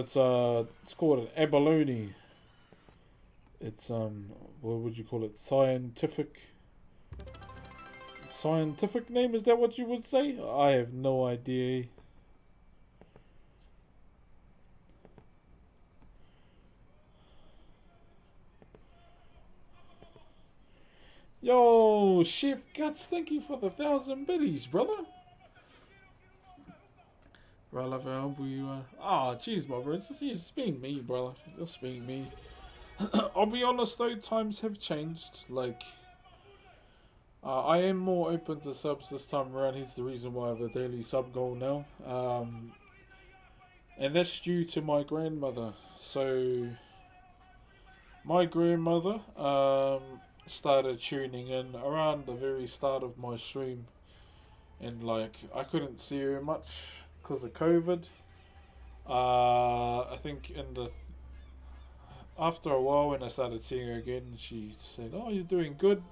it's called an abalone. It's what would you call it? Scientific name? Is that what you would say? I have no idea. Yo, Chef Guts, thank you for the 1,000 biddies, brother. Bro, I love how humble you are. Ah, jeez, my bro. It's been me, brother. It's been me. I'll be honest though, times have changed. Like, I am more open to subs this time around. Here's the reason why I have a daily sub goal now. And that's due to my grandmother. So, my grandmother started tuning in around the very start of my stream. And like, I couldn't see her much because of COVID. I think after a while, when I started seeing her again, she said, "Oh, you're doing good."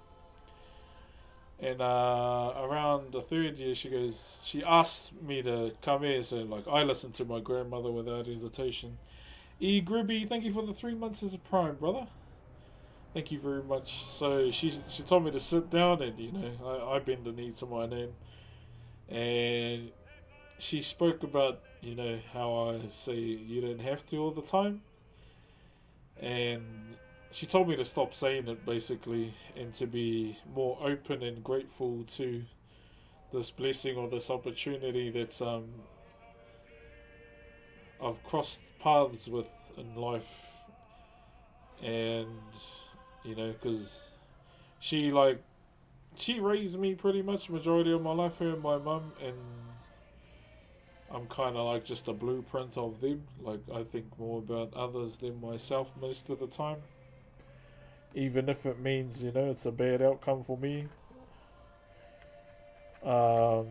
And around the third year, she asked me to come here. So like, I listened to my grandmother without hesitation. E Gribby, thank you for the 3 months as a prime, brother. Thank you very much. So she told me to sit down, and I bend the knee to my name, and she spoke about how I say you don't have to all the time. And she told me to stop saying it, basically, and to be more open and grateful to this blessing or this opportunity that's I've crossed paths with in life. And because she raised me pretty much majority of my life, her and my mum, and I'm kind of like just a blueprint of them. Like, I think more about others than myself most of the time. Even if it means, it's a bad outcome for me. Yeah,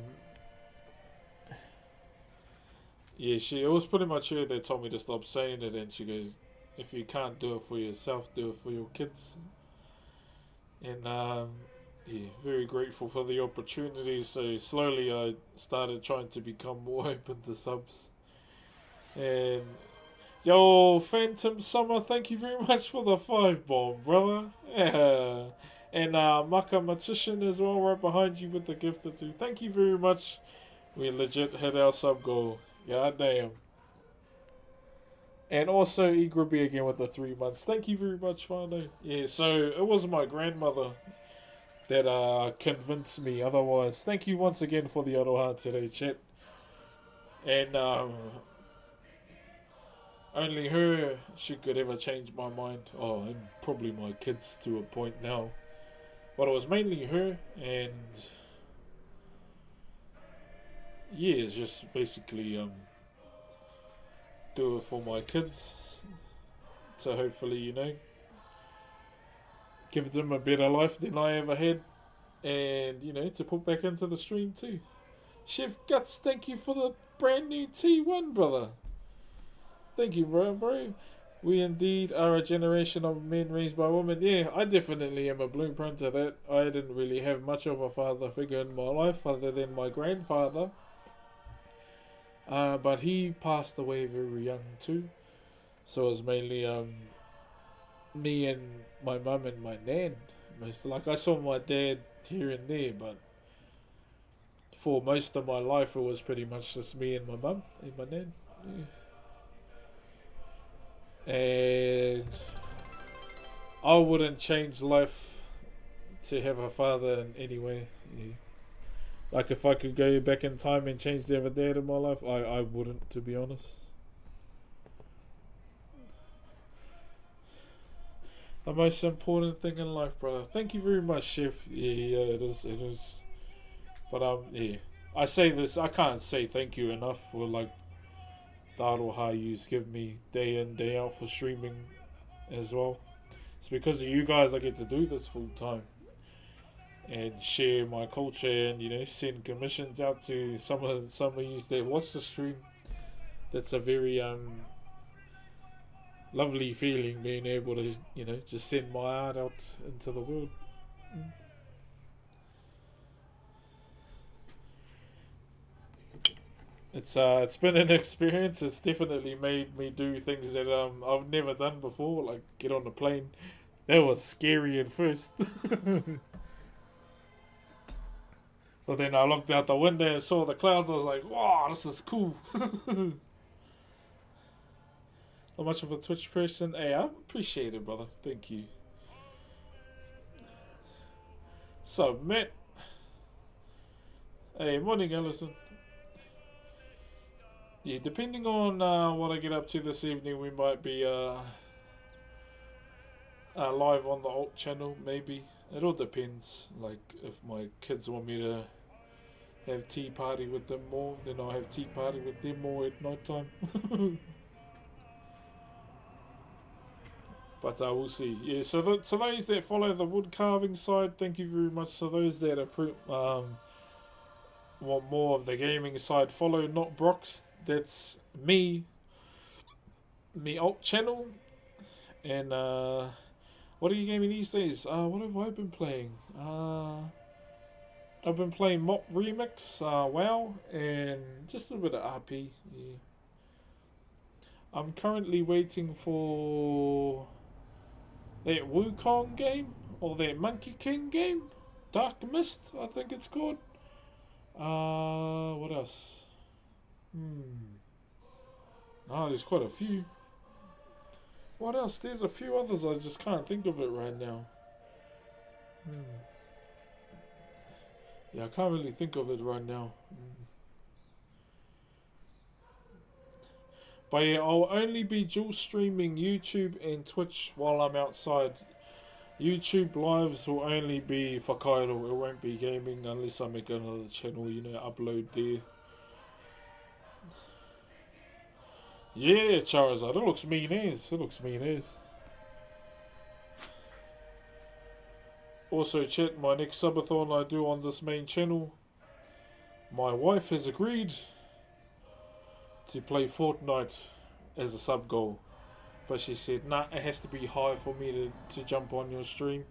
it was pretty much her that told me to stop saying it, and she goes, if you can't do it for yourself, do it for your kids. And yeah, very grateful for the opportunity. So slowly I started trying to become more open to subs. And yo, Phantom Summer, thank you very much for the 5 bomb, brother. Yeah. And Mathematician as well, right behind you with the gift or two. Thank you very much. We legit hit our sub goal. God damn. And also Egrabby again with the 3 months. Thank you very much, Fano. Yeah, so it was my grandmother that convinced me otherwise. Thank you once again for the Aroha today, chat. And only her, she could ever change my mind. Oh, and probably my kids to a point now. But it was mainly her, and yeah, it's just basically do it for my kids. So hopefully, give them a better life than I ever had. And, to put back into the stream too. Chef Guts, thank you for the brand new T1, brother. Thank you, bro. We indeed are a generation of men raised by women. Yeah, I definitely am a blueprint of that. I didn't really have much of a father figure in my life other than my grandfather. But he passed away very young too. So it was mainly me and my mum and my nan. Like, I saw my dad here and there, but for most of my life it was pretty much just me and my mum and my nan. Yeah. And I wouldn't change life to have a father in any way. Yeah. Like if I could go back in time and change the other dad in my life, I wouldn't, to be honest. The most important thing in life, brother. Thank you very much, Chef. Yeah, it is. But yeah. I say this, I can't say thank you enough for like the aroha you give me day in, day out for streaming as well. It's because of you guys I get to do this full time and share my culture and send commissions out to some of you that watch the stream. That's a very lovely feeling being able to just send my art out into the world. It's been an experience. It's definitely made me do things that I've never done before, like get on a plane. That was scary at first. But then I looked out the window and saw the clouds. I was like, wow, this is cool. Not much of a Twitch person. Hey, I appreciate it, brother. Thank you. So, Matt. Hey, morning, Ellison. Yeah, depending on what I get up to this evening, we might be live on the alt channel, maybe. It all depends. Like, if my kids want me to have tea party with them more, then I'll have tea party with them more at night time. But we'll see. Yeah, so those that follow the wood carving side, thank you very much. So those that are want more of the gaming side, follow Not Brox. That's me alt channel. And what are you gaming these days? What have I been playing? I've been playing Mop Remix, WoW, and just a bit of RP. Yeah. I'm currently waiting for that Wukong game, or that Monkey King game, Dark Mist, I think it's called. What else? There's quite a few. What else? There's a few others, I just can't think of it right now. Yeah, I can't really think of it right now. But yeah, I'll only be dual streaming YouTube and Twitch while I'm outside. YouTube lives will only be Whakairo. It won't be gaming unless I make another channel, upload there. Yeah, Charizard. It looks mean as. Also, chat, my next subathon I do on this main channel, my wife has agreed to play Fortnite as a sub goal. But she said, nah, it has to be high for me to jump on your stream.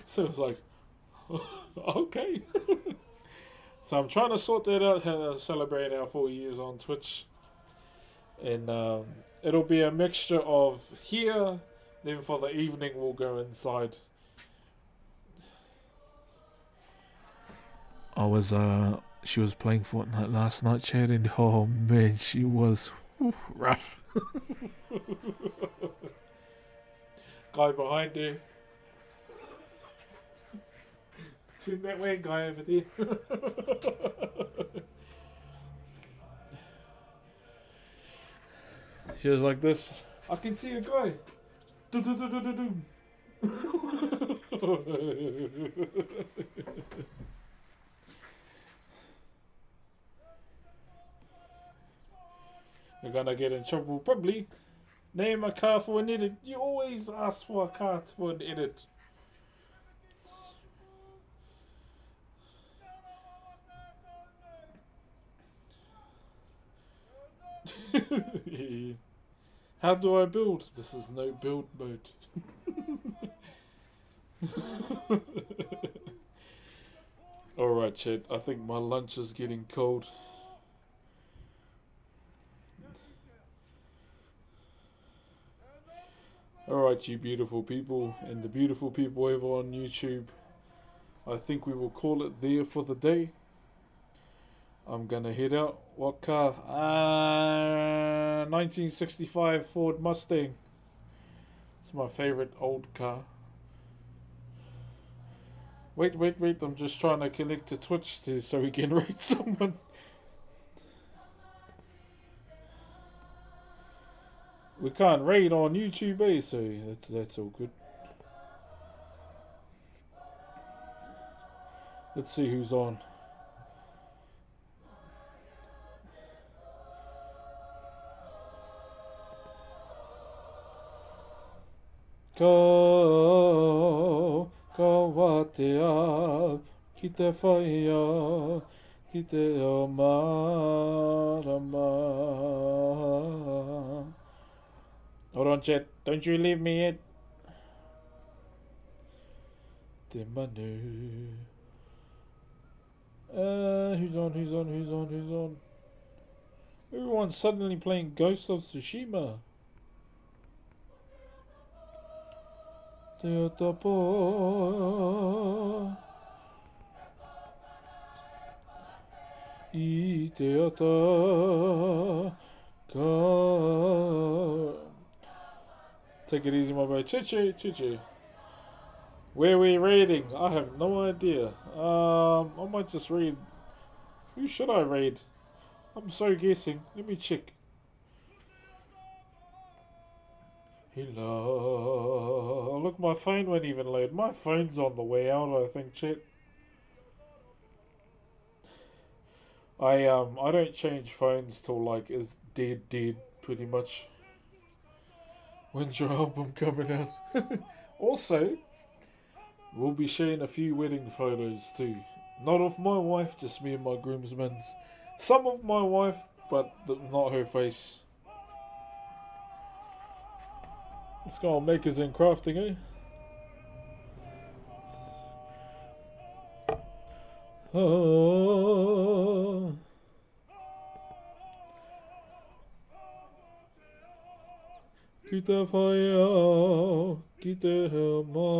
So I was like, okay. So I'm trying to sort that out, how to celebrate our 4 years on Twitch. And it'll be a mixture of here, then for the evening we'll go inside. She was playing Fortnite last night, Chad, and oh man, she was rough. Guy behind her. Turn that way, guy over there. She was like this. I can see a guy. You're gonna get in trouble, probably. Name a car for an edit. You always ask for a car for an edit. How do I build? This is no build mode. Alright, chat. I think my lunch is getting cold. Alright, you beautiful people, and the beautiful people over on YouTube. I think we will call it there for the day. I'm gonna head out. What car? 1965 Ford Mustang. It's my favorite old car. Wait. I'm just trying to connect to Twitch so we can rate someone. We can't raid on YouTube, eh? So that's all good. Let's see who's on. Ka watea ki te whaia ki te o marama. Hold on, chat. Don't you leave me yet. Te manu. Who's on? Everyone's suddenly playing Ghost of Tsushima. Te atapo. I te ata. Ka. Take it easy, my boy. Chichi. Where are we raiding? I have no idea. I might just raid. Who should I raid? I'm so guessing. Let me check. Hello. Look, my phone won't even load. My phone's on the way out, I think, chat. I don't change phones till like it's dead pretty much. When's your album coming out? Also, we'll be sharing a few wedding photos too. Not of my wife, just me and my groomsmen. Some of my wife, but not her face. Let's go on makers and crafting, eh? Oh. Ki te whaia, ki te hea marama.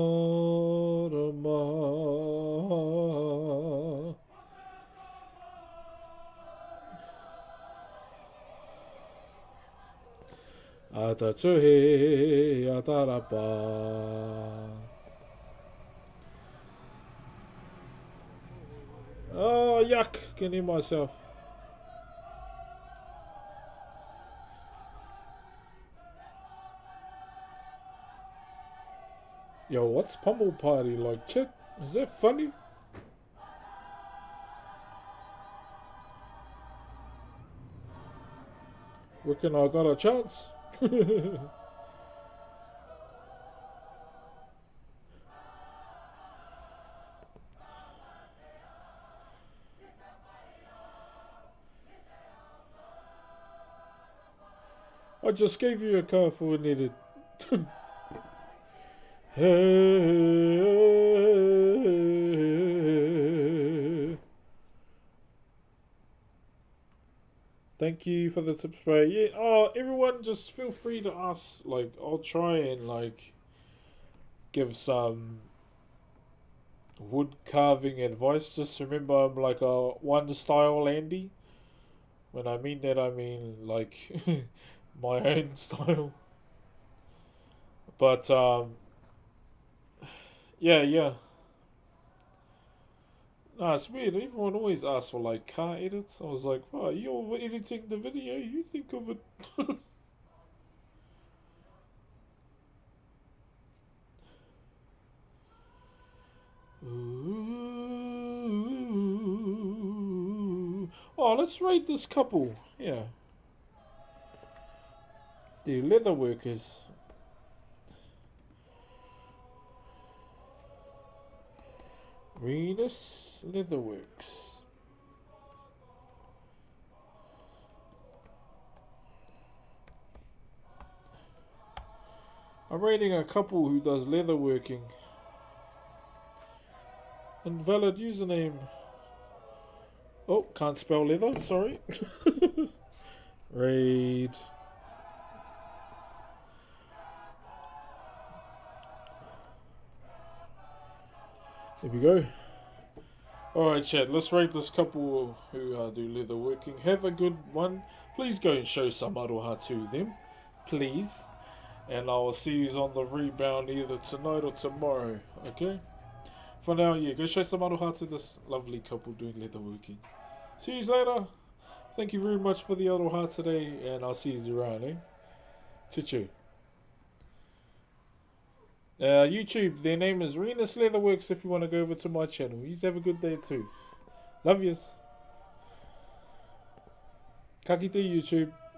A ta tuhe, a ta rapa. Oh, yuck! Can hear myself. Yo, what's Pummel Party like, chat? Is that funny? Reckon I got a chance? I just gave you a car for needed. Hey. Thank you for the tip spray. Yeah. Oh, everyone, just feel free to ask. Like, I'll try and like give some wood carving advice. Just remember, I'm like a one style Andy. When I mean that, I mean like my own style. But yeah. Nah, it's weird. Everyone always asks for like car edits. I was like, wow, you're editing the video. You think of it. Ooh. Oh, let's rate this couple. Yeah. The leather workers. Venus Leatherworks. I'm rating a couple who does leatherworking. Invalid username. Oh, can't spell leather, sorry. Raid. There we go. Alright, Chad, let's rate this couple who do leather working. Have a good one. Please go and show some aroha to them. Please. And I will see you on the rebound either tonight or tomorrow. Okay? For now, yeah, go show some aroha to this lovely couple doing leather working. See you later. Thank you very much for the aroha today, and I'll see you around, eh? Chichu. YouTube, their name is Renus Leatherworks if you want to go over to my channel. You have a good day too. Love yous. Ka kite YouTube.